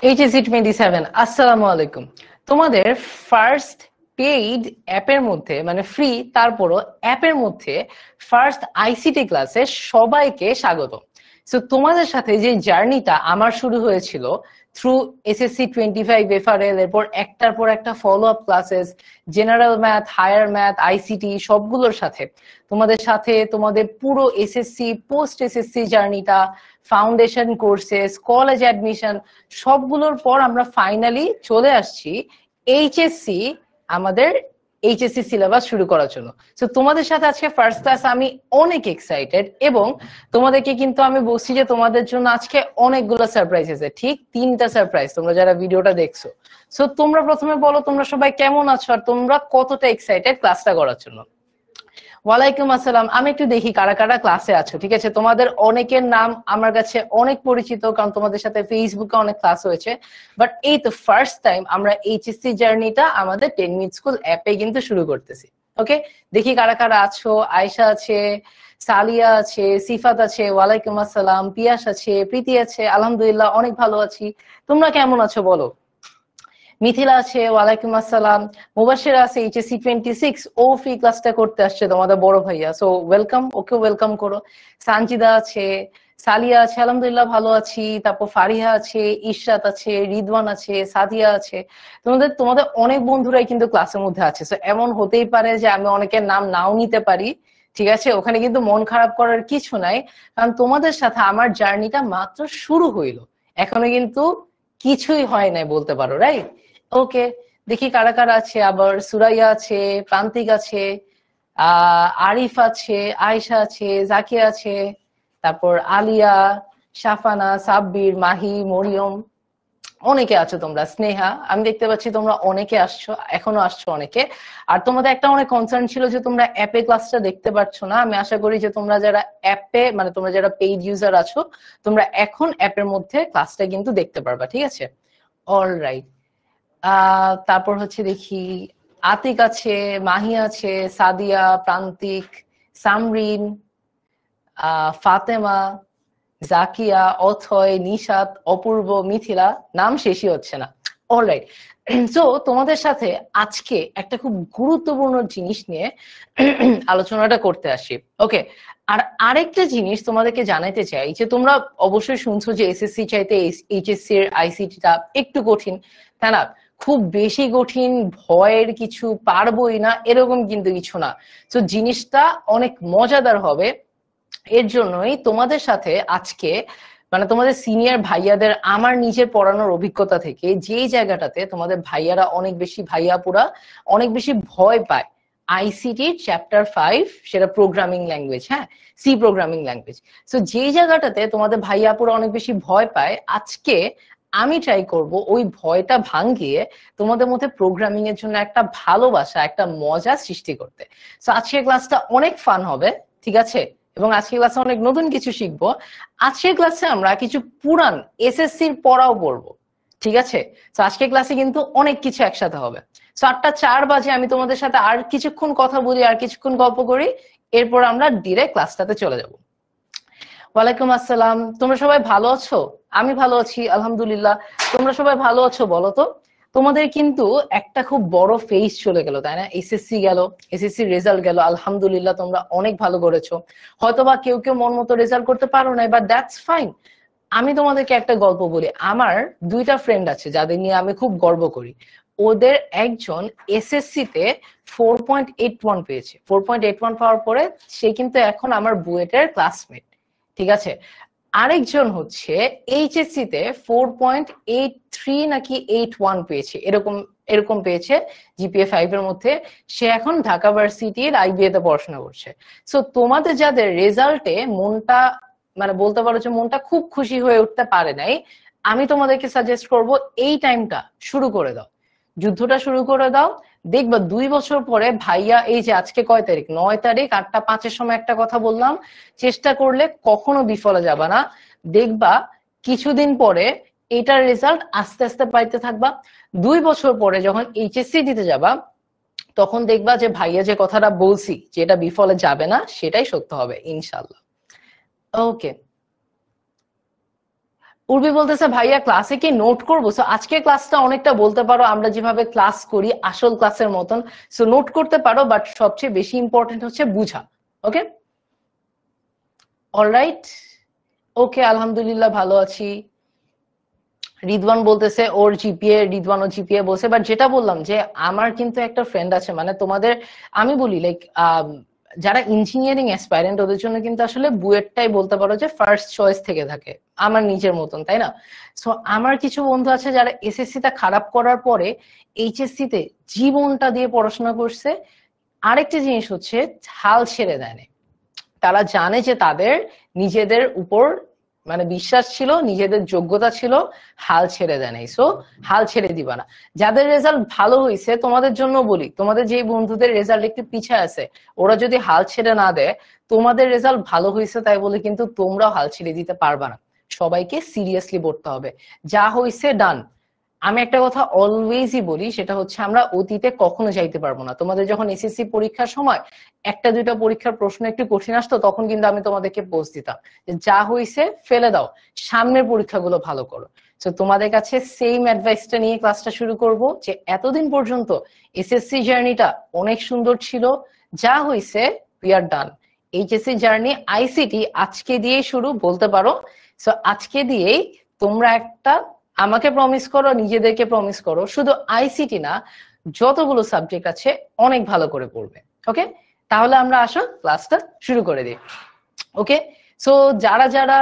HSC 27 আসসালামু আলাইকুম। তোমাদের ফার্স্ট পেইড অ্যাপের মধ্যে মানে ফ্রি তারপরও অ্যাপের মধ্যে ফার্স্ট আইসিটি ক্লাসে সবাইকে স্বাগত। সো তোমাদের সাথে যে জার্নিটা আমার শুরু হয়েছিল থ্রু এসএসসি 25 এফআরএল, এরপর একটার পর একটা follow up classes, general math, higher math, ICT সবগুলোর সাথে তোমাদের পুরো এসএসসি পোস্ট এসএসসি জার্নিটা, ফাউন্ডেশন কোর্সেস, কলেজ অ্যাডমিশন সবগুলোর পর আমরা ফাইনালি চলে আসছি এইচএসসি, আমাদের এইচএসসি সিলেবাস শুরু করার জন্য। তো তোমাদের সাথে আজকে ফার্স্ট ক্লাস আমি অনেক এক্সাইটেড, এবং তোমাদেরকে কিন্তু আমি বলছি যে তোমাদের জন্য আজকে অনেকগুলো সারপ্রাইজ আছে, ঠিক 3টা সারপ্রাইজ তোমরা যারা ভিডিওটা দেখছো। সো তোমরা প্রথমে বলো তোমরা সবাই কেমন আছো আর তোমরা কতটা এক্সাইটেড ক্লাসটা করার জন্য। ওয়ালাইকুম আসসালাম। আমি একটু দেখি কারা কারা ক্লাসে আছো। ঠিক আছে, তোমাদের অনেকের নাম আমার কাছে অনেক পরিচিত, কারণ তোমাদের সাথে ফেসবুকে অনেক ক্লাস হয়েছে। বাট এই তো ফার্স্ট টাইম আমরা এইচএসসি জার্নিটা আমাদের 10 মিনিট স্কুল অ্যাপে কিন্তু শুরু করতেছি। ওকে, দেখি কারা কারা আছো। আয়শা আছে, সালিয়া আছে, সিফাত আছে, ওয়ালাইকুম আসসালাম, পিয়াস আছে, প্রীতি আছে। আলহামদুলিল্লাহ অনেক ভালো আছি। তোমরা কেমন আছো বলো। মিথিলা আছে, ওয়ালাইকুম আসসালাম। মুবাশির আছে, এইচএসসি 26, ও ফ্রি ক্লাসটা করতে আসছে তোমাদের বড় ভাইয়া, সো ওয়েলকাম, ওকে ওয়েলকাম করো। সানজিদা আছে, সালিয়া আছে, আলহামদুলিল্লাহ ভালো আছি। তারপর ফারিহা আছে, ইশরাত আছে, রিদওয়ান আছে, সাদিয়া আছে। তোমাদের তোমাদের অনেক বন্ধুরাই কিন্তু ক্লাসের মধ্যে আছে। সো এমন হতেই পারে যে আমি অনেকের নাম নাও নিতে পারি, ঠিক আছে, ওখানে কিন্তু মন খারাপ করার কিছু নাই, কারণ তোমাদের সাথে আমার জার্নিটা মাত্র শুরু হইলো, এখনো কিন্তু কিছুই হয় নাই বলতে পারো, রাইট? ওকে, দেখি কারা কারা আছে। আবার সুরাইয়া আছে, প্রান্তিক আছে, আরিফ আছে, আয়শা আছে, জাকিয়া আছে, তারপর আলিয়া, সাফানা, সাব্বির, মাহি, মরিয়ম, অনেকে আছো তোমরা। স্নেহা, আমি দেখতে পাচ্ছি তোমরা অনেকে আসছো, এখনো আসছো অনেকে। আর তোমাদের একটা অনেক কনসার্ন ছিল যে তোমরা অ্যাপে ক্লাসটা দেখতে পাচ্ছ না। আমি আশা করি যে তোমরা যারা অ্যাপে মানে তোমরা যারা পেইড ইউজার আছো, তোমরা এখন অ্যাপের মধ্যে ক্লাসটা কিন্তু দেখতে পারবা, ঠিক আছে? অলরাইট। তারপর হচ্ছে দেখি আতিক আছে, মাহি আছে, সাদিয়া, প্রান্তিক, সামরিন, ফাতেমা, জাকিয়া, অথয়, নিশাত, অপূর্ব, মিথিলা, নাম শেষই হচ্ছে না। অলরাইট, সো তোমাদের সাথে আজকে একটা খুব গুরুত্বপূর্ণ জিনিস নিয়ে আলোচনাটা করতে আসি। ওকে, আর আরেকটা জিনিস তোমাদেরকে জানাইতে চাই যে তোমরা অবশ্যই শুনছো যে এসএসসি চাইতে এইচএসসি এর আইসিটিটা একটু কঠিন, তাই না? খুব বেশি কঠিন, ভয়ের কিছু, পারবোই না এরকম কিন্তু কিছু না। তো জিনিসটা অনেক মজাদার হবে। এর জন্যই তোমাদের সাথে আজকে মানে তোমাদের সিনিয়র ভাইয়াদের আমার নিজের পড়ানোর অভিজ্ঞতা থেকে যেই জায়গাটাতে তোমাদের ভাইয়ারা অনেক বেশি, ভাইয়াপুরা অনেক বেশি ভয় পায় আইসিটি চ্যাপ্টার 5, সেটা প্রোগ্রামিং ল্যাঙ্গুয়েজ, হ্যাঁ, সি প্রোগ্রামিং ল্যাঙ্গুয়েজ। সো যেই জায়গাটাতে তোমাদের ভাইয়াপুরা অনেক বেশি ভয় পায়, আজকে আমি ট্রাই করব ওই ভয়টা ভাঙিয়ে তোমাদের মধ্যে প্রোগ্রামিং এর জন্য একটা ভালোবাসা, একটা মজা সৃষ্টি করতে। সো আজকের ক্লাসটা অনেক ফান হবে, ঠিক আছে? এবং আজকের ক্লাসে অনেক নতুন কিছু শিখবো। আজকের ক্লাসে আমরা কিছু পুরান এসএসসির পড়াও পড়বো, ঠিক আছে? তো আজকের ক্লাসে কিন্তু অনেক কিছু একসাথে হবে। তো 8টা 4 বাজে আমি তোমাদের সাথে আর কিছুক্ষণ কথা বলি, আর কিছুক্ষণ গল্প করি, এরপর আমরা ডিরেক্ট ক্লাসটাতে চলে যাব। ওয়ালাইকুম আসসালাম। তোমরা সবাই ভালো আছো? আমি ভালো আছি আলহামদুলিল্লাহ। তোমরা সবাই ভালো আছো বলো তো? তোমাদের কিন্তু একটা খুব বড় ফেজ চলে গেল, তাই না? এসএসসি গেল, এসএসসি রেজাল্ট গেল, আলহামদুলিল্লাহ তোমরা অনেক ভালো করেছো। হয়তোবা কেউ কেউ মন মতো রেজাল্ট করতে পারো না, বাট দ্যাটস ফাইন। আমি তোমাদেরকে একটা গল্প বলি। আমার 2টা ফ্রেন্ড আছে যাদের নিয়ে আমি খুব গর্ব করি। ওদের একজন এসএসসি তে 4.81 পেয়েছে। 4.81 পাওয়ার পরে সে কিন্তু এখন আমার বুয়েটের ক্লাসমেট, ঠিক আছে? আরেকজন হচ্ছে এইচএসসি তে 4.83 নাকি 81 পেয়েছে, এরকম এরকম পেয়েছে জিপিএ 5 এর মধ্যে। সে এখন ঢাকা ভার্সিটির আইবিএ তে পড়াশোনা করছে। সো তোমাদের যাদের রেজাল্টে মনটা মানে বলতে পারো যে মনটা খুব খুশি হয়ে উঠতে পারে নাই, আমি তোমাদেরকে সাজেস্ট করব এই টাইমটা শুরু করে দাও, যুদ্ধটা শুরু করে দাও। দেখবা 2 বছর পরে ভাইয়া, এই যে আজকে কয় তারিখ, 9 তারিখ, 8টা 5-এর সময় একটা কথা বললাম, চেষ্টা করলে কখনো বিফলে যাবা না। দেখবা কিছুদিন পরে এটার রেজাল্ট আস্তে আস্তে পাইতে থাকবা। 2 বছর পরে যখন এইচএসসি দিতে যাবা, তখন দেখবা যে ভাইয়া যে কথাটা বলছি যে এটা বিফলে যাবে না, সেটাই সত্য হবে ইনশাল্লাহ। ওকে, উর্বি বলতেছে ভাইয়া ক্লাসে কি নোট করবো? সো আজকের ক্লাসটা অনেকটা বলতে পারো আমরা যেভাবে ক্লাস করি আসল ক্লাসের মতন, সো নোট করতে পারো, বাট সবচেয়ে বেশি ইম্পর্টেন্ট হচ্ছে বুঝা। ওকে, অলরাইট, ওকে, আলহামদুলিল্লাহ ভালো আছি। রিদওয়ান বলতেছে ওর জিপিএ, রিদওয়ান ও জিপিএ বলছে, বাট যেটা বললাম যে আমার কিন্তু একটা ফ্রেন্ড আছে, মানে তোমাদের আমি বলি লাইক যারা ইঞ্জিনিয়ারিং অ্যাসপাইরেন্ট ওদের জন্য কিন্তু আসলে বুয়েটটাই বলতে পারো যে ফার্স্ট চয়েস থেকে থাকে, আমার নিজের মতন, তাই না? সো আমার কিছু বন্ধু আছে যারা এসএসসি টা খারাপ করার পরে এইচএসসি তে জীবনটা দিয়ে পড়াশোনা করছে। আরেকটা জিনিস হচ্ছে হাল ছেড়ে দেয়, তারা জানে যে তাদের নিজেদের উপর মানে বিশ্বাস ছিল, নিজেদের যোগ্যতা ছিল, হাল ছেড়ে দেয় নাই। সো হাল ছেড়ে দিবা না। যাদের রেজাল্ট ভালো হয়েছে তোমাদের জন্য বলি, তোমাদের যে বন্ধুদের রেজাল্ট একটু পিছিয়ে আছে ওরা যদি হাল ছেড়ে না দেয়, তোমাদের রেজাল্ট ভালো হয়েছে তাই বলে কিন্তু তোমরাও হাল ছেড়ে দিতে পারবা না। সবাইকে সিরিয়াসলি পড়তে হবে, যা হয়েছে ডান। আমি একটা কথা অলওয়েজই বলি, সেটা হচ্ছে আমরা অতীতে কখনো যাইতে পারবো না। তোমাদের যখন এসএসসি পরীক্ষার সময় একটা দুইটা পরীক্ষার প্রশ্ন একটু কঠিন আসতো, তখন কিন্তু আমি তোমাদেরকে পোস্ট দিতাম যে যা হয়েছে ফেলে দাও, সামনের পরীক্ষাগুলো ভালো করো। তো তোমাদের কাছে সেম অ্যাডভাইসটা নিয়ে ক্লাসটা শুরু করব যে এতদিন পর্যন্ত এসএসসি জার্নিটা অনেক সুন্দর ছিল, যা হয়েছে we are done. HSC journey ICT আজকে দিয়েই শুরু বলতে পারো। সো আজকে দিয়েই তোমরা একটা আমাকে প্রমিস করো, নিজেদেরকে প্রমিস করো, শুধু আইসিটি না যতগুলো সাবজেক্ট আছে অনেক ভালো করে পড়বে। ওকে, তাহলে আমরা আসো ক্লাসটা শুরু করে দিই। ওকে, সো যারা যারা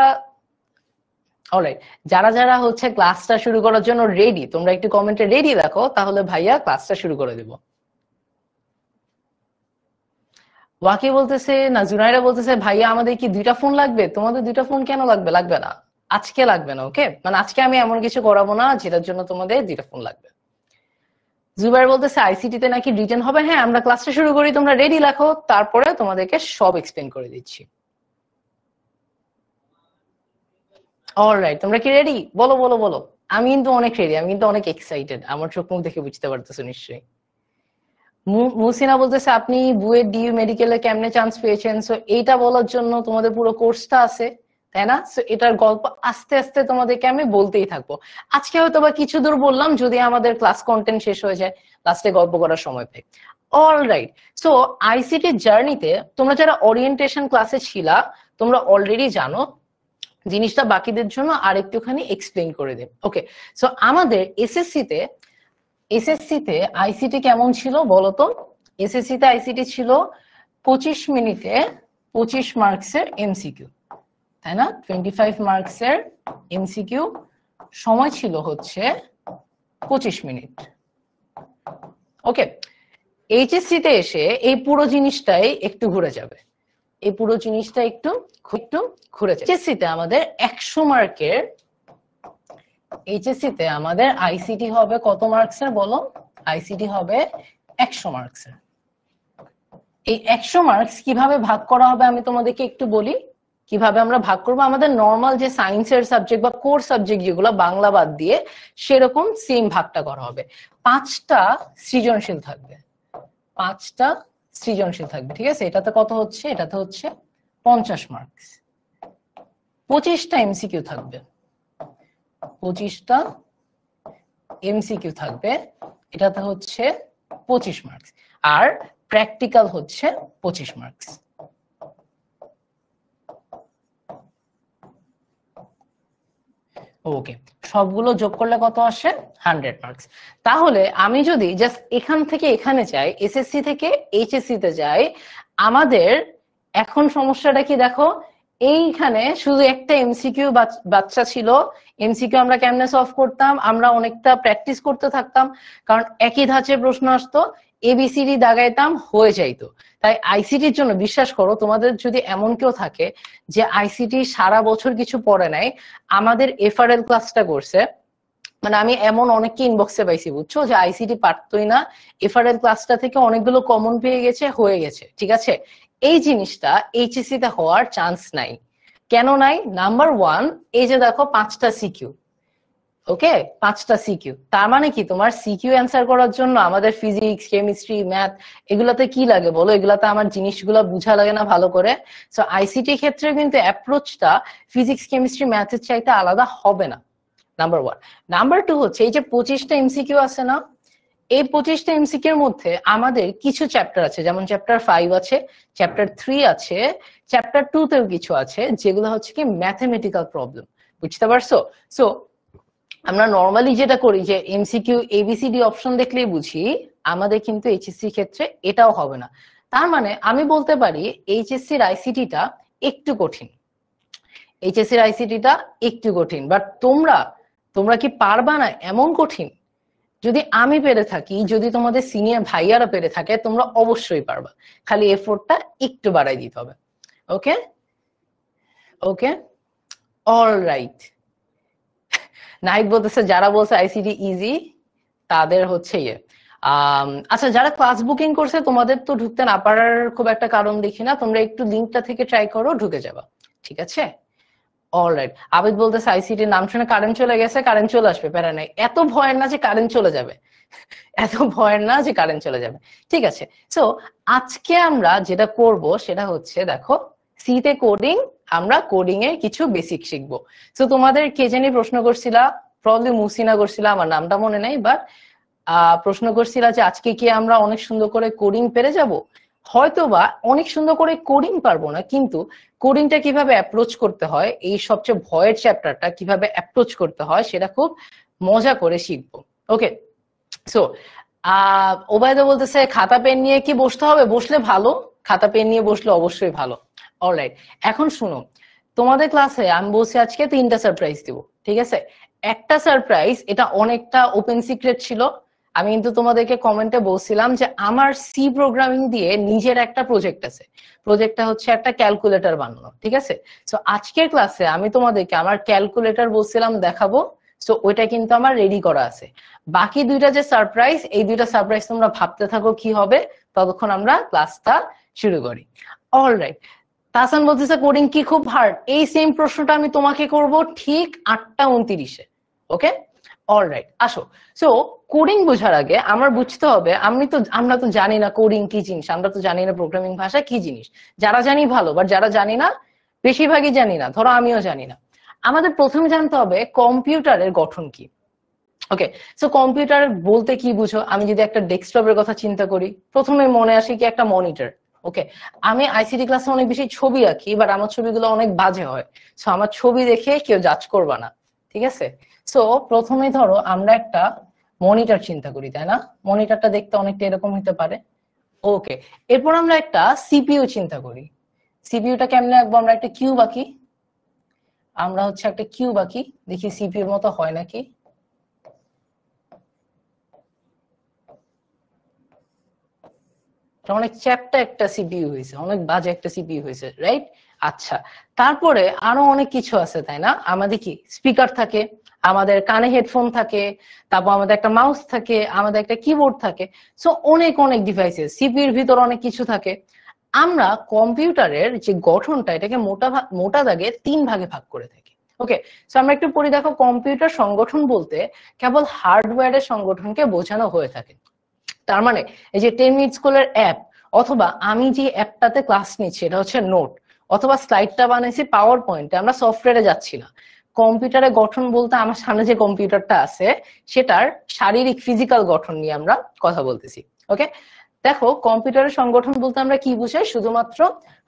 অলরাইট, যারা যারা হচ্ছে ক্লাসটা শুরু করার জন্য রেডি, তোমরা একটু কমেন্টে রেডি রাখো, তাহলে ভাইয়া ক্লাসটা শুরু করে দেব। ওয়াকি বলতেছে না, জুনাইরা বলতেছে ভাইয়া আমাদের কি দুইটা ফোন লাগবে? তোমাদের দুইটা ফোন কেন লাগবে? লাগবে না, আজকে লাগবে না। ওকে, মানে আজকে আমি এমন কিছু করাবো না যেটার জন্য তোমাদের দুইটা ফোন লাগবে। জুবাইর বলতেছে আইসিটি তে নাকি রিটেন হবে। হ্যাঁ, আমরা ক্লাসটা শুরু করি, তোমরা রেডি রাখো, তারপরে তোমাদেরকে সব এক্সপ্লেন করে দিচ্ছি। অলরাইট, তোমরা কি রেডি? বলো বলো বলো। আমি কিন্তু অনেক রেডি, আমি কিন্তু অনেক এক্সাইটেড, আমার চোখ মুখ দেখে বুঝতে পারতেছো নিশ্চয়ই। মুহসিনা বলতেছে আপনি বুয়েট ডিইউ মেডিকেলে কেমনে চান্স পেয়েছেন? সো এইটা বলার জন্য তোমাদের পুরো কোর্সটা আছে, তাই না? সো এটার গল্প আস্তে আস্তে তোমাদেরকে আমি বলতেই থাকবো। আজকে হয়তো বা কিছু দূর বললাম, যদি আমাদের ক্লাস কন্টেন্ট শেষ হয়ে যায়, লাস্টে গল্প করার সময় পাই। অলরাইট, সো আইসিটি জার্নিতে তোমরা যারা ওরিয়েন্টেশন ক্লাসে ছিলা তোমরা অলরেডি জানো জিনিসটা, বাকিদের জন্য আর একটুখানি এক্সপ্লেইন করে দেব। ওকে, সো আমাদের এসএসসি তে আইসিটি কেমন ছিল বলতো? এসএসসি তে আইসিটি ছিল 25 মিনিটে 25 মার্কসের এমসিকিউ, তাই না? 25 মার্কসের এমসিকিউ, সময় ছিল হচ্ছে 25 মিনিট। ওকে, এইচএসসি তে এসে এই পুরো জিনিসটাই একটু ঘুরে যাবে, এই পুরো জিনিসটা একটু একটু ঘুরে যাবে। এইচএসসি তে আমাদের 100 মার্কের, এইচএসসি তে আমাদের আইসিটি হবে কত মার্কসের বলো? আইসিটি হবে 100 মার্কসের। এই 100 মার্কস কিভাবে ভাগ করা হবে আমি তোমাদেরকে একটু বলি। কিভাবে আমরা ভাগ করবো, আমাদের নর্মাল যে সায়েন্সের সাবজেক্ট বা কোর সাবজেক্ট যেগুলো বাংলা বাদ দিয়ে সেরকম সেম ভাগটা করা হবে। 5টা সৃজনশীল থাকবে, 5টা সৃজনশীল থাকবে, ঠিক আছে? এটাতে কত হচ্ছে? এটাতে হচ্ছে 50 মার্কস। 25টা এমসিকিউ থাকবে, 25টা এমসিকিউ থাকবে, এটাতে হচ্ছে 25 মার্কস। আর প্র্যাকটিক্যাল হচ্ছে 25 মার্কস। ওকে, সবগুলো যোগ করলে কত আসে? 100 মার্কস। তাহলে আমি যদি জাস্ট এখান থেকে এখানে যাই, এসএসসি থেকে এইচএসসি তে যাই, আমাদের এখন সমস্যাটা কি দেখো, এইখানে শুধু একটা এমসিকিউ বাচ্চা ছিল। এমসিকিউ আমরা কেমনে সলভ করতাম? আমরা অনেকটা প্র্যাকটিস করতে থাকতাম, কারণ একই ধাঁচের প্রশ্ন আসতো, এবিসিডি দাগাইতাম, হয়ে যাইতো। তাই আইসিটির জন্য বিশ্বাস করো, তোমাদের যদি এমন কেউ থাকে যে আইসিটি সারা বছর কিছু পড়ে নাই, আমাদের এফআরএল ক্লাসটা করছে, মানে আমি এমন অনেককে ইনবক্সে পাইছি বুঝছো, যে আইসিটি পারতোই না, এফআরএল ক্লাসটা থেকে অনেকগুলো কমন পেয়ে গেছে, হয়ে গেছে, ঠিক আছে? এই জিনিসটা এইচএসসি তে হওয়ার চান্স নাই। কেন নাই? নাম্বার 1, এই যে দেখো 5টা সিকিউ। ওকে, 5টা সিকিউ, তার মানে কি তোমার সিকিউ অ্যান্সার করার জন্য আমাদের ফিজিক্স, কেমিস্ট্রি, ম্যাথ এগুলাতে কি লাগে বলো? এগুলাতে আমার জিনিসগুলো বুঝা লাগে না ভালো করে? সো আইসিটি ক্ষেত্রে কিন্তু অ্যাপ্রোচটা ফিজিক্স, কেমিস্ট্রি, ম্যাথের চাইতে আলাদা হবে না। নাম্বার 1। নাম্বার 2 হচ্ছে এই যে 25টা এমসিকিউ আছে না, এই 25টা এমসিকিউ এর মধ্যে আমাদের কিছু চ্যাপ্টার আছে, যেমন চ্যাপ্টার 5 আছে, চ্যাপ্টার 3 আছে, চ্যাপ্টার 2 তেও কিছু আছে যেগুলো হচ্ছে কি ম্যাথমেটিক্যাল প্রবলেম, বুঝতে পারছো? সো আমরা নরমালি যেটা করি যে এমসিকিউ এবিসিডি অপশন দেখলেই বুঝি, আমাদের কিন্তু এইচএসসি ক্ষেত্রে এটাও হবে না। তার মানে আমি বলতে পারি এইচএসসির আইসিটিটা একটু কঠিন, এইচএসসির আইসিটিটা একটু কঠিন, বাট তোমরা কি পারবা না এমন কঠিন? যদি আমি পেরে থাকি, যদি তোমাদের সিনিয়র ভাইয়ারা পেরে থাকে, তোমরা অবশ্যই পারবা, খালি এফোর্টটা একটু বাড়াই দিতে হবে। ওকে ওকে, অলরাইট। নাহিদ বলতেছে যারা বলছে আইসিটি ইজি তাদের হচ্ছে ইয়ে। আচ্ছা, যারা ক্লাস বুকিং করছে তোমাদের তো ঢুকতে না পারার খুব একটা কারণ দেখি না, তোমরা একটু লিঙ্কটা থেকে ট্রাই করো, ঢুকে যাবা, ঠিক আছে? অলরাইট। আবিদ বলতেছে আইসিটির নাম শুনে কারেন্ট চলে গেছে, কারেন্ট চলে আসবে, প্যারা নাই, এত ভয়ের না যে কারেন্ট চলে যাবে, এত ভয়ের না যে কারেন্ট চলে যাবে, ঠিক আছে? সো আজকে আমরা যেটা করব সেটা হচ্ছে, দেখো সিতে কোডিং, আমরা কোডিং এর কিছু বেসিক শিখবো। সো তোমাদের কে জানি প্রশ্ন করছিলা, প্রবলি মুসিনা করছিলা, আমার নামটা মনে নেই, বাট প্রশ্ন করছিলা যে আজকে কি আমরা অনেক সুন্দর করে কোডিং পেরে যাব। হয়তোবা অনেক সুন্দর করে কোডিং পারবো না, কিন্তু কোডিংটা কিভাবে অ্যাপ্রোচ করতে হয়, এই সবচেয়ে ভয়ের চ্যাপ্টারটা কিভাবে অ্যাপ্রোচ করতে হয় সেটা খুব মজা করে শিখবো। ওকে, সো ওবায়দা বলতেছে খাতা পেন নিয়ে কি বসতে হবে, বসলে ভালো, খাতা পেন নিয়ে বসলে অবশ্যই ভালো। অলরাইট, এখন শুনো, তোমাদের ক্লাসে আমি বলছি আজকে 3টা সারপ্রাইজ দিব, ঠিক আছে? একটা সারপ্রাইজ, এটা অনেকটা ওপেন সিক্রেট ছিল, আমি কিন্তু তোমাদেরকে কমেন্টে বলছিলাম যে আমার সি প্রোগ্রামিং দিয়ে নিজের একটা প্রজেক্ট আছে, প্রজেক্টটা হচ্ছে একটা ক্যালকুলেটর বানানো, ঠিক আছে? সো আজকের ক্লাসে আমি তোমাদেরকে আমার ক্যালকুলেটর বলছিলাম দেখাবো, সো ওইটা কিন্তু আমার রেডি করা আছে। বাকি 2টা যে সারপ্রাইজ, এই 2টা সারপ্রাইজ তোমরা ভাবতে থাকো কি হবে, ততক্ষণ আমরা ক্লাসটা শুরু করি। অলরাইট, তাহসান বলতেছে কোডিং কি খুব হার্ড? এই সেম প্রশ্নটা আমি তোমাকে করব ঠিক 8টা 29-এ। ওকে, অলরাইট, আসো। সো কোডিং বোঝার আগে আমার বুঝতে হবে, আমরা তো জানি না কোডিং কি জিনিস, আমরা তো জানি না প্রোগ্রামিং ভাষা কি জিনিস। যারা জানি ভালো, বাট যারা জানি না, বেশিরভাগই জানি না, ধরো আমিও জানি না। আমাদের প্রথমে জানতে হবে কম্পিউটারের গঠন কি। ওকে, সো কম্পিউটার বলতে কি বুঝো? আমি যদি একটা ডেস্কটপের কথা চিন্তা করি, প্রথমে মনে আসে কি একটা মনিটর। ওকে, আমি আইসিটি ক্লাসে অনেক বেশি ছবি আঁকি, বাট আমার ছবিগুলো অনেক বাজে হয়, সো আমার ছবি দেখে কেউ জাজ করবা না, ঠিক আছে? সো প্রথমে ধরো আমরা একটা মনিটর চিন্তা করি, তাই না? মনিটরটা দেখতে অনেকটা এরকম হতে পারে। ওকে, এরপর আমরা একটা সিপিইউ চিন্তা করি। সিপিইউটা কেমনে আঁকবো? আমরা একটা কিউব আঁকি, আমরা হচ্ছে একটা কিউব আঁকি, দেখি সিপিইউর মতো হয় নাকি। অনেক চ্যাপ্টা একটা সিপিইউ হয়েছে, অনেক বাজে একটা সিপিইউ হয়েছে, রাইট? আচ্ছা, তারপরে আরো অনেক কিছু আছে, তাই না? আমাদের কি স্পিকার থাকে, আমাদের কানে হেডফোন থাকে, তারপর আমাদের একটা মাউস থাকে, আমাদের একটা কিবোর্ড থাকে, সো অনেক অনেক ডিভাইসেস, সিপিইউর ভিতর অনেক কিছু থাকে। আমরা কম্পিউটারের যে গঠনটা, এটাকে মোটা দাগে 3 ভাগে ভাগ করে থাকি। ওকে, সো আমরা একটু পড়ি, দেখো কম্পিউটার সংগঠন বলতে কেবল হার্ডওয়্যারের সংগঠনকে বোঝানো হয়ে থাকে। তার মানে এই যে 10 মিনিট স্কুলের অ্যাপ, অথবা আমি যে অ্যাপটাতে ক্লাস নিচ্ছি এটা হচ্ছে নোট, অথবা স্লাইডটা বানাইছি পাওয়ার পয়েন্টে, আমরা সফটওয়্যারে যাচ্ছি না। কম্পিউটারের গঠন বলতে আমার সামনে যে কম্পিউটারটা আছে সেটার শারীরিক ফিজিক্যাল গঠন নিয়ে আমরা কথা বলতেছি। ওকে, দেখো কম্পিউটারের সংগঠন বলতে আমরা কি বুঝাই? শুধুমাত্র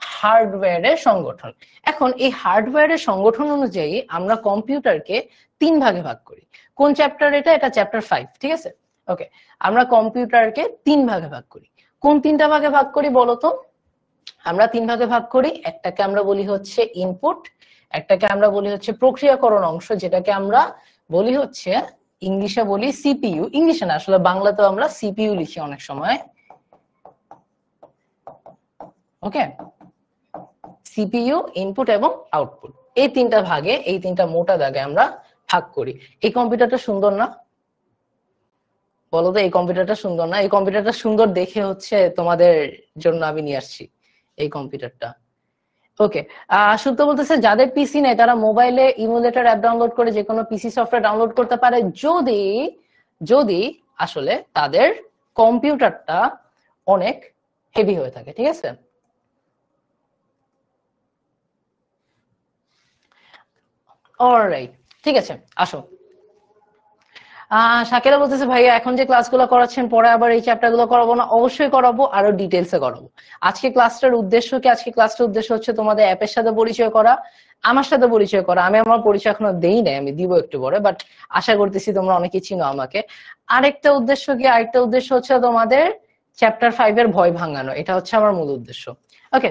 হার্ডওয়্যারের সংগঠন। এখন এই হার্ডওয়্যারের সংগঠন অনুযায়ী আমরা কম্পিউটারকে 3 ভাগে ভাগ করি। কোন চ্যাপ্টার এটা? এটা চ্যাপ্টার 5, ঠিক আছে? ওকে, আমরা কম্পিউটারকে 3 ভাগে ভাগ করি। কোন 3টা ভাগে ভাগ করি বলতো? আমরা 3 ভাগে ভাগ করি, একটাকে আমরা বলি হচ্ছে ইনপুট, একটাকে আমরা বলি হচ্ছে প্রক্রিয়াকরণ অংশ, যেটাকে আমরা বলি হচ্ছে ইংলিশে বলি সিপিইউ, ইংলিশে না আসলে বাংলাতেও আমরা সিপিইউ লিখি অনেক সময়। ওকে, সিপিইউ, ইনপুট এবং আউটপুট, এই 3টা ভাগে, এই 3টা মোটা দাগে আমরা ভাগ করি। এই কম্পিউটারটা সুন্দর না? বলো তো, এই কম্পিউটারটা সুন্দর না? এই কম্পিউটারটা সুন্দর দেখে হচ্ছে তোমাদের জন্য আমি নিয়ে আসছি এই কম্পিউটারটা। ওকে, সুপ্ত বলতেছে যাদের পিসি নেই তারা মোবাইলে ইমুলেটর অ্যাপ ডাউনলোড করে যে কোনো পিসি সফটওয়্যার ডাউনলোড করতে পারে, যদি যদি আসলে তাদের কম্পিউটারটা অনেক হেভি হয়ে থাকে, ঠিক আছে? অলরাইট, ঠিক আছে, আসো শাকিলা বলতেছে ভাইয়া এখন যে ক্লাসগুলো করাচ্ছেন পরে আবার এই চ্যাপ্টার গুলো করাবো না? অবশ্যই করাবো, আরো ডিটেলসে করাবো। আজকে ক্লাসটার উদ্দেশ্য কি? আজকে ক্লাসটার উদ্দেশ্য হচ্ছে তোমাদের অ্যাপের সাথে পরিচয় করা, আমার সাথে পরিচয় করা। আমি আমার পরিচয় এখনো দেই নাই, আমি দিব একটু পরে, বাট আশা করতেছি তোমরা অনেকে চিনো আমাকে। আরেকটা উদ্দেশ্য কি? আরেকটা উদ্দেশ্য হচ্ছে তোমাদের চ্যাপ্টার 5 এর ভয় ভাঙানো। এটা হচ্ছে আমার মূল উদ্দেশ্য। ওকে,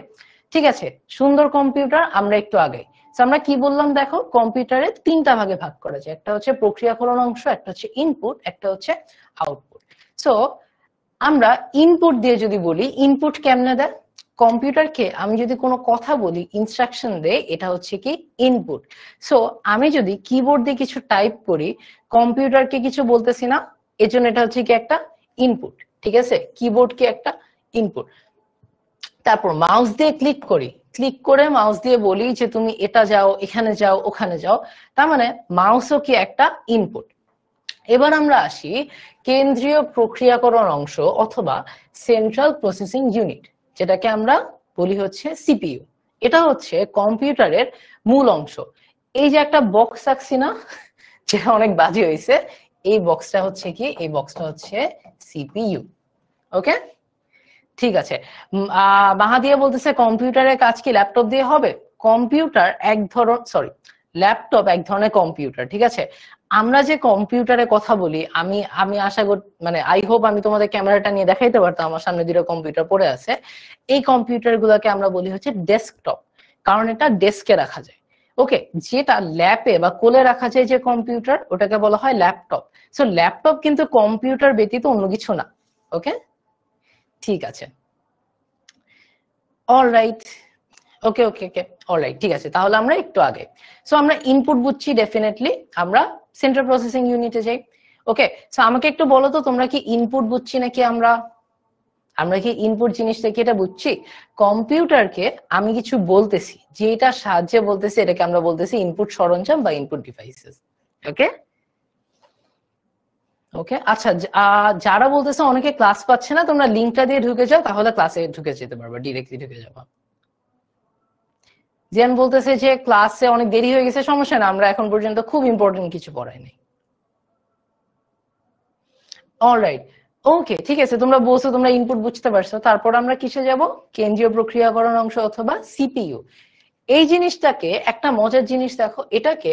ঠিক আছে। সুন্দর কম্পিউটার, আমরা একটু আগে আমরা কি বললাম দেখো, কম্পিউটারে 3টা ভাগে ভাগ করা যায়। একটা হচ্ছে প্রক্রিয়াকরণ অংশ, একটা হচ্ছে ইনপুট, একটা হচ্ছে আউটপুট। সো আমরা ইনপুট দিয়ে যদি বলি, ইনপুট কেমনে দেয়? কম্পিউটারকে আমি যদি কোনো কথা বলি, ইনস্ট্রাকশন দেয়, এটা হচ্ছে কি ইনপুট। সো আমি যদি কিবোর্ড দিয়ে কিছু টাইপ করি, কম্পিউটারকে কিছু বলতেছি না, এজন্য এটা হচ্ছে কি একটা ইনপুট। ঠিক আছে, কিবোর্ড কি একটা ইনপুট। তারপর মাউস দিয়ে ক্লিক করি, ক্লিক করে মাউস দিয়ে বলি যে তুমি এটা যাও, এখানে যাও, ওখানে যাও, তার মানে মাউসও কি একটা ইনপুট। এবার আমরা আসি কেন্দ্রীয় প্রক্রিয়াকরণ অংশ অথবা সেন্ট্রাল প্রসেসিং ইউনিট, যেটাকে আমরা বলি হচ্ছে সিপিইউ। এটা হচ্ছে কম্পিউটারের মূল অংশ। এই যে একটা বক্স আঁকছি না, যেটা অনেক বাজে হয়েছে, এই বক্সটা হচ্ছে কি? এই বক্সটা হচ্ছে সিপিইউ। ওকে, ঠিক আছে। মাহাদিয়া বলতেছে কম্পিউটারের কাজ কি ল্যাপটপ দিয়ে হবে? কম্পিউটার এক ধরনের, সরি, ল্যাপটপ এক ধরনের কম্পিউটার। ঠিক আছে, আমরা যে কম্পিউটারে কথা বলি, আমি আমি আশা করি, মানে আই হোপ আমি তোমাদের ক্যামেরাটা নিয়ে দেখাইতে পারতাম, আমার সামনে দুটো কম্পিউটার পড়ে আছে। এই কম্পিউটার গুলোকে আমরা বলি হচ্ছে ডেস্কটপ, কারণ এটা ডেস্কে রাখা যায়। ওকে, যেটা ল্যাপে বা কোলে রাখা যায় যে কম্পিউটার, ওটাকে বলা হয় ল্যাপটপ। সো ল্যাপটপ কিন্তু কম্পিউটার ব্যতীত অন্য কিছু না। ওকে, ঠিক আছে, অলরাইট, ওকে ওকে ওকে, অলরাইট, ঠিক আছে। তাহলে আমরা একটু আগে, সো আমরা ইনপুট বুঝছি, ডেফিনেটলি আমরা সেন্ট্রাল প্রসেসিং ইউনিটে যাই। ওকে, সো আমাকে একটু বলো তো, তোমরা কি ইনপুট বুঝছি নাকি আমরা আমরা কি ইনপুট জিনিসটা কি এটা বুঝছি? কম্পিউটারকে আমি কিছু বলতেছি, যেটার সাহায্যে বলতেছি, এটাকে আমরা বলতেছি ইনপুট সরঞ্জাম বা ইনপুট ডিভাইসেস। ওকে ওকে, আচ্ছা, যারা বলতেছে অনেকে ক্লাস পাচ্ছে না, তোমরা লিঙ্কটা দিয়ে ঢুকে যাও, তাহলে ক্লাসে ঢুকে যেতে পারবে, ডিরেক্টলি ঢুকে যাবো। জিয়ান বলতেছে যে ক্লাসে অনেক দেরি হয়ে গেছে, সমস্যা না, আমরা এখন পর্যন্ত খুব ইম্পর্টেন্ট কিছু পড়াই নাই। অলরাইট, ওকে, ঠিক আছে, তোমরা বলছো তোমরা ইনপুট বুঝতে পারছো। তারপর আমরা কিসে যাব? কেন্দ্রীয় প্রক্রিয়াকরণ অংশ অথবা সিপিইউ। এই জিনিসটাকে একটা মজার জিনিস দেখো, এটাকে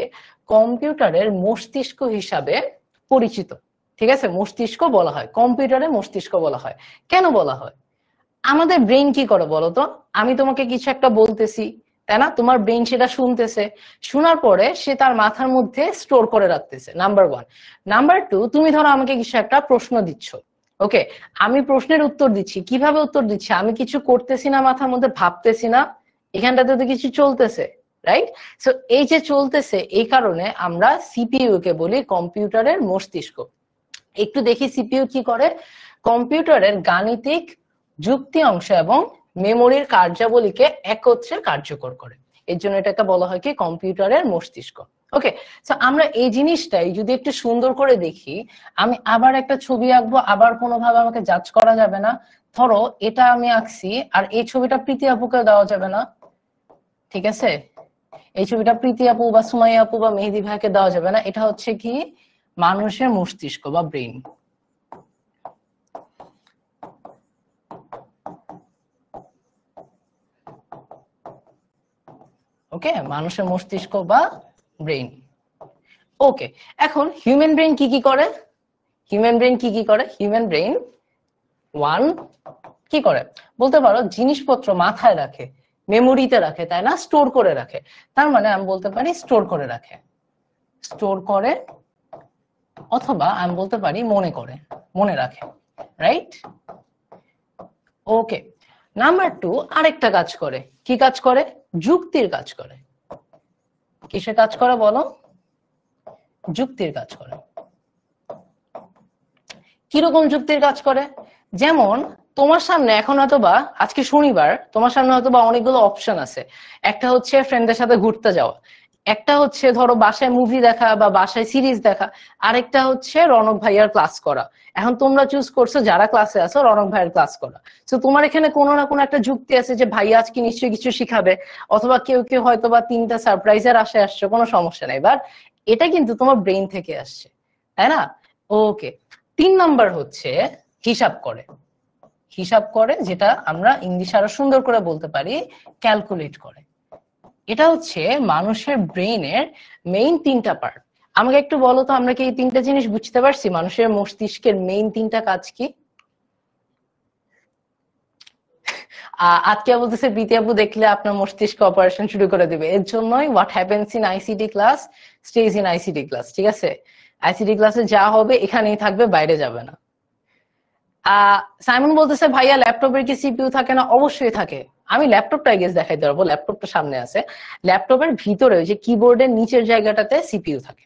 কম্পিউটারের মস্তিষ্ক হিসাবে পরিচিত। ঠিক আছে, মস্তিষ্ক বলা হয়, কম্পিউটারে মস্তিষ্ক বলা হয়। কেন বলা হয়? আমাদের ব্রেন কি করে বলতো? আমি তোমাকে কিছু একটা বলতেছি, তাই না? তোমার ব্রেন সেটা শুনতেছে, শোনার পরে সে তার মাথার মধ্যে স্টোর করে রাখতেছে, নাম্বার 1। নাম্বার 2, তুমি ধরো আমাকে কিছু একটা প্রশ্ন দিচ্ছ। ওকে, আমি প্রশ্নের উত্তর দিচ্ছি, কিভাবে উত্তর দিচ্ছি? আমি কিছু করতেছি না, মাথার মধ্যে ভাবতেছি না, এখানটাতে তো কিছু চলতেছে, রাইট? সো এই যে চলতেছে, এই কারণে আমরা সিপিইউ কে বলি কম্পিউটারের মস্তিষ্ক। একটু দেখি সিপিইউ কি করে। কম্পিউটারের গাণিতিক যুক্তি অংশ এবং মেমোরির কার্যাবলীকে একত্রে কার্যকর করে, এর জন্য এটাকে বলা হয় কি কম্পিউটারের মস্তিষ্ক। ওকে, তো আমরা এই জিনিসটাই যদি একটু সুন্দর করে দেখি, আমি আবার একটা ছবি আঁকবো, আবার কোনোভাবে আমাকে জাজ করা যাবে না। ধরো এটা আমি আঁকছি, আর এই ছবিটা প্রীতি আপুকে দেওয়া যাবে না। ঠিক আছে, এই ছবিটা প্রীতি আপু বা সুমাইয়া আপু বা মেহেদি ভাইকে দেওয়া যাবে না। এটা হচ্ছে কি মানুষের মস্তিষ্ক বা ব্রেন। ওকে, মানুষের মস্তিষ্ক বা ব্রেন। ওকে, এখন হিউম্যান ব্রেন কি কি করে? হিউম্যান ব্রেন কি কি করে? হিউম্যান ব্রেন 1 কি করে বলতে পারো? জিনিসপত্র মাথায় রাখে, মেমোরিতে রাখে, তাই না? স্টোর করে রাখে। তার মানে আমি বলতে পারি স্টোর করে রাখে, স্টোর করে, অথবা আমি বলতে পারি মনে করে, মনে রাখে, রাইট? ওকে, নাম্বার 2 আরেকটা কাজ করে। কি কাজ করে? যুক্তির কাজ করে। কিসের কাজ করে বলো? যুক্তির কাজ করে। কিরকম যুক্তির কাজ করে? যেমন তোমার সামনে এখন হয়তোবা আজকে শনিবার, তোমার সামনে হয়তোবা অনেকগুলো অপশন আছে। একটা হচ্ছে ফ্রেন্ডদের সাথে ঘুরতে যাওয়া, একটা হচ্ছে ধরো বাসায় মুভি দেখা বা বাসায় সিরিজ দেখা, আরেকটা হচ্ছে রনক ভাইয়ার ক্লাস করা। এখন তোমরা চুজ করছো যারা ক্লাসে আছো রনক ভাইয়ার ক্লাস করা। তো তোমার এখানে কোনো না কোনো একটা যুক্তি আছে যে ভাইয়া আজকে নিশ্চয়ই কিছু শিখাবে, অথবা কেউ কেউ হয়তোবা 3টা সারপ্রাইজের আশায় আসছে, কোনো সমস্যা নাই। বাট এটা কিন্তু তোমার ব্রেন থেকে আসছে, তাই না? ওকে, 3 নাম্বার হচ্ছে হিসাব করে। হিসাব করে, যেটা আমরা ইংলিশে আরো সুন্দর করে বলতে পারি ক্যালকুলেট করে। এটা হচ্ছে মানুষের ব্রেইনের মেইন 3টা পার্ট। আমাকে একটু বলো তো, আমরা কি এই 3টা জিনিস বুঝতে পারছি? মানুষের মস্তিষ্কের মেইন 3টা কাজ কি? আজকে বলতেছে প্রীতি আপু দেখলে আপনার মস্তিষ্ক অপারেশন শুরু করে দিবে। এর জন্যই what happens in ICT class stage in ICT class. ঠিক আছে, আইসিটি ক্লাসে যা হবে এখানেই থাকবে, বাইরে যাবে না। সাইমন বলতেছে ভাইয়া ল্যাপটপের কি সিপিইউ থাকে না? অবশ্যই থাকে। আমি ল্যাপটপটা গেস দেখাইতে পারবো, ল্যাপটপটা সামনে আছে। ল্যাপটপের ভিতরে ওই যে কিবোর্ডের নিচের জায়গাটাতে সিপিইউ থাকে।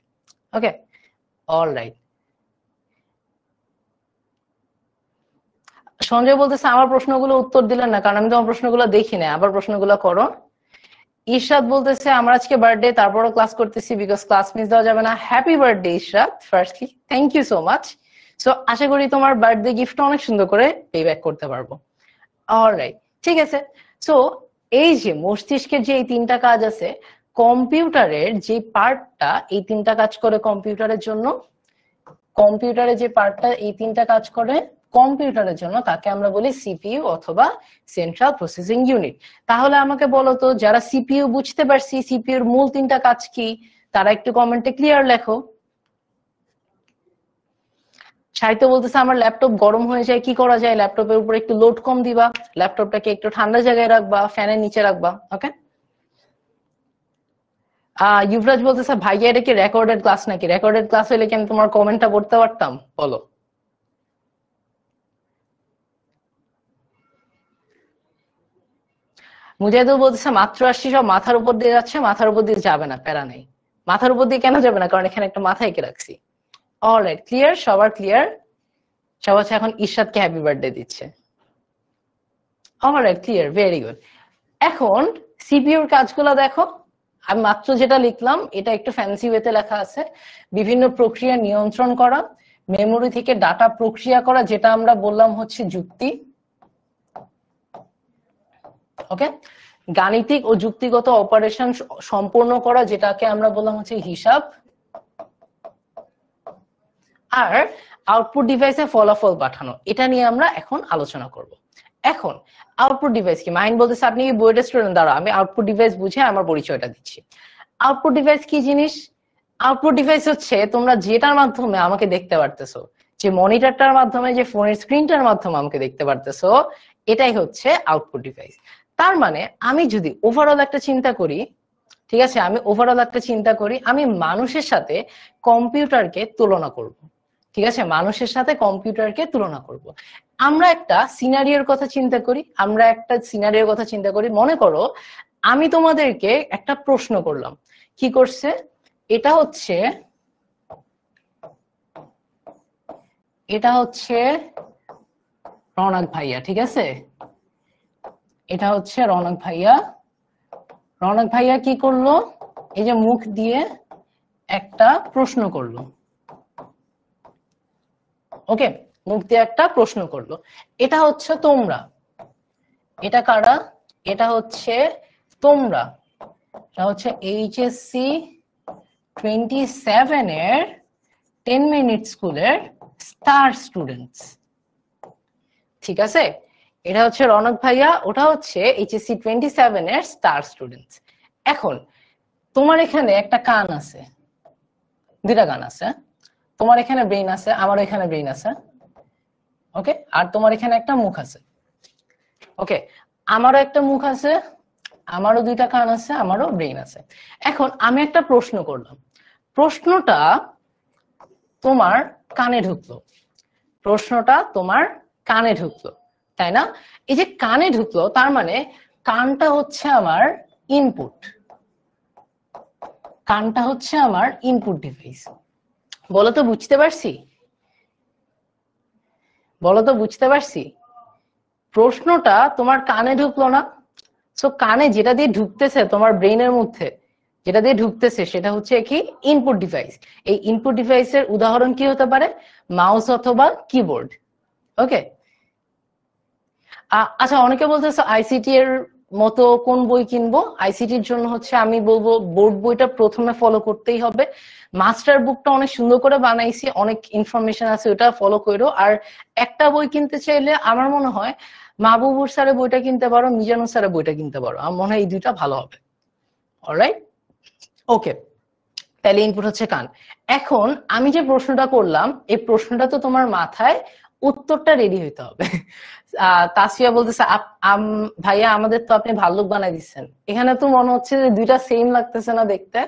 ওকে, অলরাইট। সঞ্জয় বলতেছে আমার প্রশ্নগুলো উত্তর দিলেন না, কারণ আমি তোমার প্রশ্নগুলো দেখি না, আবার প্রশ্নগুলো করো। ইশরাত বলতেছে আমার আজকে বার্থডে, তারপরও ক্লাস করতেছি বিকজ ক্লাস মিস দেওয়া যাবে না। Happy birthday Ishrat, firstly thank you so much. So আশা করি তোমার বার্থডে গিফট অনেক সুন্দর করে পে ব্যাক করতে পারবো। অলরাইট, ঠিক আছে। সো এই যে মস্তিষ্কের যে এই 3টা কাজ আছে, কম্পিউটারের যে পার্টটা এই 3টা কাজ করে কম্পিউটারের জন্য, কম্পিউটারে যে পার্টটা এই 3টা কাজ করে কম্পিউটারের জন্য, তাকে আমরা বলি সিপিইউ অথবা সেন্ট্রাল প্রসেসিং ইউনিট। তাহলে আমাকে বলো তো, যারা সিপিইউ বুঝতে পারছি, সিপিইউর মূল 3টা কাজ কি, তারা একটু কমেন্টে ক্লিয়ার লেখো। সাহিত্য বলতেছে আমার ল্যাপটপ গরম হয়ে যায়, কি করা যায়? ল্যাপটপের উপর একটু লোড কম দিবা, ল্যাপটপটাকে একটু ঠান্ডা জায়গায় রাখবা, ফ্যানের নিচে রাখবা। ওকে। ইউভরাজ বলতেছে ভাইয়া এটা কি রেকর্ডেড ক্লাস নাকি? রেকর্ডেড ক্লাস হলে কি আমি তোমার কমেন্টটা পড়তে পারতাম? বলো। মুজাহিদুল বলতেছে মাত্র আসছি, সব মাথার উপর দিয়ে যাচ্ছে। মাথার উপর দিয়ে যাবে না, প্যারা নেই। মাথার উপর দিয়ে কেন যাবে না? কারণ এখানে একটা মাথা এঁকে রাখছি। Alright, clear? সবার ক্লিয়ার? সবাই এখন ইশরাতকে হ্যাপি বার্থডে দিচ্ছে। Alright, clear, very good. এখন সিপিইউর কাজগুলো দেখো। আমি মাত্র যেটা লিখলাম এটা একটু ফ্যান্সি ওয়েতে লেখা আছে। বিভিন্ন প্রক্রিয়া নিয়ন্ত্রণ করা, মেমোরি থেকে ডাটা প্রক্রিয়া করা, যেটা আমরা বললাম হচ্ছে যুক্তি। ওকে, গাণিতিক ও যুক্তিগত অপারেশন সম্পূর্ণ করা, যেটাকে আমরা বললাম হচ্ছে হিসাব। আর আউটপুট ডিভাইসে ফলাফল পাঠানো, এটা নিয়ে আমরা এখন আলোচনা করব। এখন আউটপুট ডিভাইস কি? মাহিন বলতেছে আপনি কি বইয়ের স্টুডেন্ট? দ্বারা আমি আউটপুট ডিভাইস বুঝে আমার পরিচয়টা দিচ্ছি। আউটপুট ডিভাইস কি জিনিস? আউটপুট ডিভাইস হচ্ছে তোমরা যেটার মাধ্যমে আমাকে দেখতে পারতেছো, যে মনিটরটার মাধ্যমে, যে ফোনের স্ক্রিনটার মাধ্যমে আমাকে দেখতে পারতেছো, এটাই হচ্ছে আউটপুট ডিভাইস। তার মানে আমি যদি ওভারঅল একটা চিন্তা করি, ঠিক আছে, আমি ওভারঅল একটা চিন্তা করি, আমি মানুষের সাথে কম্পিউটারকে তুলনা করব। ঠিক আছে, মানুষের সাথে কম্পিউটারকে তুলনা করব। আমরা একটা সিনারিওর কথা চিন্তা করি, মনে করো আমি তোমাদেরকে একটা প্রশ্ন করলাম। কি করছে? এটা হচ্ছে রৌনক ভাইয়া, ঠিক আছে, এটা হচ্ছে রৌনক ভাইয়া। রৌনক ভাইয়া কি করলো? এই যে মুখ দিয়ে একটা প্রশ্ন করলো। ওকে, মুখ দিয়ে একটা প্রশ্ন করলো। এটা হচ্ছে তোমরা। এটা কারা? এটা হচ্ছে তোমরা। এটা হচ্ছে এইচএসসি 27 এর 10 মিনিট স্কুলের স্টার স্টুডেন্টস। ঠিক আছে, এটা হচ্ছে রৌনক ভাইয়া, ওটা হচ্ছে এইচএসসি 27 এর স্টার স্টুডেন্টস। এখন তোমার এখানে একটা কান আছে, 2টা কান আছে। তোমার এখানে ব্রেইন আছে, আমার এখানে ব্রেইন আছে। ওকে, আর তোমার এখানে একটা মুখ আছে। ওকে, আমারও একটা মুখ আছে, আমারও 2টা কান আছে, আমারও ব্রেইন আছে। এখন আমি একটা প্রশ্ন করলাম, প্রশ্নটা তোমার কানে ঢুকলো, তাই না? এই যে কানে ঢুকলো, তার মানে কানটা হচ্ছে আমার ইনপুট, ডিভাইস। বলো তো বুঝতে পারছি? প্রশ্নটা তোমার কানে ঢুকলো না? সো কানে যেটা দিয়ে ঢুকতেছে, তোমার ব্রেইনের মধ্যে যেটা দিয়ে ঢুকতেছে, সেটা হচ্ছে কি? Input device. এই ইনপুট ডিভাইসের উদাহরণ কি হতে পারে? মাউস অথবা কিবোর্ড। ওকে, আচ্ছা, অনেকে বলতেছে আইসিটি এর মতো কোন বই কিনবো? আইসিটির জন্য হচ্ছে আমি বলবো বোর্ড বইটা প্রথমে ফলো করতেই হবে। মাস্টার বুকটা অনেক সুন্দর করে বানাইছি, অনেক ইনফরমেশন আছে, ওটা ফলো করো। আর একটা বই কিনতে চাইলে আমার মনে হয় মাহবুবুর স্যারের বইটা কিনতে পারো, মিজানুর স্যারের বইটা কিনতে পারো, আমার মনে হয় এই দুইটা ভালো হবে। অলরাইট, ওকে, তাহলে ইনপুট হচ্ছে কান। এখন আমি যে প্রশ্নটা করলাম, এই প্রশ্নটা তো তোমার মাথায় উত্তরটা রেডি হইতে হবে। তাসফিয়া বলতেছে ভাইয়া আমাদের তো আপনি ভাল্লুক বানাই দিচ্ছেন। এখানে তো মনে হচ্ছে যে দুইটা সেম লাগতেছে না দেখতে?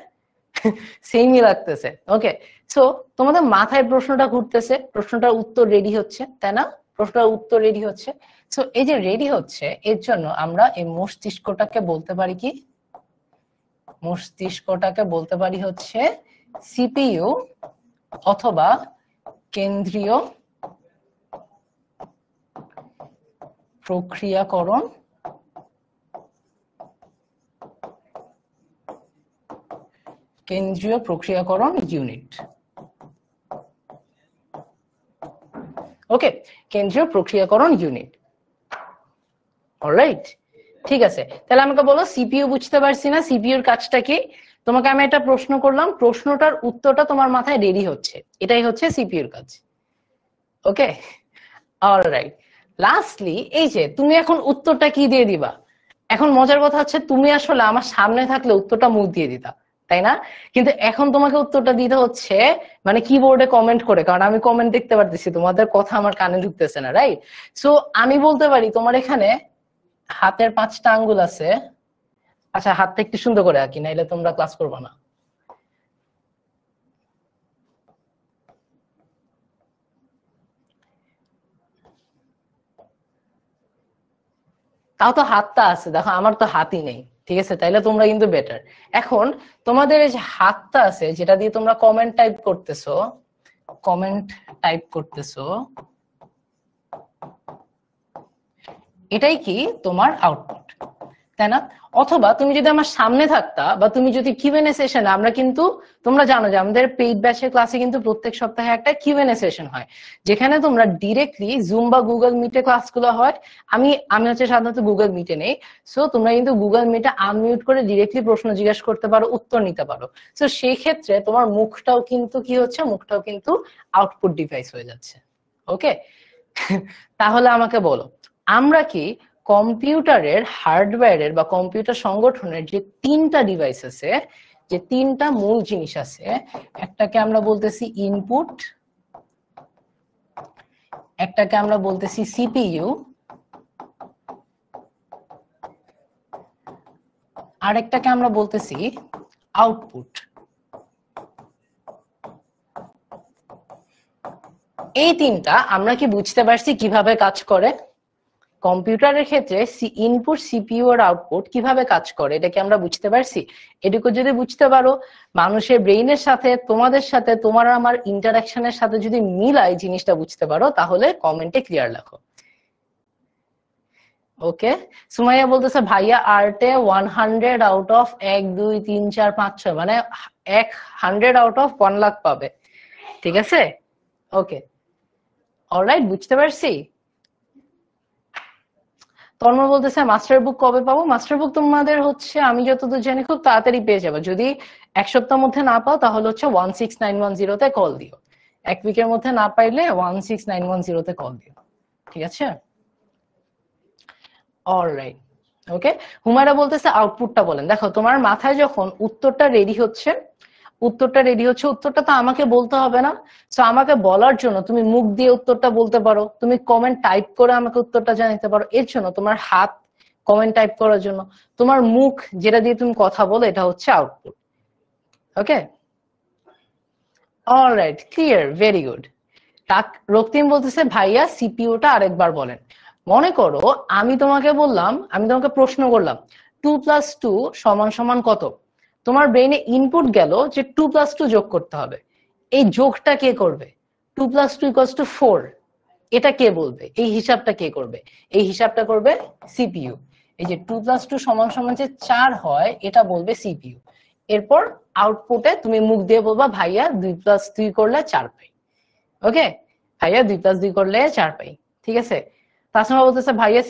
সেমই লাগতেছে। ওকে, সো তোমাদের মাথায় প্রশ্নটা ঘুরতেছে, প্রশ্নটার উত্তর রেডি হচ্ছে, তাই না? প্রশ্নটার উত্তর রেডি হচ্ছে। সো এই যে রেডি হচ্ছে, এর জন্য আমরা এই মস্তিষ্কটাকে বলতে পারি কি? মস্তিষ্কটাকে বলতে পারি হচ্ছে সিপিইউ অথবা কেন্দ্রীয় প্রক্রিয়াকরণ ইউনিট। ওকে, কেন্দ্রীয় প্রক্রিয়াকরণ ইউনিট। অলরাইট, ঠিক আছে, তাহলে আমাকে বলো সিপিইউ বুঝতে পারছি না, সিপিইউর কাজটা কি? তোমাকে আমি একটা প্রশ্ন করলাম, প্রশ্নটার উত্তরটা তোমার মাথায় রেডি হচ্ছে, এটাই হচ্ছে সিপিইউর কাজ। ওকে, অলরাইট, লাস্টলি এই যে তুমি এখন উত্তরটা কি দিয়ে দিবা? এখন মজার কথা হচ্ছে তুমি আসলে আমার সামনে থাকলে উত্তরটা মুখ দিয়ে দিতা, তাই না? কিন্তু এখন তোমাকে উত্তরটা দিতে হচ্ছে মানে কিবোর্ডে কমেন্ট করে, কারণ আমি কমেন্ট দেখতে পারতেছি, তোমাদের কথা আমার কানে ঢুকতেছে না, রাইট? সো আমি বলতে পারি তোমার এখানে হাতের 5টা আঙ্গুল আছে। আচ্ছা, হাতটা একটু সুন্দর করে আঁকি, নাইলে তোমরা ক্লাস করবে না। তাও তো হাতটা আছে, দেখো আমার তো হাতই নেই, ঠিক আছে? তাইলে তোমরা কিন্তু বেটার। এখন তোমাদের এই যে হাতটা আছে, যেটা দিয়ে তোমরা কমেন্ট টাইপ করতেছো, এটাই কি তোমার আউটপুট, তাই না? অথবা তুমি যদি আমার সামনে থাকতা, বা তুমি যদি কিউএনএ সেশন, আমরা কিন্তু তোমরা জানো যে আমাদের পেইড ব্যাচের ক্লাসে কিন্তু প্রত্যেক সপ্তাহে একটা কিউএনএ সেশন হয়, যেখানে তোমরা ডিরেক্টলি জুম বা গুগল মিটে ক্লাসগুলো হয়। আমি হচ্ছে সাধারণত গুগল মিটে নেই। সো তোমরা কিন্তু গুগল মিটে আনমিউট করে ডিরেক্টলি প্রশ্ন জিজ্ঞাসা করতে পারো, উত্তর নিতে পারো। সো সেই ক্ষেত্রে তোমার মুখটাও কিন্তু কি হচ্ছে, মুখটাও কিন্তু আউটপুট ডিভাইস হয়ে যাচ্ছে। ওকে, তাহলে আমাকে বলো, আমরা কি কম্পিউটারের হার্ডওয়্যারের বা কম্পিউটার সংগঠনের যে 3টা ডিভাইস আছে, যে 3টা মূল জিনিস আছে, একটাকে আমরা বলতেছি ইনপুট, একটাকে আমরা বলতেছি সিপিইউ, আর একটাকে আমরা বলতেছি আউটপুট। এই 3টা আমরা কি বুঝতে পারছি কিভাবে কাজ করে? কম্পিউটারের ক্ষেত্রে ইনপুট, সিপিইউ আর আউটপুট কিভাবে কাজ করে এটা কি আমরা বুঝতে পারছি? এটুকু যদি বুঝতে পারো, মানুষের ব্রেইনের সাথে তোমাদের সাথে, তোমার আমার ইন্টারাকশনের সাথে যদি মিলাই জিনিসটা বুঝতে পারো, তাহলে কমেন্টে ক্লিয়ার লেখো। ওকে, সুমাইয়া বলতেছে ভাইয়া আর্টে 100 আউট অফ 1 2 3 4 5 6, মানে 100 আউট অফ 1 লাখ পাবে, ঠিক আছে? ওকে, অলরাইট, বুঝতে পারছি। তন্ময় বলতেছে মাস্টার বুক কবে পাবো? মাস্টার বুক তোমাদের হচ্ছে আমি যতদূর জানি খুব তাড়াতাড়ি পেয়ে যাবে। যদি 1 সপ্তাহের মধ্যে না পাও তাহলে হচ্ছে 16910 তে কল দিও। 1 উইকের মধ্যে না পাইলে 16910 তে কল দিও, ঠিক আছে? অলরাইট, ওকে। হুমায়রা বলতেছে আউটপুটটা বলেন। দেখো তোমার মাথায় যখন উত্তরটা রেডি হচ্ছে, উত্তরটা তো আমাকে বলতে হবে না। সো আমাকে বলার জন্য তুমি মুখ দিয়ে উত্তরটা বলতে পারো, তুমি কমেন্ট টাইপ করে আমাকে উত্তরটা জানাতে পারো। এর জন্য তোমার হাত কমেন্ট টাইপ করার জন্য, তোমার মুখ যেটা দিয়ে তুমি কথা বলো, এটা হচ্ছে আউটপুট। ওকে, অলরাইট, ক্লিয়ার, ভেরি গুড। রক্তিম বলতেছে ভাইয়া সিপিইউটা আরেকবার বলেন। মনে করো আমি তোমাকে প্রশ্ন করলাম 2 + 2 = কত? তোমার ব্রেইনে ইনপুট গেল যে 2 + 2 যোগ করতে হবে। এই যোগটা কে করবে? 2 + 2 = 4, এটা কে বলবে? এই হিসাবটা কে করবে? এই হিসাবটা করবে সিপিইউ। এই যে 2 + 2 = যে 4 হয়, এটা বলবে সিপিইউ। এরপর আউটপুটে তুমি মুখ দিয়ে বলবা ভাইয়া 2 + 2 করলে 4 পাই। ওকে, ভাইয়া 2 + 2 করলে 4 পাই, ঠিক আছে? তাছাড়া বলতেছে ভাইয়া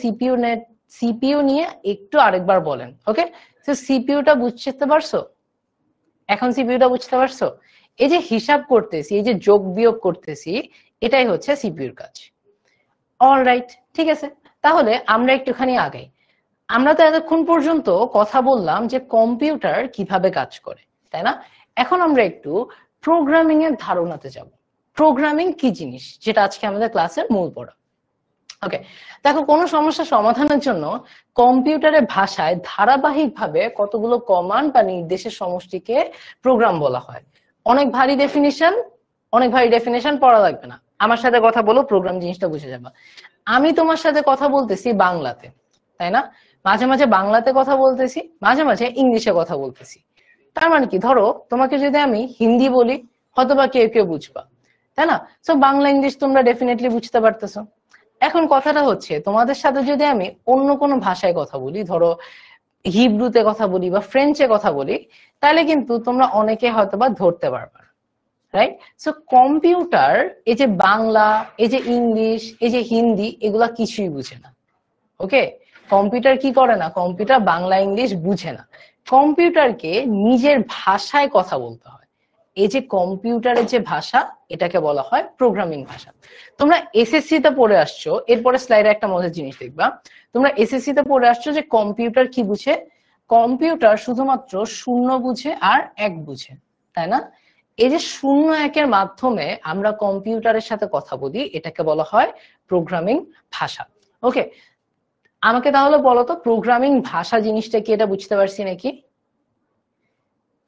সিপিইউ নিয়ে একটু আরেকবার বলেন। ওকে, তো সিপিইউটা বুঝতে পারছো? এখন সিপিইউটা বুঝতে পারছো? এই যে হিসাব করতেছি, এই যে যোগ বিয়োগ করতেছি, এটাই হচ্ছে সিপিইউর কাজ। অলরাইট, ঠিক আছে, তাহলে আমরা একটুখানি আগাই। আমরা তো এতক্ষণ পর্যন্ত কথা বললাম যে কম্পিউটার কিভাবে কাজ করে, তাই না? এখন আমরা একটু প্রোগ্রামিং এর ধারণাতে যাব। প্রোগ্রামিং কি জিনিস, যেটা আজকে আমাদের ক্লাসের মূল পড়া। ওকে, দেখো, কোনো সমস্যা সমাধানের জন্য কম্পিউটারের ভাষায় ধারাবাহিকভাবে কতগুলো কমান্ড বা নির্দেশের সমষ্টিকে প্রোগ্রাম বলা হয়। অনেক ভারী ডেফিনেশন পড়া লাগবে না, আমার সাথে কথা বলো, প্রোগ্রাম জিনিসটা বুঝে যাবে। আমি তোমার সাথে কথা বলতেছি বাংলাতে, তাই না? মাঝে মাঝে বাংলাতে কথা বলতেছি, মাঝে মাঝে ইংলিশে কথা বলতেছি। তার মানে কি, ধরো তোমাকে যদি আমি হিন্দি বলি, হয়তোবা কেউ কেউ বুঝবা, তাই না? তো বাংলা ইংলিশ তোমরা ডেফিনেটলি বুঝতে পারতেছো। এখন কথাটা হচ্ছে, তোমাদের সাথে যদি আমি অন্য কোনো ভাষায় কথা বলি, ধরো হিব্রুতে কথা বলি বা ফ্রেঞ্চে কথা বলি, তাহলে কিন্তু তোমরা অনেকে হয়তোবা ধরতে পারবা, রাইট? সো কম্পিউটার এই যে বাংলা, এই যে ইংলিশ, এই যে হিন্দি, এগুলা কিছুই বুঝে না। ওকে, কম্পিউটার কি করে না, কম্পিউটার বাংলা ইংলিশ বুঝে না। কম্পিউটারকে নিজের ভাষায় কথা বলতে হয়। এই যে কম্পিউটারের যে ভাষা, এটাকে বলা হয় প্রোগ্রামিং ভাষা। তোমরা এসএসসি তে পড়ে আসছো, এরপরে স্লাইডে একটা মজার জিনিস দেখবা। তোমরা এসএসসি তে পড়ে আসছো যে কম্পিউটার কি বুঝে। কম্পিউটার শুধুমাত্র শূন্য বুঝে আর এক বুঝে, তাই না? এই যে শূন্য একের মাধ্যমে আমরা কম্পিউটারের সাথে কথা বলি, এটাকে বলা হয় প্রোগ্রামিং ভাষা। ওকে, আমাকে তাহলে বলো তো, প্রোগ্রামিং ভাষা জিনিসটা কি, এটা বুঝতে পারছি নাকি?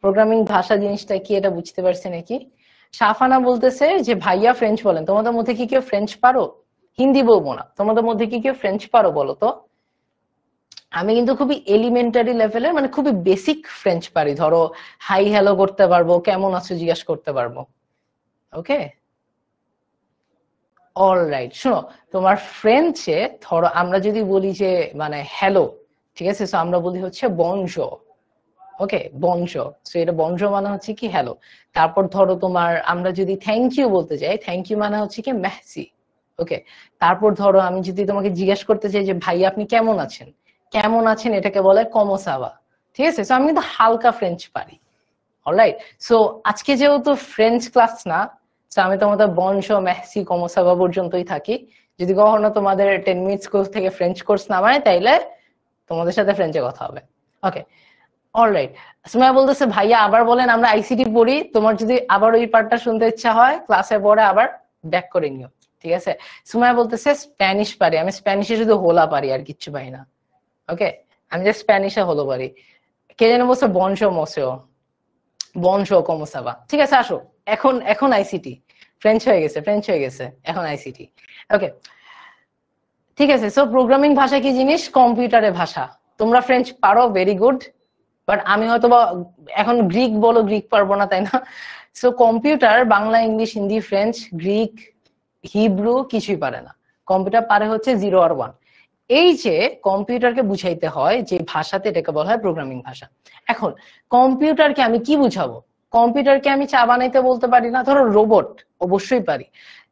প্রোগ্রামিং ভাষা জিনিসটা কি, এটা বুঝতে পারছি নাকি? সাফানা বলতেছে যে ভাইয়া ফ্রেঞ্চ বলেন। তোমাদের মধ্যে কি কেউ ফ্রেঞ্চ পারো? হিন্দি বলবো না, তোমাদের মধ্যে কি কেউ ফ্রেঞ্চ পারো বলো তো? আমি কিন্তু খুবই এলিমেন্টারি লেভেলের, মানে খুবই বেসিক ফ্রেঞ্চ পারি। ধরো হাই হ্যালো করতে পারবো, কেমন আছো জিজ্ঞেস করতে পারবো। ওকে, অলরাইট, শোনো, তোমার ফ্রেঞ্চে ধরো আমরা যদি বলি যে মানে হ্যালো, ঠিক আছে, সো আমরা বলি হচ্ছে বনজো। ওকে, বনজো, সো এটা বনজো মানে হচ্ছে কি হ্যালো। তারপর ধরো তোমার আমরা যদি থ্যাংক ইউ বলতে যাই, থ্যাংক ইউ মানে হচ্ছে কি মেহসি। ওকে, তারপর ধরো আমি যদি তোমাকে জিজ্ঞেস করতে চাই যে ভাই আপনি কেমন আছেন, কেমন আছেন এটাকে বলে কমোসাবা। ঠিক আছে, সো আমি কিন্তু হালকা ফ্রেঞ্চ পারি। অলরাইট, সো আজকে যেহেতু ফ্রেঞ্চ ক্লাস না, তো আমি তোমাদের বনজো মেহসি কমোসাবা পর্যন্তই থাকি। যদি কখনো তোমাদের 10 মিনিটস কোর্স থেকে ফ্রেঞ্চ কোর্স নামায়, তাইলে তোমাদের সাথে ফ্রেঞ্চে কথা হবে। ওকে, অলরাইট, সুমাইয়া বলতেছে ভাইয়া আবার বলেন, আমরা আইসিটি পড়ি, তোমার যদি আবার ওই পার্টটা শুনতে ইচ্ছা হয় ক্লাসে পরে আবার ব্যাক করে নিও, ঠিক আছে? সুমাইয়া বলতেছে স্প্যানিশ পারি, আমি স্প্যানিশে শুধু হোলা পারি, আর কিচ্ছু পারি না। ওকে, আমি যে স্প্যানিশে হলো পারি। কে যেন বলছে বনশো মসেও, বনশো কমোসাবা। ঠিক আছে, আসো, এখন এখন আইসিটি ফ্রেঞ্চ হয়ে গেছে, এখন আইসিটি। ওকে, ঠিক আছে, সো প্রোগ্রামিং ভাষা কি জিনিস? কম্পিউটারের ভাষা। তোমরা ফ্রেঞ্চ পারো, ভেরি গুড, বাট আমি হয়তো বা এখন গ্রিক বলো, গ্রিক পারবো না, তাই না? So computer Bangla English Hindi French Greek Hebrew কিছুই পারে না। কম্পিউটার পারে হচ্ছে 0 আর 1। এই যে কম্পিউটারকে বুঝাইতে হয় যে ভাষাতে, এটাকে বলা হয় প্রোগ্রামিং ভাষা। এখন কম্পিউটারকে আমি কি বুঝাবো? কম্পিউটারকে আমি চা বানাইতে বলতে পারি না। ধরো রোবট, অবশ্যই পারি।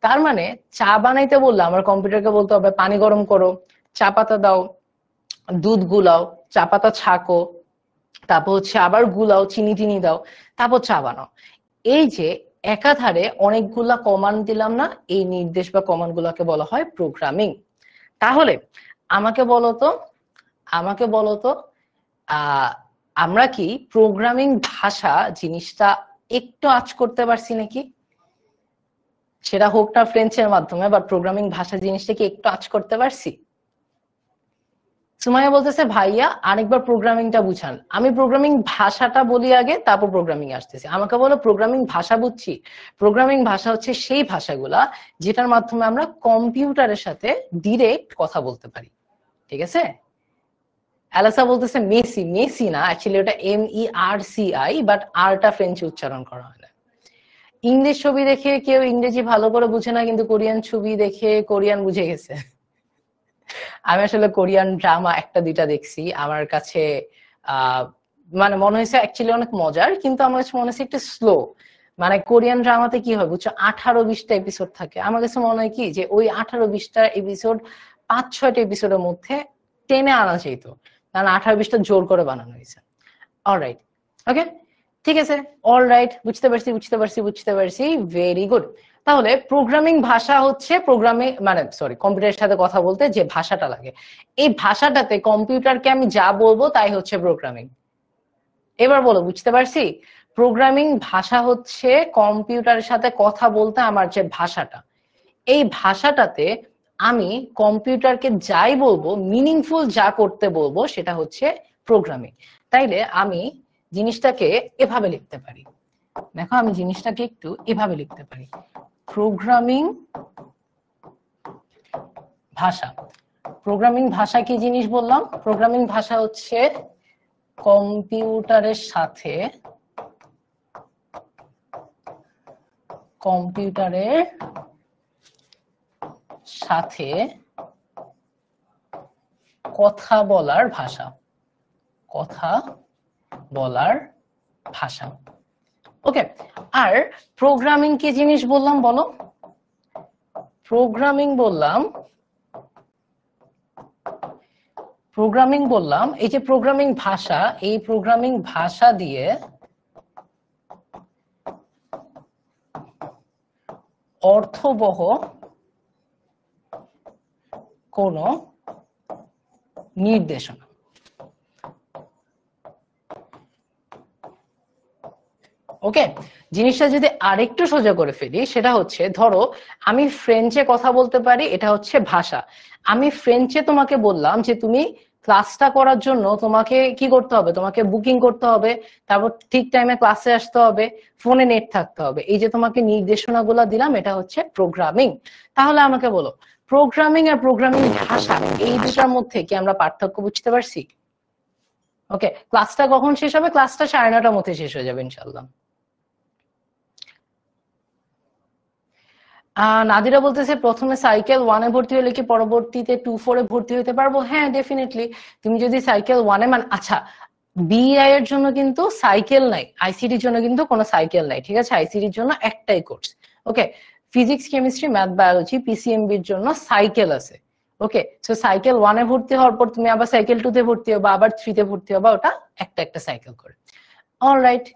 তার মানে চা বানাইতে বললে আমার কম্পিউটারকে বলতে হবে পানি গরম করো, চা পাতা দাও, দুধ গুলাও, চা পাতা ছাকো, তারপর হচ্ছে আবার গুলাও, চিনি টিনি দাও, তারপর চা বানাও। এই যে একাধারে অনেকগুলা কমান্ড দিলাম না, এই নির্দেশ বা কমান্ড গুলাকে বলা হয় প্রোগ্রামিং। তাহলে আমাকে বলতো, আমাকে বলতো আমরা কি প্রোগ্রামিং ভাষা জিনিসটা একটু আঁচ করতে পারছি নাকি? সেটা হোক না ফ্রেঞ্চের মাধ্যমে, বা প্রোগ্রামিং ভাষা জিনিসটা কি একটু আঁচ করতে পারছি? সুমাইয়া বলতেছে ভাইয়া আরেকবার প্রোগ্রামিংটা বুঝান। আমি প্রোগ্রামিং ভাষাটা বলি আগে, তারপর প্রোগ্রামিং আসতেছি। আমাকে বলো প্রোগ্রামিং ভাষা বুঝছি। প্রোগ্রামিং ভাষা হচ্ছে সেই ভাষাগুলা যেটার মাধ্যমে আমরা কম্পিউটারের সাথে ডিরেক্ট কথা বলতে পারি, ঠিক আছে? অ্যালাসা বলতেছে মেসি, মেসি না, অ্যাকচুয়ালি ওটা MERCI, বাট আরটা ফ্রেঞ্চে উচ্চারণ করা হয় না। ইংলিশ ছবি দেখে কেউ ইংরেজি ভালো করে বুঝে না, কিন্তু কোরিয়ান ছবি দেখে কোরিয়ান বুঝে গেছে। আমি আসলে কোরিয়ান ড্রামা একটা দুইটা দেখছি, আমার কাছে মানে মনে হয়েছে অ্যাকচুয়ালি অনেক মজার, কিন্তু আমার কাছে মনে হচ্ছে একটু স্লো। মানে কোরিয়ান ড্রামাতে কি হয় বুঝছো, 18-20টা এপিসোড থাকে। আমার কাছে মনে হয় কি যে ওই 18-20টা এপিসোড 5-6টা এপিসোডের মধ্যে টেনে আনা চাইতো, কারণ 18-20টা জোর করে বানানো হয়েছে। অলরাইট, ওকে, ঠিক আছে, অলরাইট, বুঝতে পারছি, ভেরি গুড। তাহলে প্রোগ্রামিং ভাষা হচ্ছে প্রোগ্রামিং মানে সরি কম্পিউটারের সাথে কথা বলতে যে ভাষাটা লাগে, এই ভাষাটাতে কম্পিউটারকে আমি যা বলবো তাই হচ্ছে প্রোগ্রামিং। এবার বলো, বুঝতে পারছি? প্রোগ্রামিং ভাষা হচ্ছে কম্পিউটারের সাথে কথা বলতে আমার যে ভাষাটা, এই ভাষাটাতে আমি কম্পিউটারকে যাই বলবো, মিনিংফুল যা করতে বলবো সেটা হচ্ছে প্রোগ্রামিং। তাইলে আমি জিনিসটাকে এভাবে লিখতে পারি, দেখো আমি জিনিসটাকে একটু এভাবে লিখতে পারি, প্রোগ্রামিং ভাষা। প্রোগ্রামিং ভাষা কি জিনিস বললাম? প্রোগ্রামিং ভাষা হচ্ছে কম্পিউটারের সাথে কথা বলার ভাষা, ওকে। আর প্রোগ্রামিং কি জিনিস বললাম বলো? প্রোগ্রামিং বললাম এই যে প্রোগ্রামিং ভাষা, এই প্রোগ্রামিং ভাষা দিয়ে অর্থবহ কোন নির্দেশনা। ওকে, জিনিসটা যদি আরেকটু সোজা করে ফেলি, সেটা হচ্ছে ধরো আমি ফ্রেঞ্চে কথা বলতে পারি, এটা হচ্ছে ভাষা। আমি ফ্রেঞ্চে তোমাকে বললাম যে তুমি ক্লাসটা করার জন্য তোমাকে কি করতে হবে, তোমাকে বুকিং করতে হবে, তারপর ঠিক টাইমে ক্লাসে আসতে হবে, ফোনে নেট থাকতে হবে, এই যে তোমাকে নির্দেশনাগুলো দিলাম, এটা হচ্ছে প্রোগ্রামিং। তাহলে আমাকে বলো, প্রোগ্রামিং আর প্রোগ্রামিং ভাষা এই দুটার মধ্যে কি আমরা পার্থক্য বুঝতে পারছি? ওকে, ক্লাসটা কখন শেষ হবে? ক্লাসটা 9:30টার মধ্যে শেষ হয়ে যাবে ইনশাল্লাহ। নাদিরা বলতেছে প্রথমে সাইকেল 1-এ ভর্তি হলে কি পরবর্তীতে 2-4-এ ভর্তি হতে পারবো? হ্যাঁ, ডেফিনেটলি। তুমি যদি সাইকেল 1-এ মানে আচ্ছা, বিআই এর জন্য কিন্তু সাইকেল নাই, আইসিটির জন্য কিন্তু কোনো সাইকেল নাই, ঠিক আছে? আইসিটির জন্য একটাই কোর্স, ওকে। ফিজিক্স, কেমিস্ট্রি, ম্যাথ, বায়োলজি, পিসিএমবির জন্য সাইকেল আছে, ওকে। সো সাইকেল 1-এ ভর্তি হওয়ার পর তুমি আবার সাইকেল 2-তে ভর্তি হবা, আবার 3-তে ভর্তি হবা, ওটা একটা একটা সাইকেল করে। অলরাইট,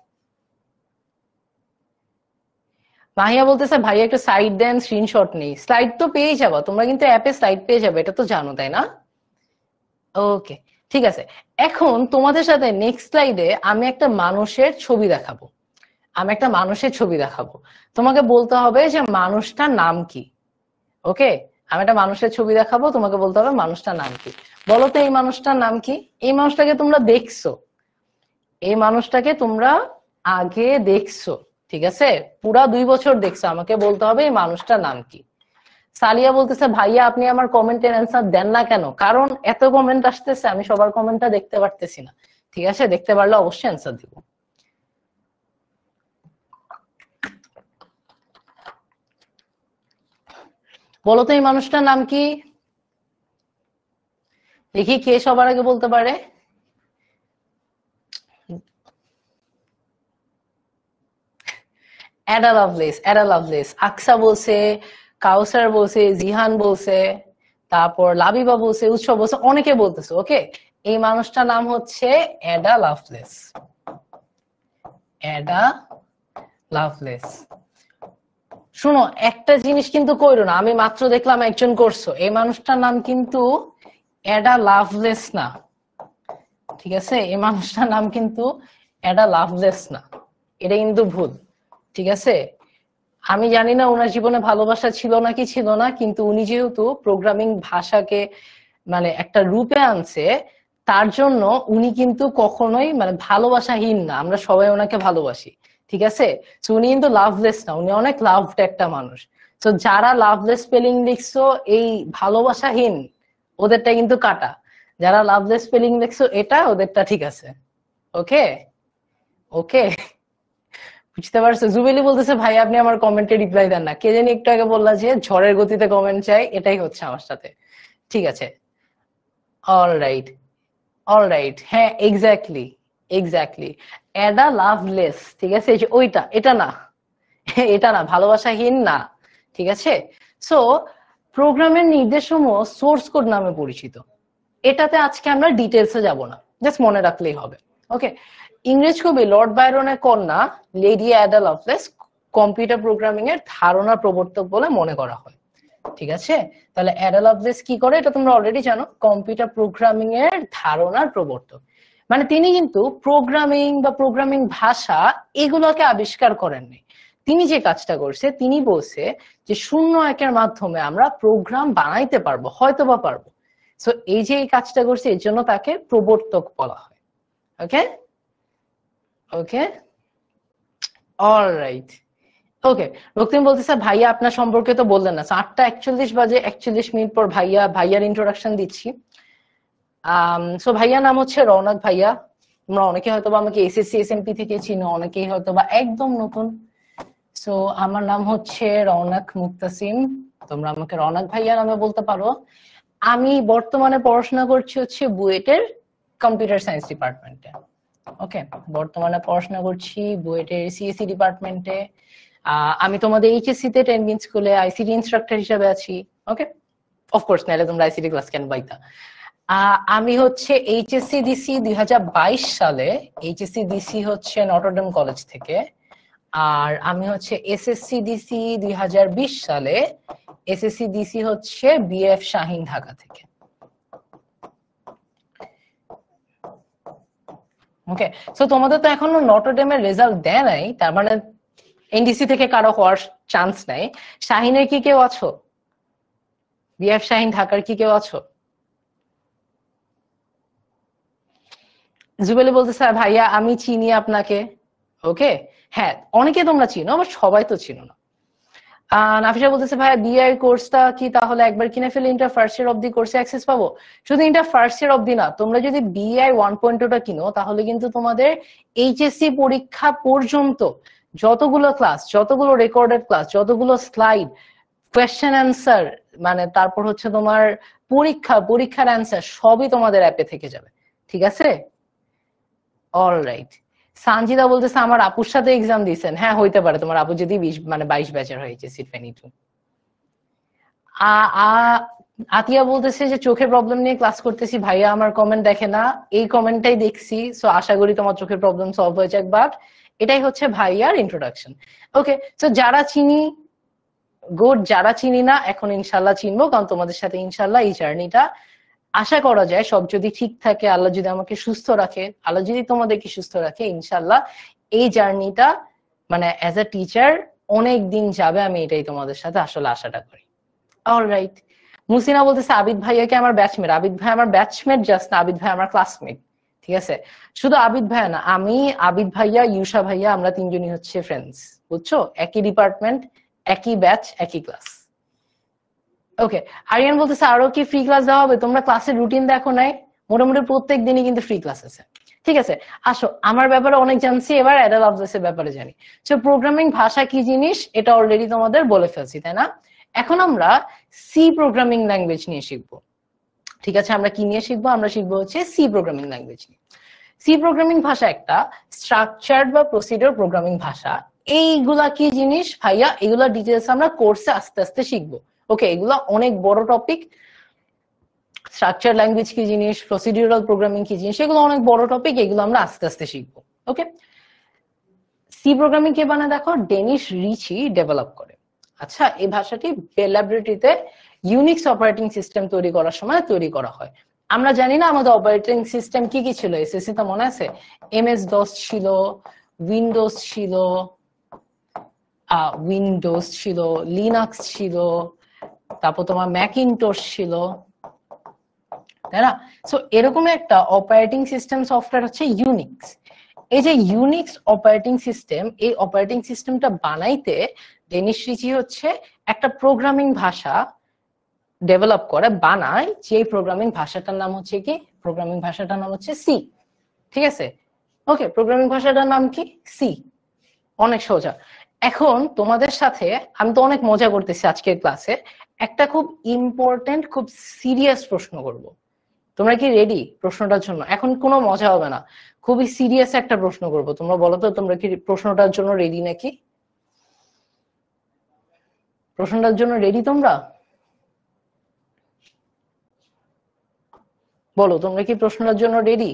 মাহিয়া বলতেছে ভাইয়া একটু সাইড দেন, স্ক্রিনশট নেই। স্লাইড তো পেয়ে যাবো তোমরা, কিন্তু অ্যাপে স্লাইড পেয়ে যাবে, এটা তো জানো তাই না? ওকে, ঠিক আছে। এখন তোমাদের সাথে নেক্সট স্লাইডে আমি একটা মানুষের ছবি দেখাবো, তোমাকে বলতে হবে যে মানুষটার নাম কি, ওকে। আমি একটা মানুষের ছবি দেখাবো, তোমাকে বলতে হবে মানুষটার নাম কি। বলো তো এই মানুষটার নাম কি? এই মানুষটাকে তোমরা দেখছো, এই মানুষটাকে তোমরা আগে দেখছো, ঠিক আছে? পুরা 2 বছর দেখছো, আমাকে বলতে হবে এই মানুষটার নাম কি। সালিয়া বলতেছে ভাইয়া আপনি আমার কমেন্টের অ্যান্সার দেন না কেন? কারণ এত কমেন্ট আসতেছে, আমি সবার কমেন্টটা দেখতে পারতেছি না, ঠিক আছে? দেখতে পারলে অবশ্যই অ্যান্সার দিব। বলো তো এই মানুষটার নাম কি? দেখি কে সবার আগে বলতে পারে। অ্যাডা লাভলেস, আকসা বলছে, কাউসার বলছে, জিহান বলছে, তারপর লাবিবা বলছে, উৎসব বলছে, অনেকে বলতেছে, ওকে। এই মানুষটার নাম হচ্ছে অ্যাডা লাভলেস। শুনো, একটা জিনিস কিন্তু কইরো না, আমি মাত্র দেখলাম একজন করছো, এই মানুষটার নাম কিন্তু অ্যাডা লাভলেস না, ঠিক আছে? এই মানুষটার নাম কিন্তু অ্যাডা লাভলেস না, এটা কিন্তু ভুল, ঠিক আছে? আমি জানি না ওনার জীবনে ভালোবাসা ছিল নাকি ছিল না, কিন্তু উনি যেহেতু প্রোগ্রামিং ভাষাকে মানে একটা রূপে আনছে, তার জন্য উনি কিন্তু কখনোই মানে ভালোবাসাহীন না, আমরা সবাই ওনাকে ভালোবাসি, ঠিক আছে? তো উনি কিন্তু লাভলেস না, উনি অনেক লাভড একটা মানুষ। তো যারা লাভলেস স্পেলিং লিখছো এই ভালোবাসাহীন, ওদেরটা কিন্তু কাটা। যারা লাভলেস স্পেলিং লিখছো এটা, ওদেরটা ঠিক আছে, ওকে ওকে। বুঝতে পারছো? জুবেলি বলতেছে ভাই আপনি আমার কমেন্টে রিপ্লাই দেন না। কে জানি একটু আগে বললা যে ঝড়ের গতিতে কমেন্ট চাই, এটাই হচ্ছে আমার সাথে, ঠিক আছে? অলরাইট, হ্যাঁ, এক্স্যাক্টলি অ্যাডা লাভলেস, ঠিক আছে? এই যে ওইটা, এটা না, এটা না, ভালোবাসাহীন না, ঠিক আছে? সো প্রোগ্রামের নির্দেশসমূহ সোর্স কোড নামে পরিচিত। এটাতে আজকে আমরা ডিটেলসে যাব না, জাস্ট মনে রাখলেই হবে। ওকে, ইংরেজ কবি লর্ড বায়রনের কন্যা lady Ada Lovelace computer programming এর ধারণা প্রবর্তক বলে মনে করা হয়। ঠিক আছে, তাহলে অ্যাডা লাভলেস কি করে এটা তোমরা অলরেডি জানো, কম্পিউটার প্রোগ্রামিং এর ধারণার প্রবর্তক। মানে তিনি কিন্তু প্রোগ্রামিং বা প্রোগ্রামিং ভাষা এগুলোকে আবিষ্কার করেননি। তিনি যে কাজটা করছে, তিনি বলছে যে 0-1 মাধ্যমে আমরা প্রোগ্রাম বানাইতে পারবো, হয়তো বা পারবো। সো এই যে এই কাজটা করছে, এর জন্য তাকে প্রবর্তক বলা হয়। ওকে ওকে, অলরাইট। ওকে, রক্তিম বলতেছে ভাইয়া আপনার সম্পর্কে তো বললেন না। 8:41 বাজে, 41 মিনিট পর ভাইয়ার ইন্ট্রোডাকশন দিচ্ছি। সো ভাইয়া নাম হচ্ছে রৌনক ভাইয়া। তোমরা অনেকে হয়তো বা আমাকে এসএসসি এসএমপি থেকে চিনো, অনেকেই হয়তো বা একদম নতুন। সো আমার নাম হচ্ছে রৌনক মুক্তাসিম, তোমরা আমাকে রৌনক ভাইয়া নামে বলতে পারো। আমি বর্তমানে পড়াশোনা করছি হচ্ছে বুয়েটের কম্পিউটার সায়েন্স ডিপার্টমেন্টে। ওকে, বর্তমানে পড়াশোনা করছি বুয়েটের সিএসসি ডিপার্টমেন্টে। আমি তোমাদের এইচএসসি তে টেনবিন স্কুলে আইসিটি ইনস্ট্রাক্টর হিসেবে আছি। ওকে, অফকোর্স, নাহলে তোমরা আইসিটি ক্লাস কেন পাইতা। আমি হচ্ছে এইচএসসি দিছি 2022 সালে। এইচএসসি দিছি হচ্ছে নটরডেম কলেজ থেকে। আর আমি হচ্ছে এসএসসি দিছি 2020 সালে। এসএসসি দিছি হচ্ছে বিএফ শাহীন ঢাকা থেকে। ওকে, সো তোমাদের তো এখনো নটরডেমের রেজাল্ট দেয় নাই, তার মানে এনডিসি থেকে কারো হওয়ার চান্স নাই। শাহিনের কি কেউ আছো? বিএফ শাহীন ঢাকার কি কেউ আছো? জুবেলি বলতেছে ভাইয়া আমি চিনি আপনাকে। ওকে, হ্যাঁ অনেকে তোমরা চিনো, আবার সবাই তো চিনো না। নাফিসা বলতেছে ভাইয়া বিআই কোর্সটা কি তাহলে একবার কিনে ফেলে ইন্টার ফার্স্ট ইয়ার অব্দি কোর্সে অ্যাক্সেস পাবো? শুধু ইন্টার ফার্স্ট ইয়ার অব্দি না, তোমরা যদি বিআই 1.0টা কিনো তাহলে কিন্তু তোমাদের এইচএসসি পরীক্ষা পর্যন্ত যতগুলো ক্লাস, যতগুলো রেকর্ডেড ক্লাস, যতগুলো স্লাইড, কোয়েশ্চেন অ্যান্সার, মানে তারপর হচ্ছে তোমার পরীক্ষার অ্যান্সার সবই তোমাদের অ্যাপে থেকে যাবে। ঠিক আছে, অলরাইট। সানজিদা বলতেছে আমার আপুর সাথে এক্সাম দিয়েছেন। হ্যাঁ হইতে পারে, তোমার আপু যদি 22 ব্যাচের হয়েছে সিট 22। আতিয়া বলতেছে যে চোখের প্রবলেম নিয়ে ক্লাস করতেছি ভাইয়া, আমার কমেন্ট দেখে না। এই কমেন্টটাই দেখছি, সো আশা করি তোমার চোখের প্রবলেম সলভ হয়ে যাক। বাট এটাই হচ্ছে ভাইয়ার ইন্ট্রোডাকশন। ওকে, সো যারা চিনি গুড, যারা চিনি না এখন ইনশাল্লাহ চিনবো, কারণ তোমাদের সাথে ইনশাল্লাহ এই জার্নিটা আশা করা যায় সব যদি ঠিক থাকে, আল্লাহ যদি আমাকে সুস্থ রাখে, আল্লাহ যদি তোমাদেরকে সুস্থ রাখে, ইনশাল্লাহ এই জার্নিটা মানে অ্যাজ এ টিচার অনেক দিন যাবে। আমি এটাই তোমাদের সাথে আসলে আশাটা করি। অলরাইট। মুসিনা বলতেছে আবিদ ভাইয়াকে আমার ব্যাচমেট। আবিদ ভাই আমার ব্যাচমেট জাস্ট না, আবিদ ভাই আমার ক্লাসমেট। ঠিক আছে, শুধু আবিদ ভাইয়া না, আমি আবিদ ভাইয়া ইউসা ভাইয়া আমরা তিনজনই হচ্ছে ফ্রেন্ডস, বুঝছো? একই ডিপার্টমেন্ট, একই ব্যাচ, একই ক্লাস। ওকে, আরিয়ান বলতেছে আরো কি ফ্রি ক্লাস দেওয়া হবে? তোমরা ক্লাসের রুটিন দেখো নাই? মোটামুটি প্রত্যেক দিনই কিন্তু ফ্রি ক্লাস আছে। ঠিক আছে, আসো আমার ব্যাপারে অনেক জানছি, এবার অ্যাডাল অবজেক্টের ব্যাপারে জানি। সো প্রোগ্রামিং ভাষা কি জিনিস এটা অলরেডি তোমাদের বলে ফেলছি, তাই না? এখন আমরা সি প্রোগ্রামিং ল্যাঙ্গুয়েজ নিয়ে শিখবো। ঠিক আছে, আমরা কি নিয়ে শিখবো? আমরা শিখবো হচ্ছে সি প্রোগ্রামিং ল্যাঙ্গুয়েজ নিয়ে। সি প্রোগ্রামিং ভাষা একটা স্ট্রাকচার্ড বা প্রসিডিউর প্রোগ্রামিং ভাষা। এইগুলা কি জিনিস ভাইয়া? এগুলা ডিটেলস আমরা কোর্সে আস্তে আস্তে শিখবো। ওকে, এগুলা অনেক বড় টপিক। স্ট্রাকচার ল্যাঙ্গুয়েজ কি জিনিস, প্রসিডিউরাল প্রোগ্রামিং কি জিনিস, এগুলো অনেক বড় টপিক, এগুলো আমরা আস্তে আস্তে শিখবো। ওকে, সি প্রোগ্রামিং কে বানায় দেখো ডেনিস রিচি ডেভেলপ করে। আচ্ছা, এই ভাষাটি বেল ল্যাবরেটরিতে ইউনিক্স অপারেটিং সিস্টেম তৈরি করার সময় তৈরি করা হয়। আমরা জানি না আমাদের অপারেটিং সিস্টেম কি কি ছিল এসএসসি তে, মনে আছে? এমএস ডস ছিল, উইন্ডোজ ছিল, লিনাক্স ছিল, তারপর তোমার ম্যাকিনটশ ছিল, তাই না? সো এরকম একটা অপারেটিং সিস্টেম সফটওয়্যার হচ্ছে ইউনিক্স। এই যে ইউনিক্স অপারেটিং সিস্টেম, এই অপারেটিং সিস্টেমটা বানাইতে ডেনিস রিচি হচ্ছে একটা প্রোগ্রামিং ভাষা ডেভেলপ করে, বানায়, যে প্রোগ্রামিং ভাষাটার নাম হচ্ছে কি? প্রোগ্রামিং ভাষাটার নাম হচ্ছে সি। ঠিক আছে, ওকে, প্রোগ্রামিং ভাষাটার নাম কি? সি। অনেক সোজা। এখন তোমাদের সাথে আমি তো অনেক মজা করতেছি আজকের ক্লাসে, একটা খুব ইম্পর্টেন্ট, খুব সিরিয়াস প্রশ্ন করব। তোমরা কি রেডি প্রশ্নটার জন্য? এখন কোনো মজা হবে না, খুবই সিরিয়াস একটা প্রশ্ন করব। তোমরা বলো তো, তোমরা কি প্রশ্নটার জন্য রেডি নাকি? প্রশ্নটার জন্য রেডি তোমরা? বলো তোমরা কি প্রশ্নের জন্য রেডি?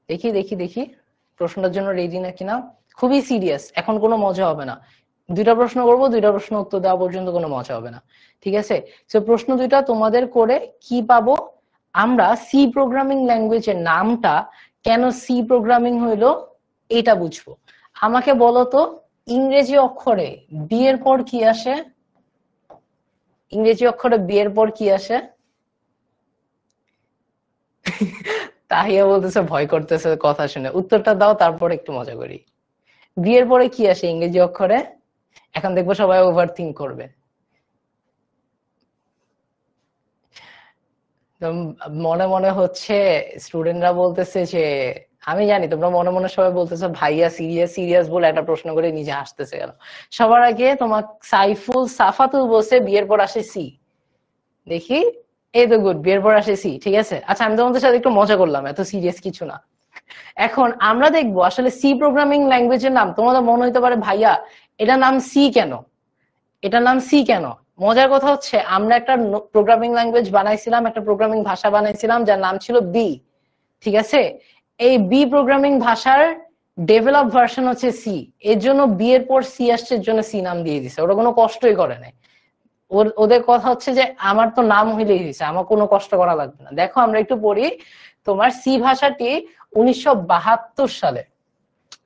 দেখি দেখি দেখি প্রশ্নের জন্য রেডি নাকি না। খুবই সিরিয়াস, এখন কোনো মজা হবে না। দুইটা প্রশ্ন করবো, দুইটা প্রশ্ন উত্তর দেওয়া পর্যন্ত কোনো মজা হবে না, ঠিক আছে? তো প্রশ্ন দুইটা তোমাদের করে কি পাবো, আমরা সি প্রোগ্রামিং ল্যাঙ্গুয়েজের নামটা কেন সি প্রোগ্রামিং হইলো এটা বুঝবো। আমাকে বলো তো, ইংরেজি অক্ষরে বি এর পর কি আসে? ইংরেজি অক্ষরে বি এর পর কি আসে? তাহিয়া বলতেছে ভয় করতেছে কথা শুনে, উত্তরটা দাও তারপর একটু মজা করি। বি এর পরে কি আসে ইংরেজি অক্ষরে? এখন দেখবো সবাই ওভার থিঙ্ক করবে। মনে মনে হচ্ছে স্টুডেন্টরা বলতেছে যে, আমি জানি তোমরা মনে মনে সবাই বলতেছো ভাইয়া সিরিয়াস সিরিয়াস বলে একটা প্রশ্ন করে নিজে হাসতেছে কেন। সবার আগে তোমার সাইফুল সাফাতুল বলছে বিয়ের পর আসে সি। দেখি, এই তো গুড, বিয়ের পর আসে সি, ঠিক আছে। আচ্ছা আমি তোমাদের সাথে একটু মজা করলাম, এত সিরিয়াস কিছু না। এখন আমরা দেখবো আসলে সি প্রোগ্রামিং ল্যাঙ্গুয়েজের নাম। তোমাদের মনে হইতে পারে ভাইয়া এটার নাম সি কেন, এটার নাম সি কেন? মজার কথা হচ্ছে আমরা একটা প্রোগ্রামিং ল্যাঙ্গুয়েজ বানাইছিলাম, একটা প্রোগ্রামিং ভাষা বানাইছিলাম যার নাম ছিল বি, ঠিক আছে। এই বি প্রোগ্রামিং ভাষার ডেভেলপ ভার্সন হচ্ছে সি, এর জন্য বি এর পর সি আসছে, এর জন্য সি নাম দিয়ে দিছে। ওরা কোনো কষ্টই করে নাই। ওদের কথা হচ্ছে যে আমার তো নাম হইলেই হয়েছে, আমার কোনো কষ্ট করা লাগবে না। দেখো আমরা একটু পড়ি। তোমার সি ভাষাটি 1972 সালে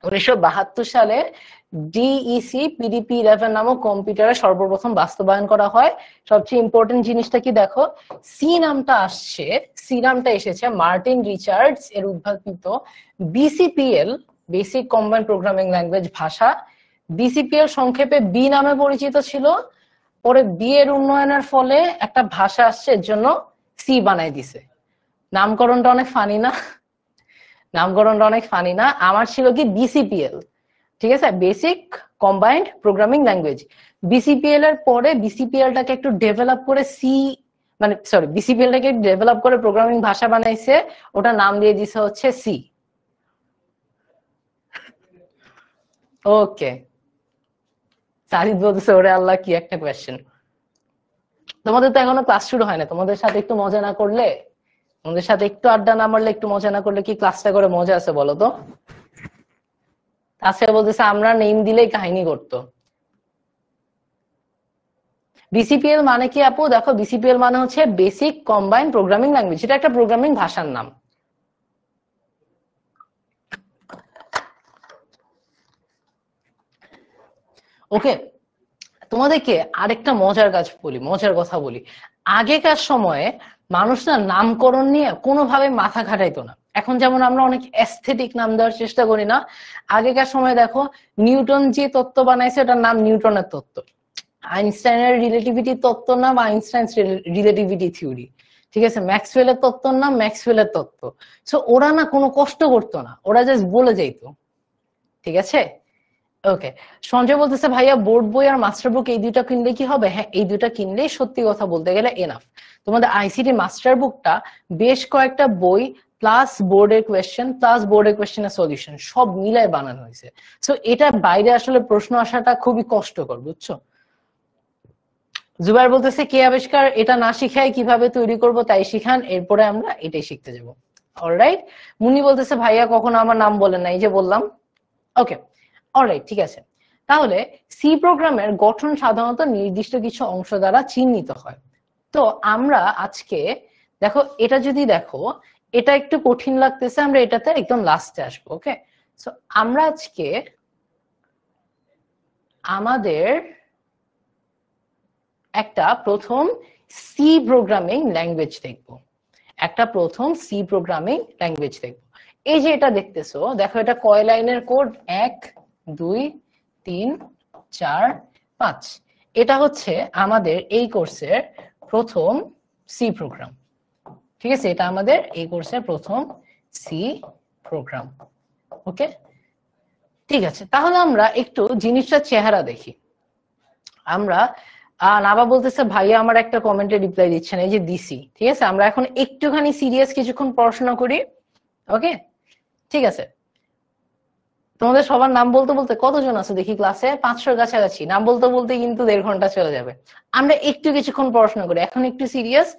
1972 সালে ডিইসি পিডিপি 11 নামক কম্পিউটারে সর্বপ্রথম বাস্তবায়ন করা হয়। সবচেয়ে ইম্পর্টেন্ট জিনিসটা কি দেখো, সি নামটা আসছে, সি নামটা এসেছে মার্টিন রিচার্ডস এর উদ্ভাবিত বিসিপিএল, বেসিক কম্বাইন্ড প্রোগ্রামিং ল্যাঙ্গুয়েজ ভাষা। বিসিপিএল সংক্ষেপে বি নামে পরিচিত ছিল, পরে বি এর উন্নয়নের ফলে একটা ভাষা আসছে, এর জন্য সি বানাই দিছে। নামকরণটা অনেক ফানি না? নামকরণটা অনেক ফানি না? আমার ছিল কি বিসিপিএল, ঠিক আছে, বেসিক কম্বাইন্ড প্রোগ্রামিং ল্যাঙ্গুয়েজ। বিসিপিএল এর পরে বিসিপিএলটাকে একটু ডেভেলপ করে সি, মানে সরি বিসিপিএলটাকে ডেভেলপ করে প্রোগ্রামিং ভাষা বানাইছে, ওটা নাম দিয়ে দিছে হচ্ছে সি। ওকে, সাজিদ বলতেছে ওরে আল্লাহ কি একটা কোয়েশ্চেন। তোমাদের তো এখনো ক্লাস শুরু হয় না, তোমাদের সাথে একটু মজা না করলে, তোমাদের সাথে একটু আড্ডা না মারলে, একটু মজা না করলে কি ক্লাসটা করে মজা আছে বলো তো? তাছাড়া বলতেছে আমরা নেম দিলেই কাহিনী করতো। বিসিপিএল মানে কি আপু? দেখো বিসিপিএল মানে হচ্ছে বেসিক কম্বাইন্ড প্রোগ্রামিং ল্যাঙ্গুয়েজ, এটা একটা প্রোগ্রামিং ভাষার নাম। ওকে, তোমাদেরকে আরেকটা মজার কাজ বলি, মজার কথা বলি। আগেকার সময়ে মানুষ না নামকরণ নিয়ে কোনোভাবে মাথা খাটাইতো না। এখন যেমন আমরা অনেক অ্যাস্থেটিক নাম দেওয়ার চেষ্টা করি না, আগেকার সময় দেখো নিউটন যে তত্ত্ব বানাইছে ওটার নাম নিউটনের তত্ত্ব, আইনস্টাইনের রিলেটিভিটি তত্ত্বর নাম আইনস্টাইনস রিলেটিভিটি থিওরি, ঠিক আছে, ম্যাক্সওয়েলের তত্ত্বর নাম ম্যাক্সওয়েলের তত্ত্ব। সো ওরা না কোনো কষ্ট করতো না, ওরা জাস্ট বলে যাইতো, ঠিক আছে। ওকে, সঞ্জয় বলতেছে ভাইয়া বোর্ড বই আর মাস্টার বুক এই দুইটা কিনলে কি হবে? হ্যাঁ, এই দুইটা কিনলেই সত্যি কথা বলতে গেলে এনাফ। তোমাদের আইসিটি মাস্টার বুকটা বেশ কয়েকটা বই প্লাস বোর্ডের কোয়েশ্চেন প্লাস বোর্ডের কোয়েশ্চেনের সলিউশন সব মিলাই বানানো হয়েছে। সো এটা বাইরে আসলে প্রশ্ন আসাটা খুবই কষ্টকর, বুঝছো। জুবাইর বলতেছে কে আবিষ্কার, এটা না শিখাই কিভাবে তৈরি করব তাই শিখান, এরপরে আমরা এটাই শিখতে যাব। অলরাইট। মুন্নি বলতেছে ভাইয়া কখনো আমার নাম বলেন না, এই যে বললাম। ওকে, অলরাইট, ঠিক আছে। তাহলে সি প্রোগ্রামের গঠন সাধারণত নির্দিষ্ট কিছু অংশ দ্বারা চিহ্নিত হয়। তো আমরা আজকে দেখো, এটা যদি দেখো এটা একটু কঠিন লাগতেছে, আমরা এটাতে একদম লাস্টে আসবো। ওকে, সো আমরা আজকে আমাদের একটা প্রথম সি প্রোগ্রামিং ল্যাঙ্গুয়েজ দেখবো, একটা প্রথম সি প্রোগ্রামিং ল্যাঙ্গুয়েজ দেখবো। এই যে এটা দেখতেছো, দেখো এটা কয় লাইনের কোড? 1 2 3 4 5। এটা হচ্ছে আমাদের এই কোর্সের প্রথম সি প্রোগ্রাম, ঠিক আছে, এটা আমাদের এই কোর্সের প্রথম সি প্রোগ্রাম। ওকে, ঠিক আছে। তাহলে আমরা একটু জিনিসটার চেহারা দেখি। আমরা নাবা বলতেছে ভাইয়া আমার একটা কমেন্টে রিপ্লাই দিচ্ছেন, এই যে দিছি, ঠিক আছে। আমরা এখন একটুখানি সিরিয়াস কিছুক্ষণ পড়াশোনা করি। ওকে, ঠিক আছে। তোমাদের সবার নাম বলতে বলতে কতজন আছে দেখি ক্লাসে? 500 কাছাকাছি। নাম বলতে বলতে কিন্তু 1.5 ঘন্টা চলে যাবে। আমরা একটু কিছুক্ষণ পড়াশোনা করি, এখন একটু সিরিয়াস,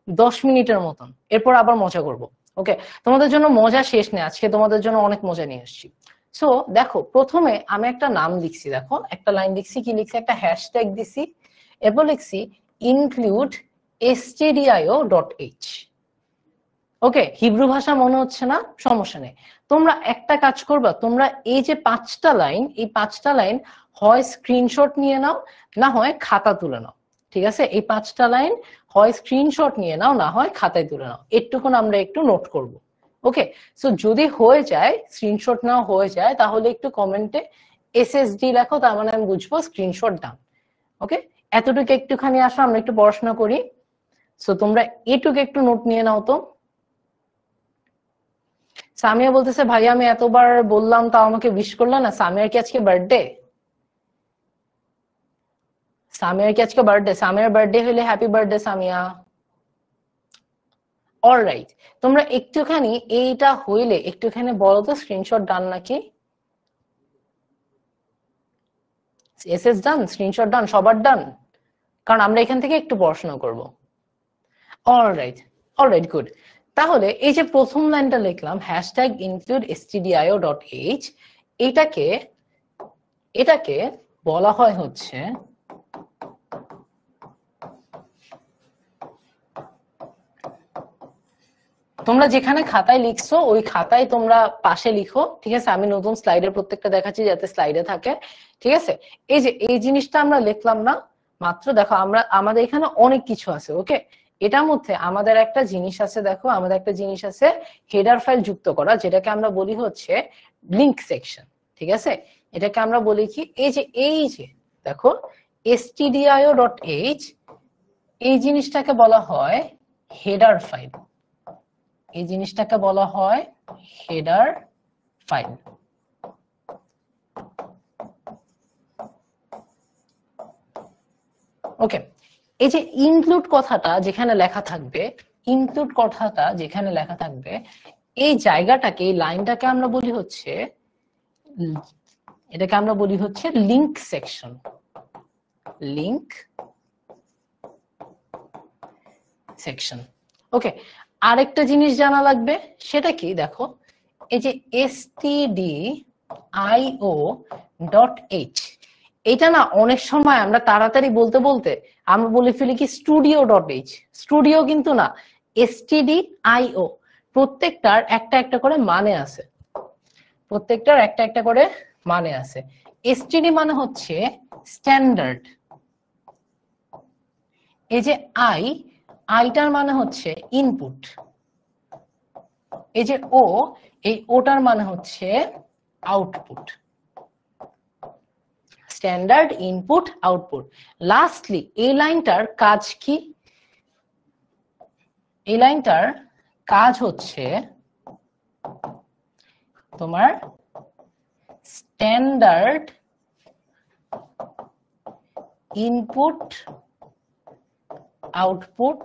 10 মিনিটের মতন, এরপর আবার মজা করব। ওকে, তোমাদের জন্য মজা শেষ নেই, আজকে তোমাদের জন্য অনেক মজা নিয়ে আসছি। সো দেখো, প্রথমে আমি একটা নাম লিখছি, দেখো একটা লাইন লিখছি, কি লিখছি? একটা হ্যাশট্যাগ দিছি, এরপর লিখছি include stdio.h। ওকে, হিব্রু ভাষা মনে হচ্ছে না? সমস্যা নেই, তোমরা একটা কাজ করবা, তোমরা এই যে 5টা লাইন, এই 5টা লাইন হয় স্ক্রিনশট নিয়ে নাও, না হয় খাতা তুলে নাও। ঠিক আছে, এই 5টা লাইন হয় স্ক্রিনশট নিয়ে নাও, না হয় খাতায় তুলে নাও। একটুক্ষণ আমরা একটু নোট করব। ওকে, সো যদি হয়ে যায়, স্ক্রিনশট নাও হয়ে যায়, তাহলে একটু কমেন্টে এসএসডি লেখো, তার মানে আমি বুঝবো স্ক্রিনশট ডান। ওকে, এতটুকু একটুখানি আসো, আমরা একটু পড়াশোনা করি। সো তোমরা এটুকু একটু নোট নিয়ে নাও তো। সামিয়া বলতেছে, ভাইয়া আমি এতবার বললাম তাও আমাকে উইশ করলো না। সামিয়ার কি আজকে বার্থডে? সামিয়ার কি আজকে বার্থডে? সামিয়ার বার্থডে হলে হ্যাপি বার্থডে সামিয়া। অলরাইট, তোমরা একটুখানি এইটা হইলে একটুখানি বলো তো স্ক্রিনশট ডান নাকি? এসএস ডান, স্ক্রিনশট ডান, সবার ডান? কারণ আমরা এখান থেকে একটু পড়াশোনা করব। Alright, alright, good. তাহলে এই যে প্রথম লাইনটা লিখলাম, হ্যাশট্যাগ ইনক্লুড stdio.h, এটাকে বলা হয় হচ্ছে তোমরা যেখানে খাতায় লিখছো ওই খাতায় তোমরা পাশে লিখো। ঠিক আছে, আমি নতুন স্লাইডের প্রত্যেকটা দেখাচ্ছি যাতে স্লাইডে থাকে। ঠিক আছে, এই যে এই জিনিসটা আমরা লিখলাম না মাত্র, দেখো আমাদের এখানে অনেক কিছু আছে। ওকে, এটার মধ্যে আমাদের একটা জিনিস আছে, দেখো আমাদের একটা জিনিস আছে হেডার ফাইল যুক্ত করা, যেটাকে আমরা বলি হচ্ছে লিংক সেকশন। ঠিক আছে, এটাকে আমরা বলি কি, এই যে দেখো stdio.h, এই জিনিসটাকে বলা হয় হেডার ফাইল। এই জিনিসটাকে বলা হয় হেডার ফাইল। ওকে, এই যে ইনক্লুড কথাটা যেখানে লেখা থাকবে, ইনক্লুড কথাটা যেখানে লেখা থাকবে, এই জায়গাটাকে, এই লাইনটাকে আমরা বলি হচ্ছে, এটাকে আমরা বলি হচ্ছে link section. Link section. Okay, আরেকটা জিনিস জানা লাগবে, সেটা কি? দেখো এই যে stdio.h, এটা না অনেক সময় আমরা তাড়াতাড়ি বলতে বলতে আমরা বলে ফেলি কি studio.h। স্টুডিও কিন্তু না, stdio। প্রত্যেকটার একটা একটা করে মানে আছে, প্রত্যেকটার একটা একটা করে মানে আছে। std মানে হচ্ছে স্ট্যান্ডার্ড। এই যে আইটার মানে হচ্ছে ইনপুট। এই যে এই ওটার মানে হচ্ছে output. Standard, input, output. Lastly এই লাইনটার কাজ কি? এই লাইনটার কাজ হচ্ছে তোমার স্ট্যান্ডার্ড ইনপুট আউটপুট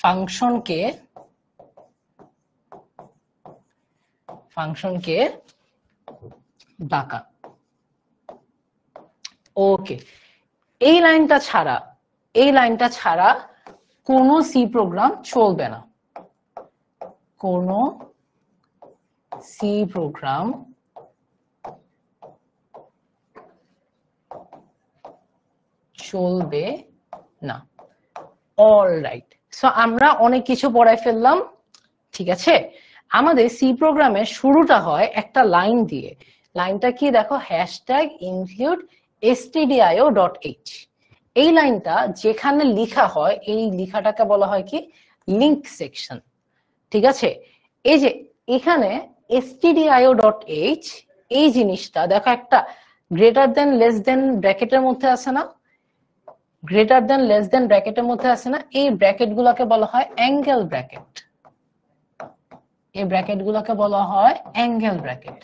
ফাংশনকে ডাকা। ওকে, এই লাইনটা ছাড়া কোনো সি প্রোগ্রাম চলবে না। কোনো সি প্রোগ্রাম চলবে না। অলরাইট, সো আমরা অনেক কিছু পড়াই ফেললাম। ঠিক আছে, আমাদের সি প্রোগ্রামের শুরুটা হয় একটা লাইন দিয়ে। লাইনটা কি? দেখো, হ্যাশট্যাগ ইনক্লুড stdio.h। এই লাইনটা যেখানে লেখা হয়, এই লেখাটাকে বলা হয় কি? Link section. ঠিক আছে, এই যে এখানে stdio.h, এই জিনিসটা দেখো একটা গ্রেটার দেন লেস দেন ব্র্যাকেটের মধ্যে আছে না? গ্রেটার দেন লেস দেন ব্র্যাকেটের মধ্যে আছে না? এই ব্র্যাকেট গুলাকে বলা হয় অ্যাঙ্গেল ব্র্যাকেট। এই ব্র্যাকেট গুলাকে বলা হয় অ্যাঙ্গেল ব্র্যাকেট।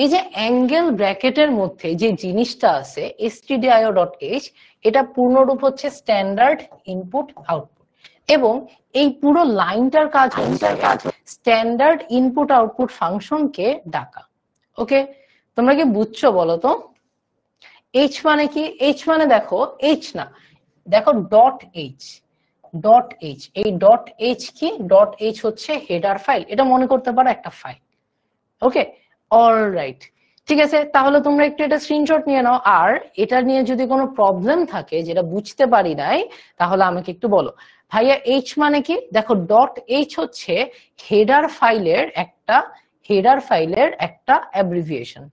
এই যে অ্যাঙ্গেল ব্র্যাকেটের মধ্যে যে জিনিসটা আছে stdio.h, এটা পূর্ণরূপ হচ্ছে স্ট্যান্ডার্ড ইনপুট আউটপুট। এবং এই পুরো লাইনটার কাজ হচ্ছে স্ট্যান্ডার্ড ইনপুট আউটপুট ফাংশনকে ডাকা। ওকে, তোমরা কি বুঝছো বলো তো? এইচ মানে কি? এইচ মানে দেখো, এইচ না, দেখো ডট এইচ। ডট এইচ, এই ডট এইচ কি? ডট এইচ হচ্ছে হেডার ফাইল, এটা মনে করতে পারো একটা ফাইল। ওকে, অলরাইট, ঠিক আছে। তাহলে তোমরা একটু এটা স্ক্রিনশট নিয়ে নাও, আর এটা নিয়ে যদি কোনো প্রবলেম থাকে যেটা বুঝতে পারি নাই তাহলে আমাকে একটু বলো। ভাইয়া এইচ মানে কি? দেখো ডট এইচ হচ্ছে হেডার ফাইলের একটা অ্যাব্রিভিয়েশন,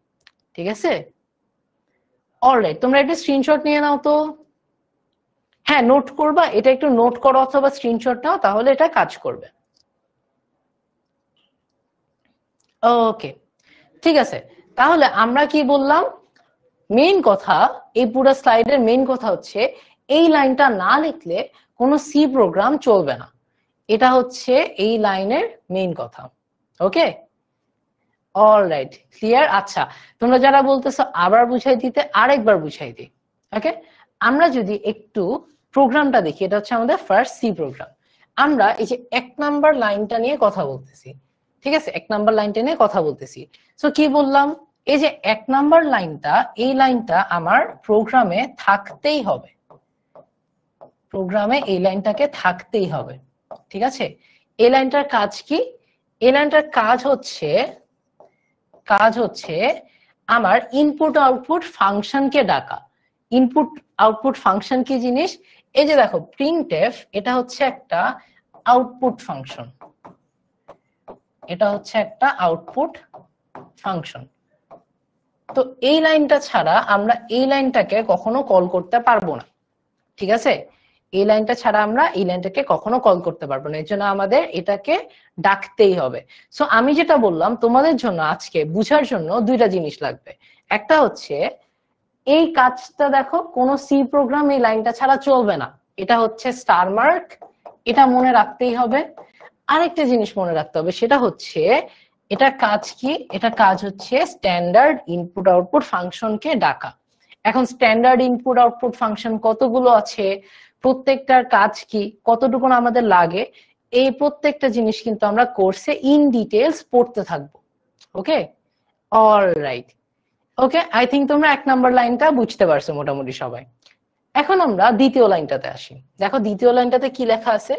ঠিক আছে? অলরাইট, তোমরা একটা স্ক্রিনশট নিয়ে নাও তো। হ্যাঁ, নোট করবা, এটা একটু নোট করো অথবা স্ক্রিনশট নাও, তাহলে এটা কাজ করবে। ওকে, ঠিক আছে। তাহলে আমরা কি বললাম? মেইন কথা, এই পুরো স্লাইডের মেইন কথা হচ্ছে এই লাইনটা না লিখলে কোনো সি প্রোগ্রাম চলবে না। এটা হচ্ছে এই লাইনের মেইন কথা। ওকে, অলরাইট, ক্লিয়ার? আচ্ছা, তোমরা যারা বলতেছো আবার বুঝাই দিতে, আরেকবার বুঝাই দিই। ওকে, আমরা যদি একটু প্রোগ্রামটা দেখি, এটা হচ্ছে আমাদের ফার্স্ট সি প্রোগ্রাম। আমরা এই যে 1 নাম্বার লাইনটা নিয়ে কথা বলতেছি, ঠিক আছে? 1 নাম্বার লাইনটা নিয়ে কথা বলতেছি। সো কি বললাম? এই যে 1 নাম্বার লাইনটা, এই লাইনটা আমার প্রোগ্রামে থাকতেই হবে। প্রোগ্রামে এই লাইনটাকে থাকতেই হবে, ঠিক আছে? এই লাইনটার কাজ কি? এই লাইনটার কাজ হচ্ছে আমার ইনপুট আউটপুট ফাংশনকে ডাকা। ইনপুট আউটপুট ফাংশন কি জিনিস? এই যে দেখো প্রিন্টএফ, এটা হচ্ছে একটা আউটপুট ফাংশন, এটা হচ্ছে একটা আউটপুট ফাংশন। তো এই লাইনটা ছাড়া আমরা এই লাইনটাকে কখনো কল করতে পারবো না, ঠিক আছে? এই লাইনটা ছাড়া আমরা এই লাইনটাকে কখনো কল করতে পারবো না, এর জন্য আমাদের এটাকে ডাকতেই হবে। সো আমি যেটা বললাম তোমাদের জন্য আজকে বুঝার জন্য দুইটা জিনিস লাগবে। একটা হচ্ছে এই কাজটা দেখো, কোন সি প্রোগ্রাম এই লাইনটা ছাড়া চলবে না, এটা হচ্ছে স্টার মার্ক, এটা মনে রাখতেই হবে। আরেকটা জিনিস মনে রাখতে হবে, সেটা হচ্ছে এটা কাজ কি? এটা কাজ হচ্ছে স্ট্যান্ডার্ড ইনপুট আউটপুট ফাংশনকে ডাকা। এখন স্ট্যান্ডার্ড ইনপুট আউটপুট ফাংশন কতগুলো আছে, প্রত্যেকটার কাজ কি, কতটুকু আমাদের লাগে, এই প্রত্যেকটা জিনিস কিন্তু আমরা কোর্সে ইন ডিটেইলস পড়তে থাকবো। ওকে, অলরাইট, ওকে, আই থিঙ্ক তোমরা 1 নাম্বার লাইনটা বুঝতে পারছো মোটামুটি সবাই। এখন আমরা দ্বিতীয় লাইনটাতে আসি। দেখো দ্বিতীয় লাইনটাতে কি লেখা আছে?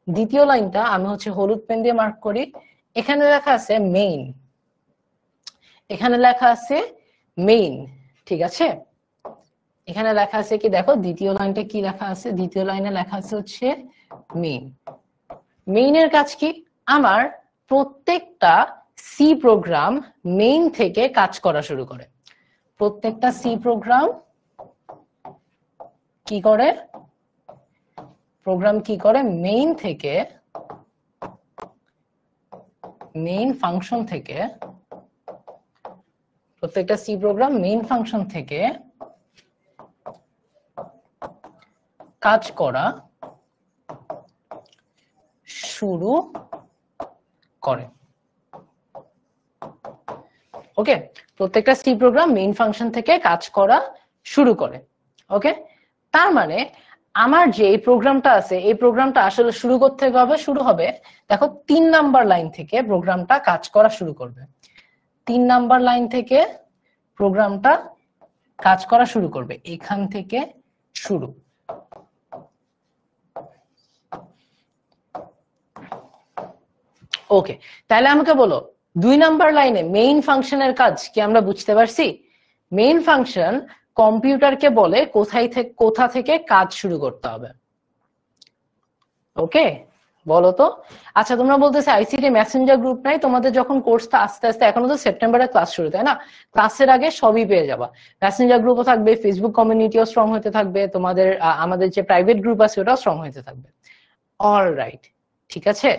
দ্বিতীয় লাইনটা আমি হচ্ছে হলুদ পেন দিয়ে মার্ক করি। এখানে লেখা আছে মেইন, এখানে লেখা আছে মেইন, ঠিক আছে? এখানে লেখা আছে কি? দেখো দ্বিতীয় লাইনটা কি লেখা আছে? দ্বিতীয় লাইনে লেখা আছে হচ্ছে মেইন। মেইনের কাজ কি? আমার প্রত্যেকটা সি প্রোগ্রাম মেইন থেকে কাজ করা শুরু করে। প্রত্যেকটা সি প্রোগ্রাম কি করে? মেইন থেকে, মেইন ফাংশন থেকে, প্রত্যেকটা সি প্রোগ্রাম মেইন ফাংশন থেকে কাজ করা শুরু করে। ওকে, প্রত্যেকটা সি প্রোগ্রাম মেইন ফাংশন থেকে কাজ করা শুরু করে। ওকে, তার মানে আমার যে এই প্রোগ্রামটা আছে, এই প্রোগ্রামটা আসলে শুরু করতে হবে দেখো 3 নাম্বার লাইন থেকে প্রোগ্রামটা কাজ করা শুরু করবে। 3 নাম্বার লাইন থেকে প্রোগ্রামটা কাজ করা শুরু করবে, এখান থেকে শুরু। ওকে, তাহলে আমাকে বলো 2 নাম্বার লাইনে মেইন ফাংশনের কাজ কি আমরা বুঝতে পারছি? মেইন ফাংশন কম্পিউটারকে বলে কোথা থেকে কাজ শুরু করতে হবে। ওকে, বলো তো। আচ্ছা, তোমরা বলতেছে আইসিটি মেসেঞ্জার গ্রুপ নাই তোমাদের, যখন কোর্সটা আস্তে আস্তে, এখনো তো সেপ্টেম্বরে ক্লাস শুরু, তাই না? ক্লাসের আগে সবই পেয়ে যাবা। মেসেঞ্জার গ্রুপও থাকবে, ফেসবুক কমিউনিটিও স্ট্রং হতে থাকবে, তোমাদের আমাদের যে প্রাইভেট গ্রুপ আছে ওটাও স্ট্রং হতে থাকবে। অলরাইট, ঠিক আছে।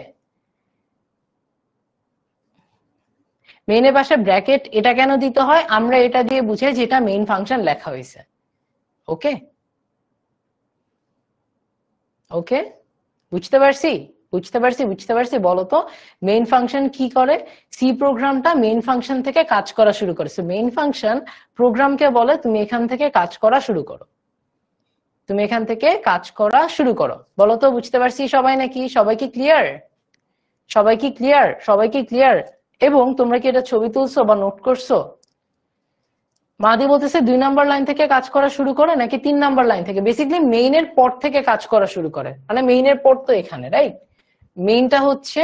মেইনের পাশে ব্র্যাকেট এটা কেন দিতে হয়? আমরা এটা দিয়ে বুঝাই যেটা মেইন ফাংশন লেখা হয়েছে। ওকে, ওকে, বুঝতে পারছি। বলো তো মেইন ফাংশন কি করে? সি প্রোগ্রামটা মেইন ফাংশন থেকে কাজ করা শুরু করে। সো মেইন ফাংশন প্রোগ্রামকে বলে তুমি এখান থেকে কাজ করা শুরু করো। তুমি এখান থেকে কাজ করা শুরু করো। বলো তো বুঝতে পারছি সবাই নাকি? সবাই কি ক্লিয়ার? সবাই কি ক্লিয়ার? সবাই কি ক্লিয়ার? এবং তোমরা কি এটা ছবি তুলছো বা নোট করছো? মাদি বলতেছে 2 নাম্বার লাইন থেকে কাজ করা শুরু করে নাকি 3 নাম্বার লাইন থেকে? বেসিক্যালি মেইনের পর থেকে কাজ করা শুরু করে, মানে মেইনের পর তো এখানে, রাইট? মেইনটা হচ্ছে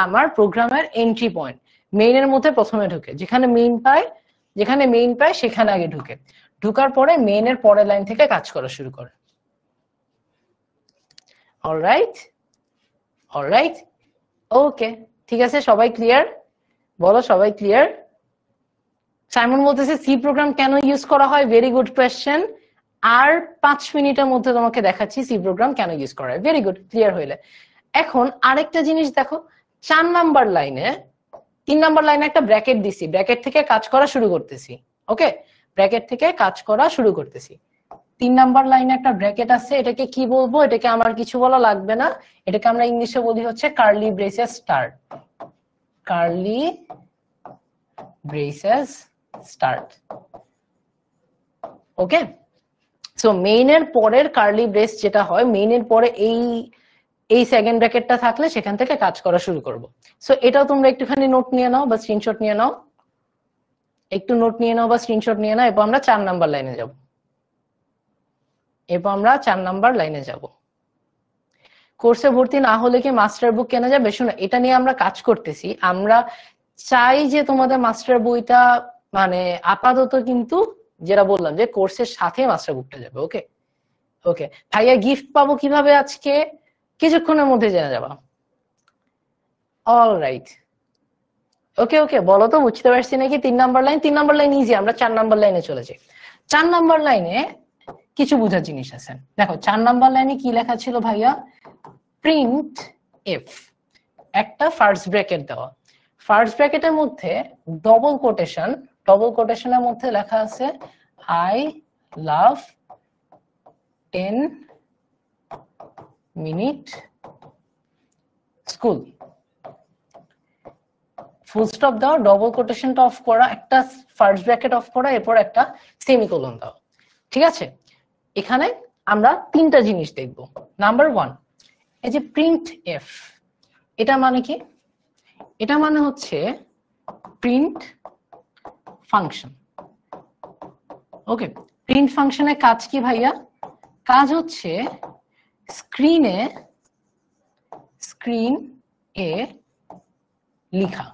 আমার প্রোগ্রামের এন্ট্রি পয়েন্ট। মেইনের মধ্যে প্রথমে ঢুকে, যেখানে মেইন পায় সেখানে আগে ঢুকে, ঢুকার পরে মেইনের পরের লাইন থেকে কাজ করা শুরু করে। অলরাইট, অলরাইট, ওকে, ঠিক আছে, সবাই ক্লিয়ার? বলো সবাই ক্লিয়ার? সাইমন বলতেছে সি প্রোগ্রাম কেন ইউজ করা হয়? Very good question. আর 5 মিনিটের মধ্যে তোমাকে দেখাচ্ছি সি প্রোগ্রাম কেন ইউজ করা হয়। ভেরি গুড, ক্লিয়ার হইলে। এখন আরেকটা জিনিস দেখো, 4 নাম্বার লাইনে, 3 নাম্বার লাইনে একটা ব্র্যাকেট দিছি, ব্র্যাকেট থেকে কাজ করা শুরু করতেছি। ওকে, ব্র্যাকেট থেকে কাজ করা শুরু করতেছি। 3 নাম্বার লাইনে একটা ব্র্যাকেট আছে, এটাকে কি বলবো? এটাকে আমার কিছু বলা লাগবে না, এটাকে আমরা ইংলিশে বলি হচ্ছে curly braces start. Curly braces start. Okay, so মেইনের পরের কার্লি ব্রেস যেটা হয়, মেইনের পরে এই সেকেন্ড ব্র্যাকেটটা থাকলে সেখান থেকে কাজ করা শুরু করব। সো এটাও তোমরা একটুখানি নোট নিয়ে নাও বা স্ক্রিনশট নিয়ে নাও, একটু নোট নিয়ে নাও বা স্ক্রিনশট নিয়ে নাও। এরপর আমরা 4 নাম্বার লাইনে যাব। কোর্সে ভর্তি না হলে কি মাস্টার বুক কেনা যাবে? শোনো, এটা নিয়ে আমরা কাজ করতেছি। আমরা চাই যে তোমাদের মাস্টার বইটা, মানে আপাতত কিন্তু যেটা বললাম যে কোর্সের সাথে মাস্টার বুকটা যাবে। ওকে, ওকে ভাইয়া, গিফট পাবো কিভাবে? আজকে কিছুক্ষণের মধ্যে জেনে যাবা। অলরাইট, ওকে ওকে, বলো তো বুঝতে পারছি নাকি? 3 number line, 3 number line easy, আমরা 4 নাম্বার লাইনে চলে যাই। 4 নাম্বার লাইনে কিছু বোঝার জিনিস আছে। দেখো 4 নাম্বার লাইনে কি লেখা ছিল ভাইয়া? প্রিন্ট এফ, একটা ফার্স্ট ব্র্যাকেট দেওয়া, ফার্স্ট ব্র্যাকেটের মধ্যে ডবল কোটেশনের মধ্যে লেখা আছে I love 10 minute school. Full stop দেওয়া, ডবল কোটেশনটা অফ করা, একটা ফার্স্ট ব্র্যাকেট অফ করা, এরপর একটা সেমিকোলন দেওয়া। ঠিক আছে, এখানে আমরা 3টা জিনিস দেখব। নাম্বার 1, এই যে প্রিন্ট এফ, এটা মানে কি? এটা মানে হচ্ছে প্রিন্ট ফাংশন। ওকে, প্রিন্ট ফাংশনের কাজ কি ভাইয়া? কাজ হচ্ছে স্ক্রিন এ লিখা।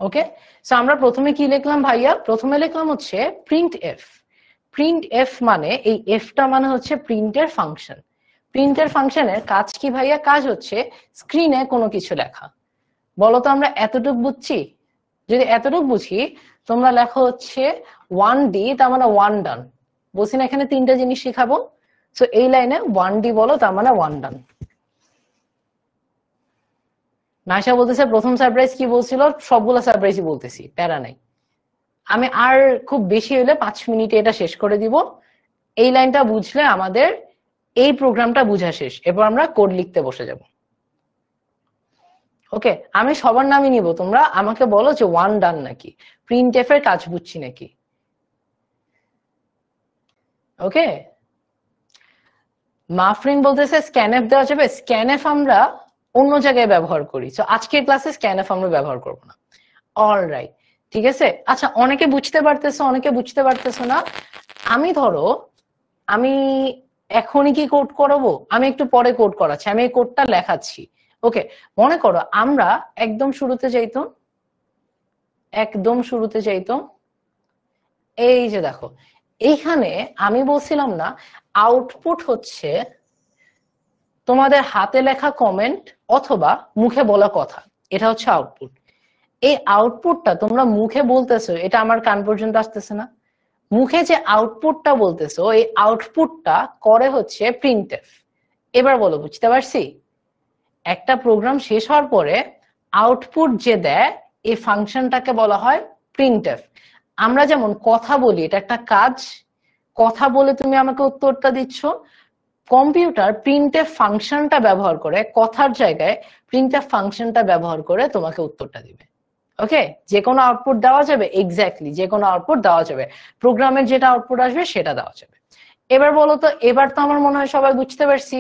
ওকে, সো আমরা প্রথমে কি লিখলাম ভাইয়া? প্রথমে লিখলাম হচ্ছে প্রিন্ট এফ। প্রিন্ট এফ মানে, এই এফটা মানে হচ্ছে প্রিন্টের ফাংশন। প্রিন্টের ফাংশনের কাজ কি ভাইয়া? কাজ হচ্ছে স্ক্রিনে কোনো কিছু লেখা। বলো তো আমরা এতটুকু বুঝছি? যদি এতটুকু বুঝি, তোমরা লেখো হচ্ছে 1D, তার মানে 1 ডান। বলছি না এখানে 3টা জিনিস শিখাবো। সো এই লাইনে 1D বলো, তার মানে 1 ডান। নাইশা বলতেছে প্রথম সারপ্রাইজ কি বলছিল? সবগুলো সারপ্রাইজই বলতেছি, প্যারা নাই। আমি আর খুব বেশি হলে 5 মিনিটে এটা শেষ করে দিব। এই লাইনটা বুঝলে আমাদের এই প্রোগ্রামটা বুঝা শেষ। এরপর আমরা কোড লিখতে বসে যাব। ওকে, আমি সবার নামই নিব, তোমরা আমাকে বলো যে 1 ডান নাকি, প্রিন্ট এফ এর কাজ বুঝছি নাকি। ওকে, মাফরিন বলতেছে স্ক্যানএফ দেওয়া যাবে। স্ক্যানএফ আমরা অন্য জায়গায় ব্যবহার করি, তো আজকের ক্লাসে স্ক্যানএফ আমরা ব্যবহার করব না। অলরাইট, ঠিক আছে। আচ্ছা, অনেকে বুঝতে পারতেছো, অনেকে বুঝতে পারতেছো না। আমি এখনই কি কোড করাবো? আমি একটু পরে কোড করাচ্ছি, আমি এই কোডটা লেখাচ্ছি। ওকে, মনে করো আমরা একদম শুরুতে যাইতো, এই যে দেখো এইখানে আমি বলছিলাম না, আউটপুট হচ্ছে তোমাদের হাতে লেখা কমেন্ট অথবা মুখে বলা কথা, এটা হচ্ছে আউটপুট। এই আউটপুটটা তোমরা মুখে বলতেছো, এটা আমার কান পর্যন্ত আসতেছে না। মুখে যে আউটপুটটা বলতেছো, এই আউটপুটটা করে হচ্ছে প্রিন্টএফ। এবার বলো বুঝতে পারছি? একটা প্রোগ্রাম শেষ হওয়ার পরে আউটপুট যে দেয়, এই ফাংশনটাকে বলা হয় প্রিন্টএফ। আমরা যেমন কথা বলি, এটা একটা কাজ, কথা বলে তুমি আমাকে উত্তরটা দিচ্ছ। কম্পিউটার প্রিন্টএফ ফাংশনটা ব্যবহার করে, কথার জায়গায় প্রিন্টএফ ফাংশনটা ব্যবহার করে তোমাকে উত্তরটা দিবে। ওকে, যে কোনো আউটপুট দেওয়া যাবে, এক্স্যাক্টলি যে কোনো আউটপুট দেওয়া যাবে, প্রোগ্রামের যেটা আউটপুট আসবে সেটা দেওয়া যাবে। এবার বলো তো, এবার তো আমার মনে হয় সবাই বুঝতে পারছি,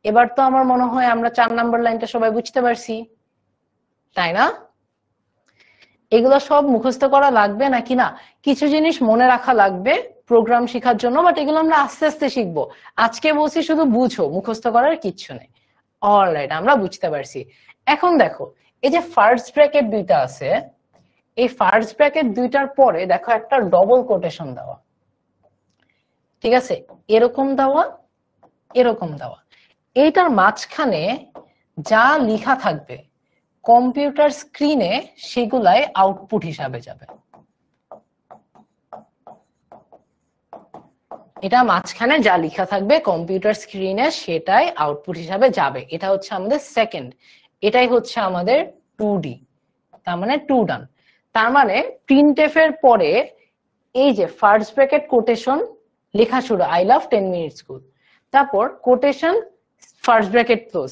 এবার তো আমার মনে হয় আমরা 4 নাম্বার লাইনটা সবাই বুঝতে পারছি, তাই না? এগুলো সব মুখস্থ করা লাগবে নাকি না? কিছু জিনিস মনে রাখা লাগবে প্রোগ্রাম শেখার জন্য, বাট এগুলো আমরা আস্তে আস্তে শিখবো। আজকে বলছি শুধু বুঝো, মুখস্থ করার কিচ্ছু নেই। অলরাইট, আমরা বুঝতে পারছি। এখন দেখো, এই যে ফার্স্ট ব্র্যাকেট দুইটা আছে, এই ফার্স্ট ব্র্যাকেট দুইটার পরে দেখো একটা ডবল কোটেশন দেওয়া, ঠিক আছে? এরকম দেওয়া, এরকম দেওয়া। এইটার মাঝখানে যা লেখা থাকবে কম্পিউটার স্ক্রিনে সেগুলাই আউটপুট হিসাবে যাবে। এটা মাঝখানে যা লেখা থাকবে কম্পিউটার স্ক্রিনে সেটাই আউটপুট হিসাবে যাবে। এটা হচ্ছে আমাদের সেকেন্ড, এটাই হচ্ছে আমাদের 2D, তার মানে 2 ডান। তার মানে প্রিন্টএফ এর পরে এই যে ফার্স্ট ব্র্যাকেট কোটেশন লেখা শুরু, আই লাভ 10 মিনিট স্কুল, তারপর কোটেশন ফার্স্ট ব্র্যাকেট ক্লোজ,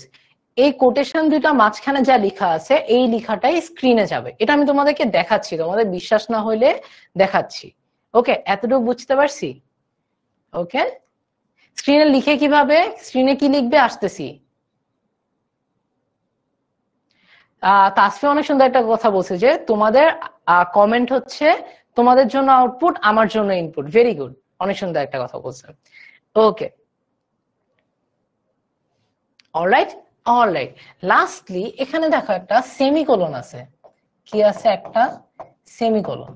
এই কোটেশন দুটা মাঝখানে যা লেখা আছে এই লেখাটাই স্ক্রিনে যাবে। এটা আমি তোমাদেরকে দেখাচ্ছি, তোমাদের বিশ্বাস না হইলে দেখাচ্ছি। ওকে, এতটুকু বুঝতে পারছি? ওকে, স্ক্রিনে লিখে কিভাবে, স্ক্রিনে কি লিখবে আসতেছি। তাসফি অনেক সুন্দর একটা কথা বলছে যে তোমাদের কমেন্ট হচ্ছে তোমাদের জন্য আউটপুট, আমার জন্য ইনপুট। ভেরি গুড, অনেক সুন্দর একটা কথা বলছে। ওকে, অলরাইট অলরাইট। লাস্টলি এখানে দেখো একটা সেমিকোলন আছে। কি আছে? একটা সেমিকোলন।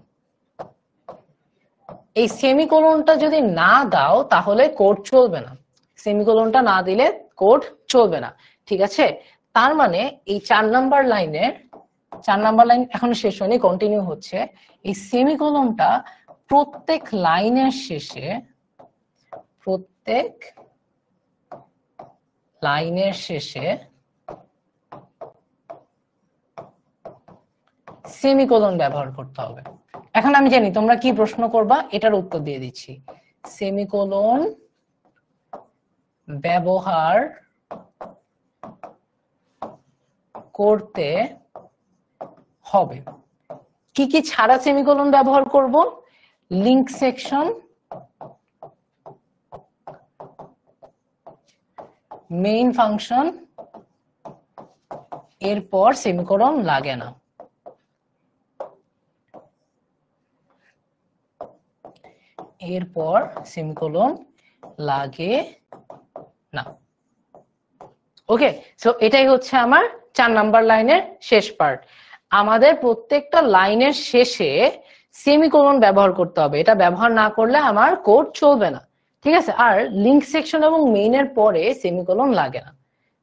এই সেমিকোলনটা যদি না দাও তাহলে কোড চলবে না, সেমিকোলনটা না দিলে কোড চলবে না, ঠিক আছে? তার মানে এই 4 নাম্বার লাইনের, 4 নাম্বার লাইন এখন শেষ হয়নি, কন্টিনিউ হচ্ছে। এই সেমিকোলনটা প্রত্যেক লাইনের শেষে, প্রত্যেক লাইনের শেষে সেমিকোলন ব্যবহার করতে হবে। এখন আমি জানি তোমরা কি প্রশ্ন করবা, এটার উত্তর দিয়ে দিচ্ছি। সেমিকোলন ব্যবহার করতে হবে। কি কি ছাড়া সেমিকোলন ব্যবহার করব? লিংক সেকশন, মেইন ফাংশন, এরপর সেমিকোলন লাগে না। এরপর সেমিকোলন লাগে না। ওকে, সো এটাই হচ্ছে আমার 4 নাম্বার লাইনের শেষ পার্ট। আমাদের প্রত্যেকটা লাইনের শেষে সেমিকোলন ব্যবহার করতে হবে, এটা ব্যবহার না করলে আমার কোড চলবে না, ঠিক আছে? আর লিংক সেকশন এবং মেইনের পরে সেমিকোলন লাগে না,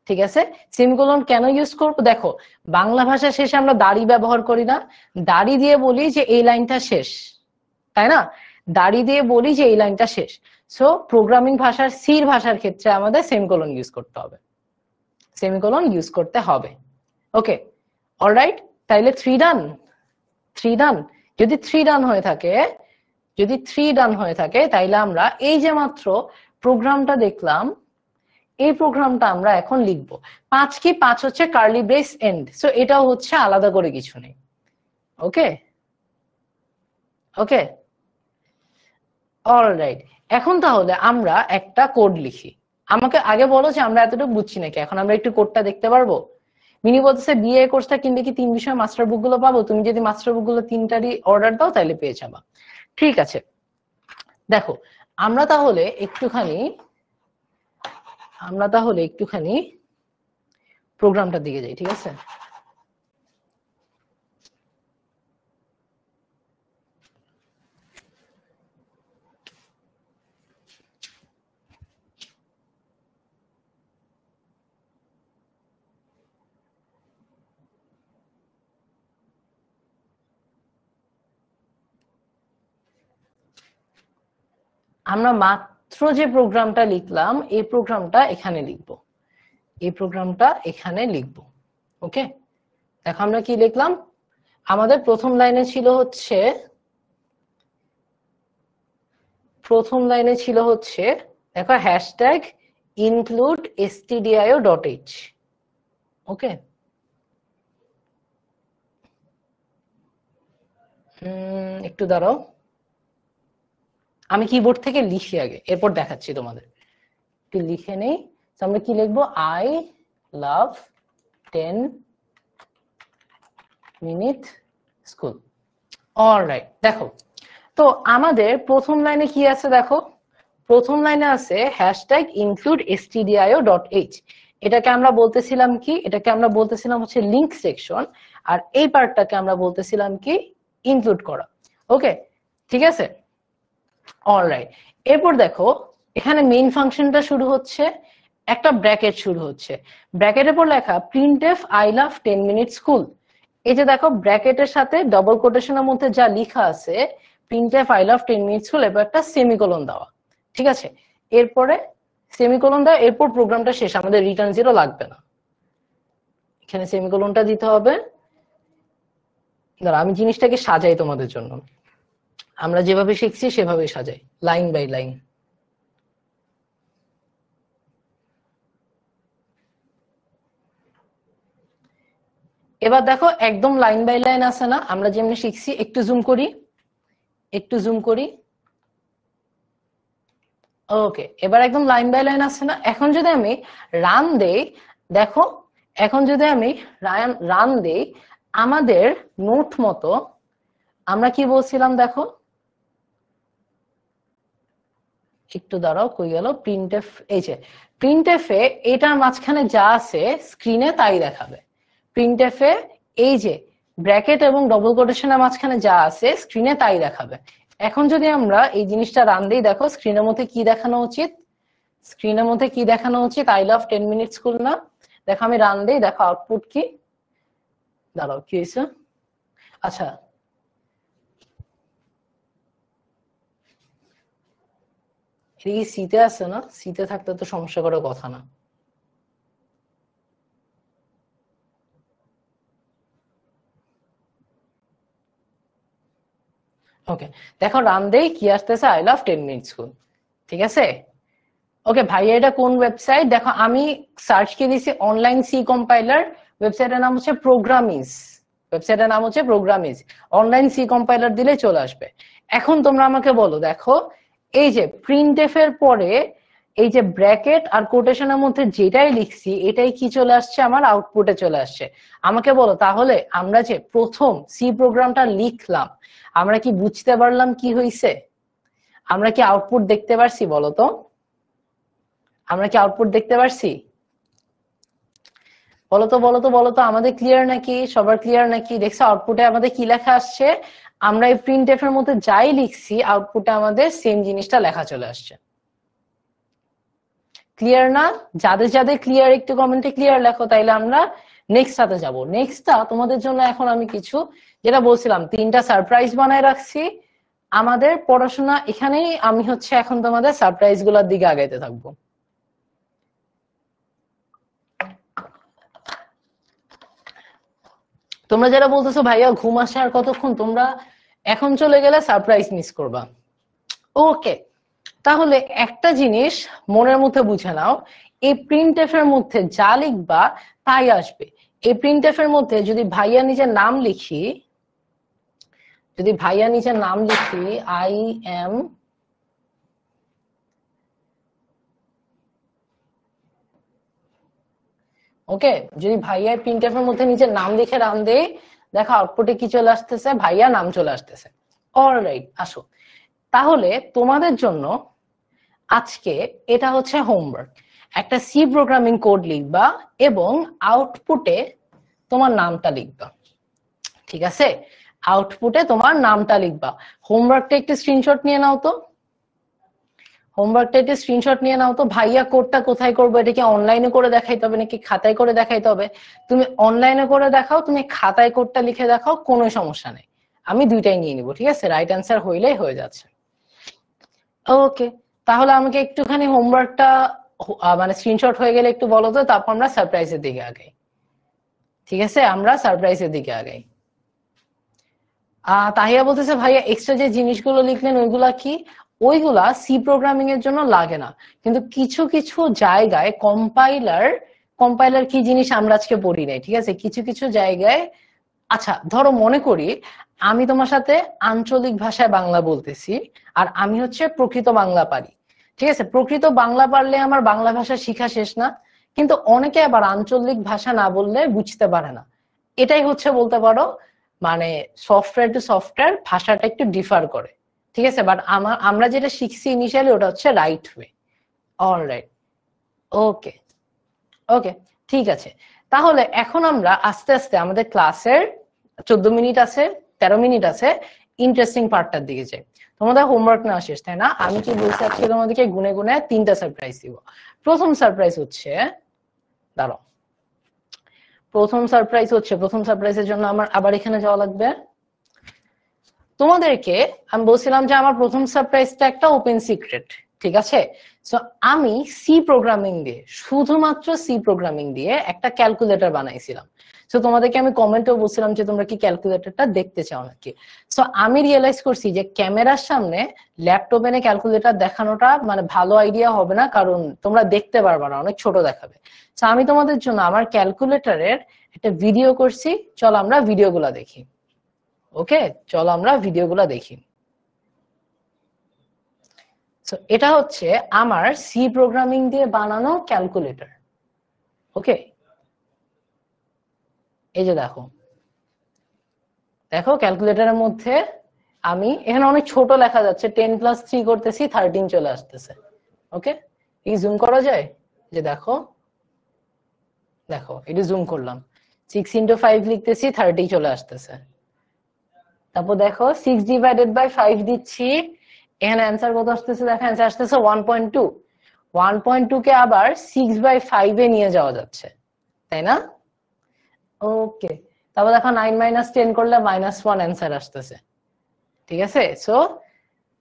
ঠিক আছে? সেমিকোলন কেন ইউজ করব? দেখো, বাংলা ভাষা শেষে আমরা দাড়ি ব্যবহার করি না, দাড়ি দিয়ে বলি যে এই লাইনটা শেষ, তাই না? দাড়ি দিয়ে বলি যে এই লাইনটা শেষ। সো প্রোগ্রামিং ভাষার, সির ভাষার ক্ষেত্রে আমাদের সেমিকোলন ইউজ করতে হবে, সেমিকোলন ইউজ করতে হবে। ওকে, অলরাইট, তাইলে 3 ডান, 3 ডান। যদি 3 ডান হয়ে থাকে, যদি 3 ডান হয়ে থাকে তাইলে আমরা এই যে মাত্র প্রোগ্রামটা দেখলাম, এই প্রোগ্রামটা আমরা এখন লিখব। 5 কি? 5 হচ্ছে কার্লি ব্রেস এন্ড, সো এটাও হচ্ছে আলাদা করে কিছু নেই। ওকে ওকে, অলরাইট। এখন তাহলে আমরা একটা কোড লিখি। আমাকে আগে বলো যে আমরা এতটুকু বুঝছি নাকি, এখন আমরা একটু কোডটা দেখতে পারবো? মিনি বলতেছে বিএ কোর্সটা কিনলে কি 3 বিষয় মাস্টার বুক গুলো পাবো? তুমি যদি মাস্টার বুক গুলো 3টারই অর্ডার দাও তাহলে পেয়ে যাবা। ঠিক আছে, দেখো আমরা তাহলে একটুখানি, প্রোগ্রামটার দিকে যাই, ঠিক আছে? আমরা মাত্র যে প্রোগ্রামটা লিখলাম এই প্রোগ্রামটা এখানে লিখবো, এই প্রোগ্রামটা এখানে লিখবো। ওকে, দেখো আমরা কি লিখলাম। আমাদের প্রথম লাইনে ছিল হচ্ছে, দেখো হ্যাশট্যাগ ইনক্লুড stdio.h। ওকে, একটু দাঁড়াও, আমি কিবোর্ড থেকে লিখি আগে, এরপর দেখাচ্ছি তোমাদের। একটু লিখে নেই। আমরা কি লিখবো? I love 10 minute school. Alright, দেখো তো আমাদের প্রথম লাইনে কি আছে দেখো। প্রথম লাইনে আছে হ্যাশট্যাগ ইনক্লুড stdio.h। এটাকে আমরা বলতেছিলাম কি? এটাকে আমরা বলতেছিলাম হচ্ছে লিংক সেকশন, আর এই পার্টটাকে আমরা বলতেছিলাম কি? ইনক্লুড করা। ওকে, ঠিক আছে। অলরাইট, এরপর দেখো এখানে মেইন ফাংশনটা শুরু হচ্ছে, একটা ব্র্যাকেট শুরু হচ্ছে। ব্র্যাকেটের পর লেখা printf I love 10 minute school। এই যে দেখো ব্র্যাকেটের সাথে ডবল কোটেশনের মধ্যে যা লেখা আছে printf I love 10 minute school, এবার একটা সেমিকোলন দেওয়া, ঠিক আছে। এরপরে সেমিকোলন দেওয়া, এরপর প্রোগ্রামটা শেষ, আমাদের রিটার্ন জিরো লাগবে না, এখানে সেমিকোলনটা দিতে হবে। দাঁড়া আমি জিনিসটাকে সাজাই তোমাদের জন্য, আমরা যেভাবে শিখছি সেভাবে সাজাই, লাইন বাই লাইন। এবার দেখো একদম লাইন বাই লাইন আছে না, আমরা যেমনি শিখছি। একটু জুম করি, একটু জুম করি। ওকে, এবার একদম লাইন বাই লাইন আছে না। এখন যদি আমি রান দেই, দেখো এখন যদি আমি রান দেই, আমাদের নোট মতো আমরা কি বলছিলাম দেখো, একটু দাঁড়াও, কই গেল প্রিন্টএফ? এই যে প্রিন্টএফে এটার মাঝখানে যা আছে স্ক্রিনে তাই দেখাবে। প্রিন্টএফে এই যে ব্র্যাকেট এবং ডবল কোটেশনের মাঝখানে যা আছে স্ক্রিনে তাই দেখাবে। এখন যদি আমরা এই জিনিসটা রান দিই, দেখো স্ক্রিনের মধ্যে কি দেখানো উচিত? স্ক্রিনের মধ্যে কি দেখানো উচিত? আই লাভ 10 মিনিট স্কুল না? দেখো আমি রান দিই, দেখো আউটপুট কি? দাঁড়াও, কি হয়েছে? আচ্ছা, এটা কি সিতে আছে না? সিতে থাকলে তো সমস্যা করার কথা না। ওকে, দেখো রান দেই, কি আসতেছে? আই লাভ 10 মিনিট স্কুল, ঠিক আছে। ওকে ভাইয়া, এটা কোন ওয়েবসাইট? দেখো আমি সার্চ করে দিয়েছি অনলাইন সি কম্পাইলার, ওয়েবসাইটের নাম হচ্ছে প্রোগ্রামিজ। ওয়েবসাইটের নাম হচ্ছে প্রোগ্রামিজ, অনলাইন সি কম্পাইলার দিলে চলে আসবে। এখন তোমরা আমাকে বলো, দেখো এই যে প্রিন্টএফ এর পরে এই যে ব্র্যাকেট আর কোটেশনের মধ্যে যেটাই লিখছি এটাই কি চলে আসছে? আমার আউটপুটে চলে আসছে। আমাকে বলো তাহলে আমরা যে প্রথম সি প্রোগ্রামটা লিখলাম, আমরা কি বুঝতে পারলাম কি হয়েছে? আমরা কি আউটপুট দেখতে পারছি? বলো তো, আমরা কি আউটপুট দেখতে পারছি? বলো তো, বলো তো, বলো তো, আমাদের ক্লিয়ার নাকি? সবার ক্লিয়ার নাকি? দেখছো আউটপুটে আমাদের কি লেখা আসছে? আমরা এই প্রিন্টএফ এর মধ্যে যাই লিখছি আউটপুটে আমাদের সেম জিনিসটা লেখা চলে আসছে। ক্লিয়ার না? যাদের যাদের ক্লিয়ার একটু কমেন্টে ক্লিয়ার লেখো, তাইলে আমরা নেক্সট সাথে যাব। নেক্সটটা তোমাদের জন্য এখন আমি কিছু, যেটা বলছিলাম 3টা সারপ্রাইজ বানায় রাখছি। আমাদের পড়াশোনা এখানেই, আমি হচ্ছে এখন তোমাদের সারপ্রাইজ গুলোর দিকে আগাইতে থাকবো। তোমরা যারা বলতেছো ভাইয়া ঘুম আসে আর কতক্ষণ, তোমরা এখন চলে গেলে সারপ্রাইজ মিস করবা। ওকে, তাহলে একটা জিনিস মনের মধ্যে বুঝে নাও, এই প্রিন্টএফ এর মধ্যে যা লিখবা তাই আসবে। এই প্রিন্টএফ এর মধ্যে যদি ভাইয়া নিজের নাম লিখি, যদি ভাইয়া নিজের নাম লিখি আই এম, ওকে, যদি ভাইয়া প্রিন্টএফ এর মধ্যে নিজের নাম লিখে রান দেই, দেখো আউটপুটে কি চলে আসতেছে? ভাইয়া নাম চলে আসতেছে। অলরাইট, আসো তাহলে তোমাদের জন্য আজকে এটা হচ্ছে হোমওয়ার্ক। একটা সি প্রোগ্রামিং কোড লিখবা এবং আউটপুটে তোমার নামটা লিখবা, ঠিক আছে? আউটপুটে তোমার নামটা লিখবা। হোমওয়ার্কটা একটু স্ক্রিনশট নিয়ে নাও তো, হোমওয়ার্কটা একটু স্ক্রিনশট নিয়ে নাও তো। ভাইয়া কোডটা কোথায় করবো? এটা কি অনলাইনে করে দেখাইতে হবে নাকি খাতায় করে দেখাইতে হবে? তুমি অনলাইনে করে দেখাও, তুমি খাতায় কোডটা লিখে দেখাও, কোনো সমস্যা নেই, আমি দুইটাই নিয়ে নিবো, ঠিক আছে? রাইট অ্যান্সার হইলেই হয়ে যাচ্ছে। ওকে, তাহলে আমাকে একটুখানি হোমওয়ার্কটা মানে স্ক্রিনশট হয়ে গেলে একটু বলো তো, তারপর আমরা সারপ্রাইজের দিকে আগাই, ঠিক আছে? আমরা সারপ্রাইজের দিকে আগাই। তাহিয়া বলতেছে ভাইয়া এক্সট্রা যে জিনিসগুলো লিখলেন ওইগুলা কি? ওইগুলা সি প্রোগ্রামিং এর জন্য লাগে না, কিন্তু কিছু কিছু জায়গায় কম্পাইলার কি জিনিস আমরা আজকে পড়ি নাই, ঠিক আছে? কিছু কিছু জায়গায় আচ্ছা ধরো মনে করি আমি তোমার সাথে আঞ্চলিক ভাষায় বাংলা বলতেছি, আর আমি হচ্ছে প্রকৃত বাংলা পারি। ঠিক আছে, প্রকৃত বাংলা পারলে আমার বাংলা ভাষা শিখা শেষ না? কিন্তু অনেকে আবার আঞ্চলিক ভাষা না বললে বুঝতে পারে না। এটাই হচ্ছে বলতে পারো মানে সফটওয়্যার টু সফটওয়্যার ভাষাটা একটু ডিফার করে। ঠিক আছে, বাট আমরা যেটা শিখছি ইনিশিয়ালি ওটা হচ্ছে রাইট ওয়ে। অলরাইট, ওকে ওকে, ঠিক আছে। তাহলে এখন আমরা আস্তে আস্তে আমাদের ক্লাসের 14 মিনিট আছে, 13 মিনিট আছে, ইন্টারেস্টিং পার্টটার দিকে যাই। তোমাদের হোমওয়ার্ক নেওয়া শেষ, তাই না? আমি কি বলছি আজকে তোমাদেরকে গুনে গুনে 3টা সারপ্রাইজ দিব। প্রথম সারপ্রাইজ হচ্ছে, দাঁড়াও, প্রথম সারপ্রাইজের জন্য আমার আবার এখানে যাওয়া লাগবে। তোমাদেরকে আমি বলছিলাম যে আমার প্রথম সারপ্রাইজটা একটা ওপেন সিক্রেট, ঠিক আছে? সো আমি সি প্রোগ্রামিং দিয়ে, শুধুমাত্র সি প্রোগ্রামিং দিয়ে একটা ক্যালকুলেটর বানাইছিলাম। সো তোমাদেরকে আমি কমেন্টেও বলছিলাম যে তোমরা কি ক্যালকুলেটরটা দেখতে চাও নাকি। সো আমি রিয়েলাইজ করছি যে ক্যামেরার সামনে ল্যাপটপ এনে ক্যালকুলেটর দেখানোটা মানে ভালো আইডিয়া হবে না, কারণ তোমরা দেখতে পারবে না, অনেক ছোট দেখাবে। সো আমি তোমাদের জন্য আমার ক্যালকুলেটরের একটা ভিডিও করছি, চলো আমরা ভিডিওগুলো দেখি। ওকে, চলো আমরা ভিডিওগুলো দেখি। এটা হচ্ছে আমার সি প্রোগ্রামিং দিয়ে বানানো ক্যালকুলেটর। ওকে, এই যে দেখো, দেখো ক্যালকুলেটরের মধ্যে আমি এখানে অনেক ছোট লেখা যাচ্ছে, 10+3 করতেছি 13 চলে আসতেছে। ওকে, এই জুম করা যায়? যে দেখো, দেখো এটা জুম করলাম, 6 × 5 লিখতেছি 30 চলে আসতেছে। তারপর দেখো 6/5 দিচ্ছি, এখানে অ্যান্সার কত আসতেছে? দেখো অ্যান্সার আসতেছে 1.2। 1.2 কে আবার 6/5 এ নিয়ে যাওয়া যাচ্ছে, তাই না? ওকে, তারপর দেখো 9 - 10 করলে -1 অ্যান্সার আসতেছে। ঠিক আছে, সো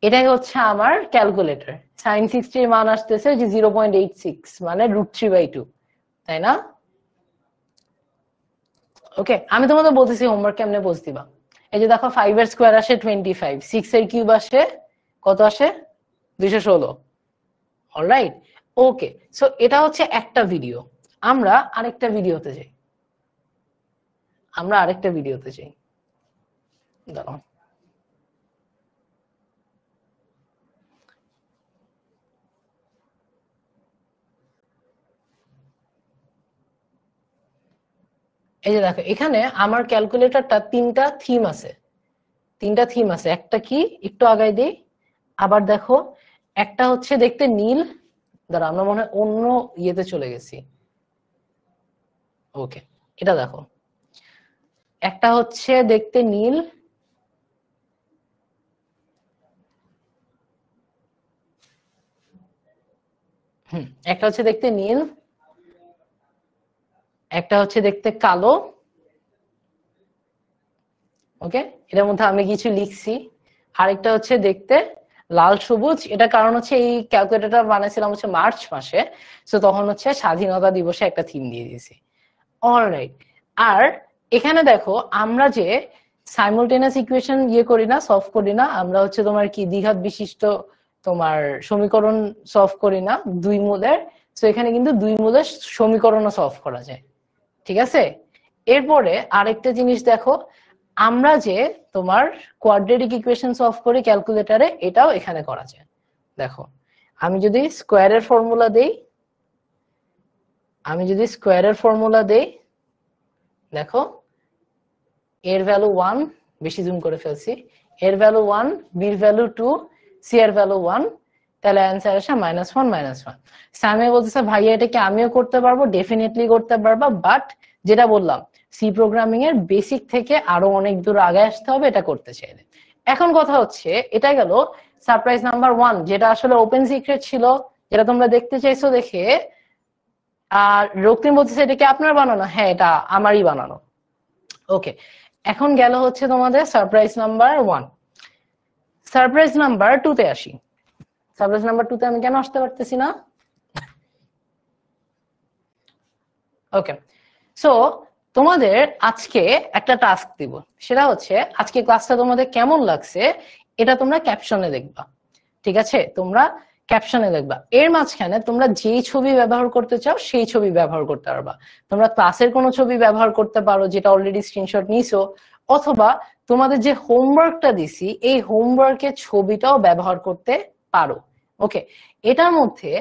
এটাই হচ্ছে আমার ক্যালকুলেটর। sin 60 এর মান আসতেছে যে 0.86, মানে √3/2, তাই না? ওকে, আমি তোমাদের বলতেছি হোমওয়ার্ক কেমনে বুঝ দিবা। এই যে দেখো 5 এর স্কয়ার আসে 25, 6 এর কিউব আসে কত? আসে 216। অলরাইট, ওকে, সো এটা হচ্ছে একটা ভিডিও। আমরা আরেকটা ভিডিওতে যাই। দাঁড়াও, এই যে দেখো এখানে আমার ক্যালকুলেটরটা তিনটা থিম আছে। একটা কি একটু আগাই দিই, আবার দেখো একটা হচ্ছে দেখতে নীল, দাঁড়া আমরা মনে হয় অন্য ইয়েতে চলে গেছি। ওকে, এটা দেখো, একটা হচ্ছে দেখতে নীল, একটা হচ্ছে দেখতে নীল, একটা হচ্ছে দেখতে কালো। ওকে, এটার মধ্যে আমি কিছু লিখছি। আরেকটা হচ্ছে দেখতে লাল সবুজ। এটা কারণ হচ্ছে এই ক্যালকুলেটরটা বানাইছিলাম হচ্ছে মার্চ মাসে, তো তখন হচ্ছে স্বাধীনতা দিবসে একটা থিম দিয়ে দিয়েছি। অলরাইট, আর এখানে দেখো আমরা যে সাইমultaneous ইকুয়েশন করি না, সলভ করি না, আমরা হচ্ছে তোমার কি দ্বিঘাত বিশিষ্ট তোমার সমীকরণ সলভ করি না দুই মূলের। তো এখানে কিন্তু দুই মূলের সমীকরণও সলভ করা যায়। ঠিক আছে, এরপরে আরেকটা জিনিস দেখো, আমরা যে তোমার কোয়াড্রেটিক ইকুয়েশন সলভ করি ক্যালকুলেটরে, এটাও এখানে করা যায়। দেখো আমি যদি স্কোয়ারের ফর্মুলা দেই, দেখো এর ভ্যালু 1, বেশি জুম করে ফেলছি, এর ভ্যালু 1, বির ভ্যালু 2, সি এর ভ্যালু 1, তাহলে অ্যান্সার আসে -1 সামে বলতেছে ভাইয়া এটা কি আমিও করতে পারবো? ডেফিনেটলি করতে পারবা, বাট যেটা বললাম সি প্রোগ্রামিং এর বেসিক থেকে আরো অনেক দূর আগে আসতে হবে এটা করতে চাইলে। এখন কথা হচ্ছে, এটা গেল সারপ্রাইজ নাম্বার 1, যেটা আসলে ওপেন সিক্রেট ছিল, যেটা তোমরা দেখতে চাইছো দেখে। আর রক্তিম বলতেছে এটা কি আপনার বানানো? হ্যাঁ, এটা আমারই বানানো। ওকে, এখন গেল হচ্ছে তোমাদের সারপ্রাইজ নাম্বার 1। সারপ্রাইজ নাম্বার 2 তে আসি। সারপ্রাইজ নাম্বার 2 তে আমি কেন আসতে পারতেছি না? ওকে, সো তোমাদের আজকে একটা টাস্ক দিব, সেটা হচ্ছে আজকে ক্লাসটা তোমাদের কেমন লাগছে এটা তোমরা ক্যাপশনে দেখবা। ঠিক আছে, তোমরা ক্যাপশনে লিখবা। এর মাঝখানে তোমরা যেই ছবি ব্যবহার করতে চাও সেই ছবি ব্যবহার করতে পারবা। তোমরা ক্লাসের কোনো ছবি ব্যবহার করতে পারো যেটা অলরেডি স্ক্রিনশট নিছো, অথবা তোমাদের যে হোমওয়ার্কটা দিছি এই হোমওয়ার্কের ছবিটাও ব্যবহার করতে পারো। ওকে, এটার মধ্যে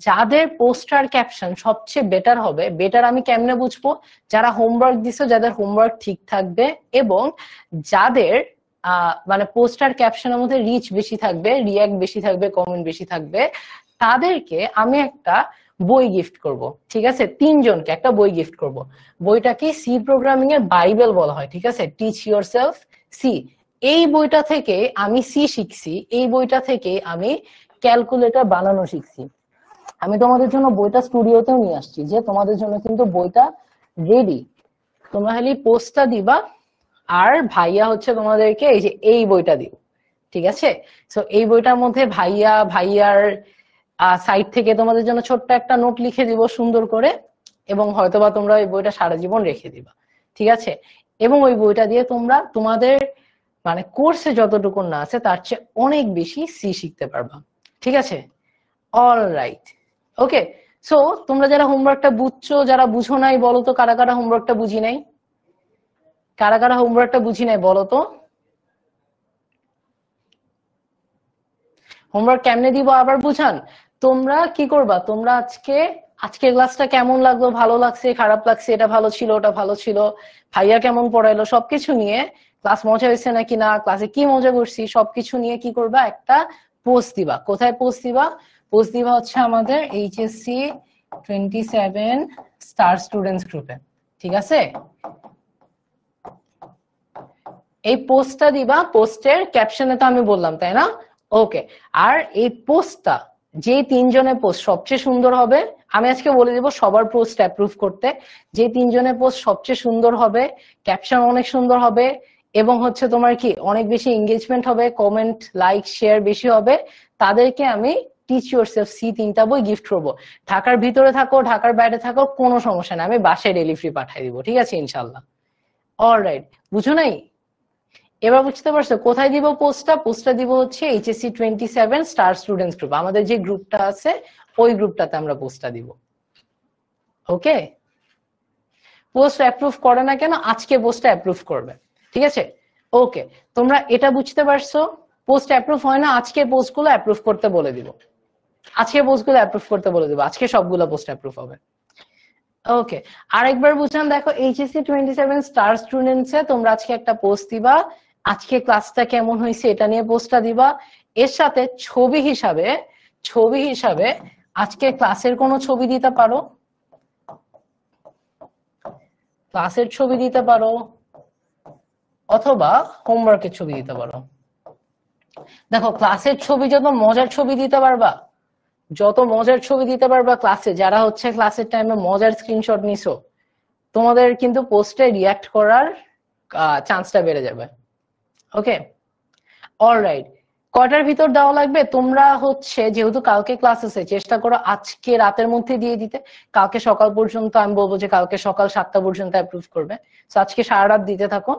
যাদের পোস্টার ক্যাপশন সবচেয়ে বেটার হবে, বেটার আমি কেমনে বুঝবো? যারা হোমওয়ার্ক দিছো, যাদের হোমওয়ার্ক ঠিক থাকবে এবং যাদের মানে পোস্টার ক্যাপশনের মধ্যে রিচ বেশি থাকবে, রিয়াক্ট বেশি থাকবে, কমেন্ট বেশি থাকবে, তাদেরকে আমি একটা বই গিফট করব। ঠিক আছে, 3 জনকে একটা বই গিফট করব। বইটাকে সি প্রোগ্রামিং এর বাইবেল বলা হয়। ঠিক আছে, টিচ ইয়োরসেলফ সি। এই বইটা থেকে আমি সি শিখছি, এই বইটা থেকে আমি ক্যালকুলেটর বানানো শিখছি। আমি তোমাদের জন্য বইটা স্টুডিওতেও নিয়ে আসছি, যে তোমাদের জন্য কিন্তু বইটা রেডি। তোমরা খালি পোস্টটা দিবা আর ভাইয়া হচ্ছে তোমাদেরকে এই যে এই বইটা দিব। ঠিক আছে, সো এই বইটার মধ্যে ভাইয়ার সাইট থেকে তোমাদের জন্য ছোট্ট একটা নোট লিখে দিব সুন্দর করে, এবং হয়তোবা তোমরা ওই বইটা সারা জীবন রেখে দিবা। ঠিক আছে, এবং ওই বইটা দিয়ে তোমরা তোমাদের মানে কোর্সে যতটুকু না আছে তার চেয়ে অনেক বেশি সি শিখতে পারবা। ঠিক আছে, অল রাইট। ওকে, সো তোমরা যারা হোমওয়ার্কটা বুঝছো, যারা বুঝো নাই বলো তো কারা কারা হোমওয়ার্কটা বুঝি নাই? কারা কারা হোমওয়ার্কটা বুঝি নাই বলো তো? হোমওয়ার্ক কেমনে দিব আবার বুঝান। তোমরা কি করবা, তোমরা আজকের ক্লাসটা কেমন লাগলো, ভালো লাগছে, খারাপ লাগছে, এটা ভালো ছিল, ওটা ভালো ছিল, ভাইয়া কেমন পড়াইলো, সবকিছু নিয়ে, ক্লাস মজা হয়েছে নাকি না, ক্লাসে কি মজা করছি, সবকিছু নিয়ে কি করবা, একটা পোস্ট দিবা। কোথায় পোস্ট দিবা? পোস্ট দিবা হচ্ছে আমাদের HSC 27 স্টার স্টুডেন্টস গ্রুপে। ঠিক আছে, এই পোস্টটা দিবা। পোস্টের ক্যাপশনে তো আমি বললাম, তাই না? ওকে, আর এই পোস্টটা যে 3 জনের পোস্ট সবচেয়ে সুন্দর হবে, আমি আজকে বলে দিব সবার পোস্ট অ্যাপ্রুভ করতে। যে 3 জনের পোস্ট সবচেয়ে সুন্দর হবে, ক্যাপশন অনেক সুন্দর হবে, এবং হচ্ছে তোমার কি অনেক বেশি এঙ্গেজমেন্ট হবে, কমেন্ট, লাইক, শেয়ার বেশি হবে, তাদেরকে আমি টিচ ইয়োরসেলফ সি 3টা বই গিফট করবো। ঢাকার ভিতরে থাকো, ঢাকার বাইরে থাকো, কোনো সমস্যা নেই, আমি বাসায় ডেলিভারি পাঠিয়ে দিব। ঠিক আছে, ইনশাল্লাহ। অলরাইট, বুঝো নাই? এবার বুঝতে পারছো কোথায় দিব পোস্টটা? পোস্টটা দিব হচ্ছে HSC 27 স্টার স্টুডেন্টস গ্রুপ, আমাদের যে গ্রুপটা আছে ওই গ্রুপটাতে আমরা পোস্টটা দিব। ওকে, পোস্ট অ্যাপ্রুভ করে না কেন? আজকে পোস্টটা অ্যাপ্রুভ করবে। ঠিক আছে, ওকে, তোমরা এটা বুঝতে পারছো? পোস্ট অ্যাপ্রুভ হয় না, আজকে পোস্টগুলো অ্যাপ্রুভ করতে বলে দিব। আজকে পোস্টগুলো অ্যাপ্রুভ করতে বলে দিব, আজকে সবগুলো পোস্ট অ্যাপ্রুভ হবে। ওকে, আরেকবার বুঝান। দেখো, HSC 27 স্টার স্টুডেন্টসে তোমরা আজকে একটা পোস্ট দিবা, আজকে ক্লাসটা কেমন হয়েছে এটা নিয়ে পোস্টটা দিবা। এর সাথে ছবি হিসাবে আজকে ক্লাসের কোনো ছবি দিতে পারো, ক্লাসের ছবি দিতে পারো, অথবা হোমওয়ার্কের ছবি দিতে পারো। দেখো, ক্লাসের ছবি যত মজার ছবি দিতে পারবা, যত মজার ছবি দিতে পারবা ক্লাসে, যারা হচ্ছে ক্লাসের টাইমে মজার স্ক্রিনশট নিছো, তোমাদের কিন্তু পোস্টে রিয়াক্ট করার চান্সটা বেড়ে যাবে। ওকে, অলরাইট। কয়টার ভিতর দেওয়া লাগবে? তোমরা হচ্ছে যেহেতু কালকে ক্লাস আছে, চেষ্টা করো আজকে রাতের মধ্যে দিয়ে দিতে। কালকে সকাল পর্যন্ত, আমি বলবো যে কালকে সকাল 7টা পর্যন্ত অ্যাপ্রুভ করবে। সো আজকে সারা রাত দিতে থাকো।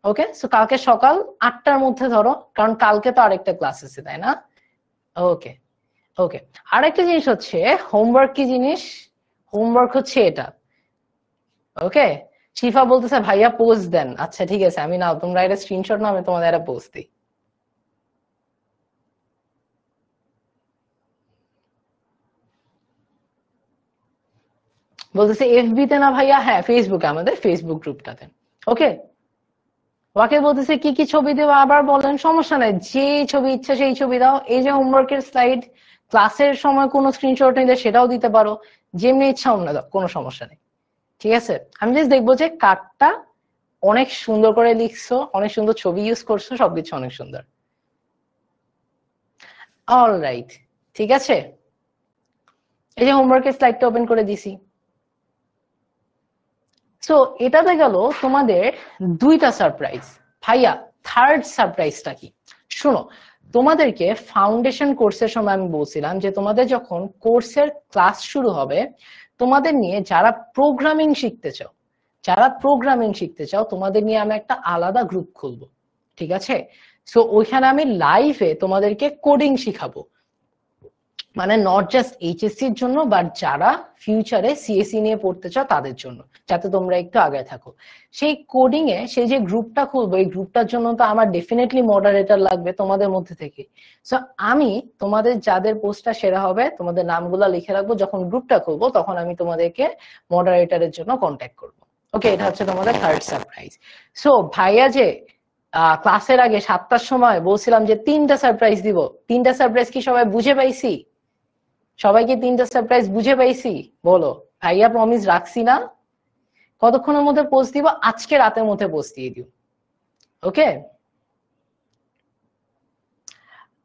ওকে, সো কালকে সকাল 8টার মধ্যে ধরো, কারণ কালকে তো আরেকটা ক্লাস আছে, তাই না? ওকে, ওকে। আরেকটা জিনিস হচ্ছে হোমওয়ার্ক। কি জিনিস? হোমওয়ার্ক হচ্ছে এটা। ওকে, শিফা বলতেছে ভাইয়া পোস্ট দেন। আচ্ছা ঠিক আছে, আমি নাও, তোমরা এটা স্ক্রিনশট নাও, আমি তোমাদের একটা পোস্ট দিই। বলতেছে FB তে না ভাইয়া? হ্যাঁ, ফেসবুকে, আমাদের ফেসবুক গ্রুপটাতে। ওকে, ওকে, বলতেছে কি কি ছবি দেবো আবার বলেন। সমস্যা নাই, যে ছবি ইচ্ছা সেই ছবি দাও। এই যে হোমওয়ার্কের স্লাইড, ক্লাসের সময় কোনো স্ক্রিনশট নিলে সেটাও দিতে পারো, যেমনি ইচ্ছা অন্য দাও, কোনো সমস্যা নেই। ঠিক আছে, আমি জাস্ট দেখবো যে কার্ডটা অনেক সুন্দর করে লিখছো, অনেক সুন্দর ছবি ইউজ করছো, সবকিছু অনেক সুন্দর। অলরাইট, ঠিক আছে, এই যে হোমওয়ার্কের স্লাইডটা ওপেন করে দিছি। সো এটাতে গেল তোমাদের 2টা সারপ্রাইজ। ভাইয়া, থার্ড সারপ্রাইজটা কি? শোনো, তোমাদেরকে ফাউন্ডেশন কোর্সের সময় আমি বলছিলাম যে তোমাদের যখন কোর্সের ক্লাস শুরু হবে, তোমাদের নিয়ে যারা প্রোগ্রামিং শিখতে চাও, তোমাদের নিয়ে আমি একটা আলাদা গ্রুপ খুলবো। ঠিক আছে, সো ওইখানে আমি লাইভে তোমাদেরকে কোডিং শিখাবো। মানে নট জাস্ট এইচএসসির জন্য, বাট যারা ফিউচারে সিএসসি নিয়ে পড়তে চাও তাদের জন্য, যাতে তোমরা একটু আগে থাকো। সেই কোডিং এ সেই যে গ্রুপটা খুলবো, এই গ্রুপটার জন্য তো আমার ডেফিনেটলি মডারেটর লাগবে তোমাদের মধ্যে থেকে। সো আমি তোমাদের যাদের পোস্টটা সেরা হবে তোমাদের নামগুলো লিখে রাখবো, যখন গ্রুপটা খুলবো তখন আমি তোমাদেরকে মডারেটরের জন্য কন্ট্যাক্ট করবো। ওকে, এটা হচ্ছে তোমাদের থার্ড সারপ্রাইজ। সো ভাইয়া যে ক্লাসের আগে 7টার সময় বলছিলাম যে 3টা সারপ্রাইজ দিব, 3টা সারপ্রাইজ কি সবাই বুঝে পাইছি? সবাইকে 3টা সারপ্রাইজ বুঝে পাইছি? বলো, ভাইয়া প্রমিস রাখছি না? কতক্ষণের মধ্যে পোস্ট দিব? আজকে রাতের মধ্যে পোস্ট দিয়ে দিও। ওকে,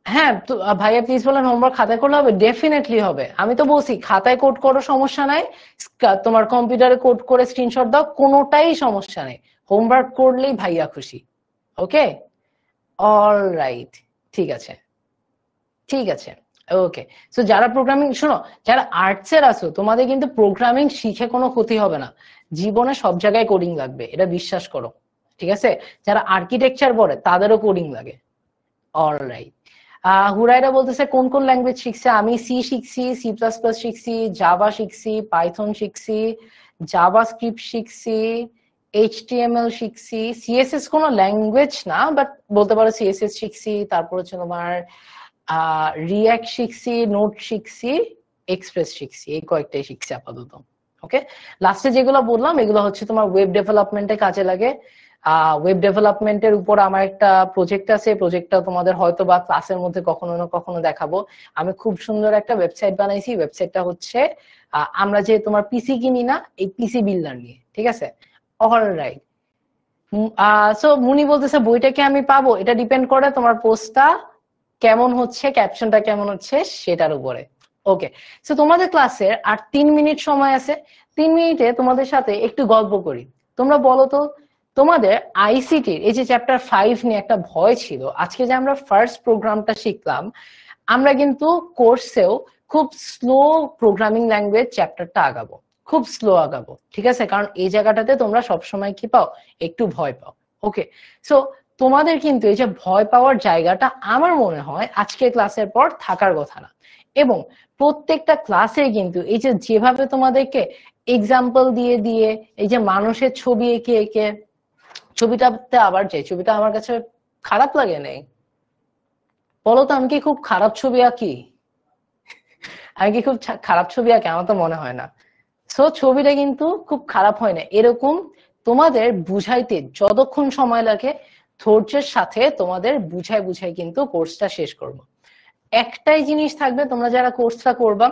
হ্যাঁ তো ভাইয়া প্লিজ বলেন হোমওয়ার্ক খাতায় করলে হবে? ডেফিনেটলি হবে। আমি তো বলছি খাতায় কোড করো, সমস্যা নাই। তোমার কম্পিউটারে কোড করে স্ক্রিনশট দাও, কোনোটাই সমস্যা নেই। হোমওয়ার্ক করলেই ভাইয়া খুশি। ওকে, অল রাইট, ঠিক আছে, ঠিক আছে। ওকে, সো যারা প্রোগ্রামিং, শোনো, যারা আর্টসের আছো তোমাদের কিন্তু প্রোগ্রামিং শিখে কোনো ক্ষতি হবে না। জীবনে সব জায়গায় কোডিং লাগবে, এটা বিশ্বাস করো। ঠিক আছে, যারা আর্কিটেকচার পড়ে তাদেরও কোডিং লাগে। অলরাইট, হুরাইরা বলতেছে কোন কোন ল্যাঙ্গুয়েজ শিখছে? আমি সি শিখছি, সি প্লাস প্লাস শিখছি, জাভা শিখছি, পাইথন শিখছি, জাভা স্ক্রিপ্ট শিখছি, এইচটিএমএল শিখছি। সিএসএস কোনো ল্যাঙ্গুয়েজ না, বাট বলতে পারো সিএসএস শিখছি। তারপর হচ্ছে তোমার রিয়াক্ট শিখছি, নোট শিখছি, এক্সপ্রেস শিখছি, এই কয়েকটাই শিখছি আপাতত। ওকে, লাস্টে যেগুলো বললাম এগুলো হচ্ছে তোমার ওয়েব ডেভেলপমেন্টে কাজে লাগে। ওয়েব ডেভেলপমেন্টের উপর আমার একটা প্রজেক্ট আছে, প্রজেক্টটা তোমাদের হয়তো বা ক্লাসের মধ্যে কখনো না কখনো দেখাবো। আমি খুব সুন্দর একটা ওয়েবসাইট বানাইছি, ওয়েবসাইটটা হচ্ছে আমরা যে তোমার পিসি কিনি না, এই পিসি বিল্ডার নিয়ে। ঠিক আছে, অলরাইট। সো মুনি বলতেছে বইটাকে আমি পাবো? এটা ডিপেন্ড করে তোমার পোস্টটা কেমন হচ্ছে, ক্যাপশনটা কেমন হচ্ছে সেটার উপরে। ওকে, সো তোমাদের ক্লাসের আর 3 মিনিট সময় আছে। 3 মিনিটে তোমাদের সাথে একটু গল্প করি। তোমরা বলো তো, তোমাদের আইসিটির এই যে চ্যাপ্টার 5 নিয়ে একটা ভয় ছিল, আজকে যে আমরা ফার্স্ট প্রোগ্রামটা শিখলাম, আমরা কিন্তু কোর্সেও খুব স্লো প্রোগ্রামিং ল্যাঙ্গুয়েজ চ্যাপ্টারটা আগাবো, খুব স্লো আগাবো। ঠিক আছে, কারণ এই জায়গাটাতে তোমরা সবসময় কি পাও? একটু ভয় পাও। ওকে, সো তোমাদের কিন্তু এই যে ভয় পাওয়ার জায়গাটা আমার মনে হয় আজকের ক্লাসের পর থাকার কথা না। এবং প্রত্যেকটা ক্লাসে কিন্তু এই যে যেভাবে তোমাদেরকে এক্সাম্পল দিয়ে দিয়ে এই যে মানুষের ছবি এঁকে এঁকে, ছবিটাতে আবার যে ছবিটা আমার কাছে খারাপ লাগে নেই, বলো তো আমি কি খুব খারাপ ছবি আঁকি? আমি কি খুব খারাপ ছবি আঁকি? আমার তো মনে হয় না। সো ছবিটা কিন্তু খুব খারাপ হয় না। এরকম তোমাদের বুঝাইতে যতক্ষণ সময় লাগে ধৈর্যের সাথে তোমাদের বুঝাই বুঝাই কিন্তু কোর্সটা শেষ করব। একটাই জিনিস থাকবে, তোমরা যারা কোর্সটা করবা,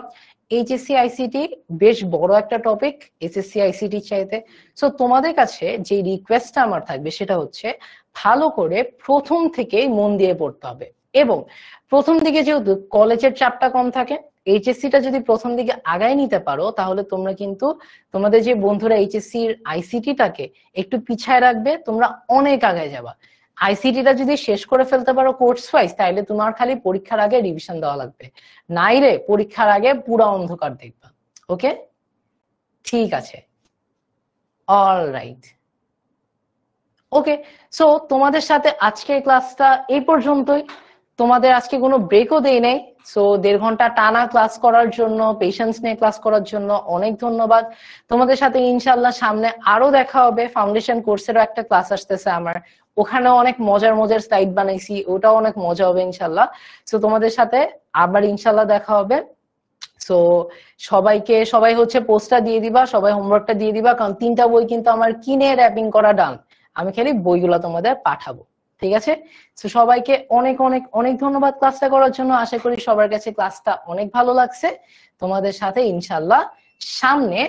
এইচএসসি আইসিটি বেশ বড় একটা টপিক এসএসসি আইসিটি চাইতে। সো তোমাদের কাছে যে রিকোয়েস্টটা আমার থাকবে সেটা হচ্ছে ভালো করে প্রথম থেকেই মন দিয়ে পড়তে হবে। এবং প্রথম দিকে যেহেতু কলেজের চাপটা কম থাকে, এইচএসসিটা যদি প্রথম দিকে আগায় নিতে পারো তাহলে তোমরা কিন্তু তোমাদের যে বন্ধুরা এইচএসসির আইসিটিটাকে একটু পিছায় রাখবে, তোমরা অনেক আগায় যাবা। আইসিটিটা যদি শেষ করে ফেলতে পারো কোর্স ওয়াইজ, তাহলে তোমার খালি পরীক্ষার আগে রিভিশন দেওয়া লাগবে। নাইরে পরীক্ষার আগে পুরো অন্ধকার দেখবা। ওকে, ঠিক আছে, অলরাইট। ওকে, সো তোমাদের সাথে আজকের ক্লাসটা এই পর্যন্তই। তোমাদের আজকে কোনো ব্রেকও দেই নাই। সো 1.5 ঘন্টা টানা ক্লাস করার জন্য, পেশেন্স নিয়ে ক্লাস করার জন্য অনেক ধন্যবাদ। তোমাদের সাথে ইনশাল্লাহ সামনে আরো দেখা হবে। ফাউন্ডেশন কোর্সেরও একটা ক্লাস আসতেছে আমার, ওখানেও অনেক মজার মজার স্লাইড বানাইছি, ওটাও অনেক মজা হবে ইনশাল্লাহ। সো তোমাদের সাথে আবার ইনশাল্লাহ দেখা হবে। সো সবাইকে, সবাই হচ্ছে পোস্টটা দিয়ে দিবা, সবাই হোমওয়ার্কটা দিয়ে দিবা, কারণ 3টা বই কিন্তু আমার কিনে র্যাপিং করা ডান। আমি খালি বইগুলো তোমাদের পাঠাবো। ঠিক আছে, তো সবাইকে অনেক অনেক অনেক ধন্যবাদ ক্লাসটা করার জন্য। আশা করি সবার কাছে ক্লাসটা অনেক ভালো লাগছে। তোমাদের সাথে ইনশাল্লাহ সামনে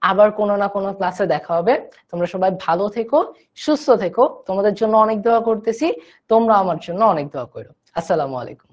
আবার কোনো না কোনো ক্লাসে দেখা হবে। তোমরা সবাই ভালো থেকো, সুস্থ থেকো। তোমাদের জন্য অনেক দোয়া করতেছি, তোমরা আমার জন্য অনেক দোয়া করো। আসসালামু আলাইকুম।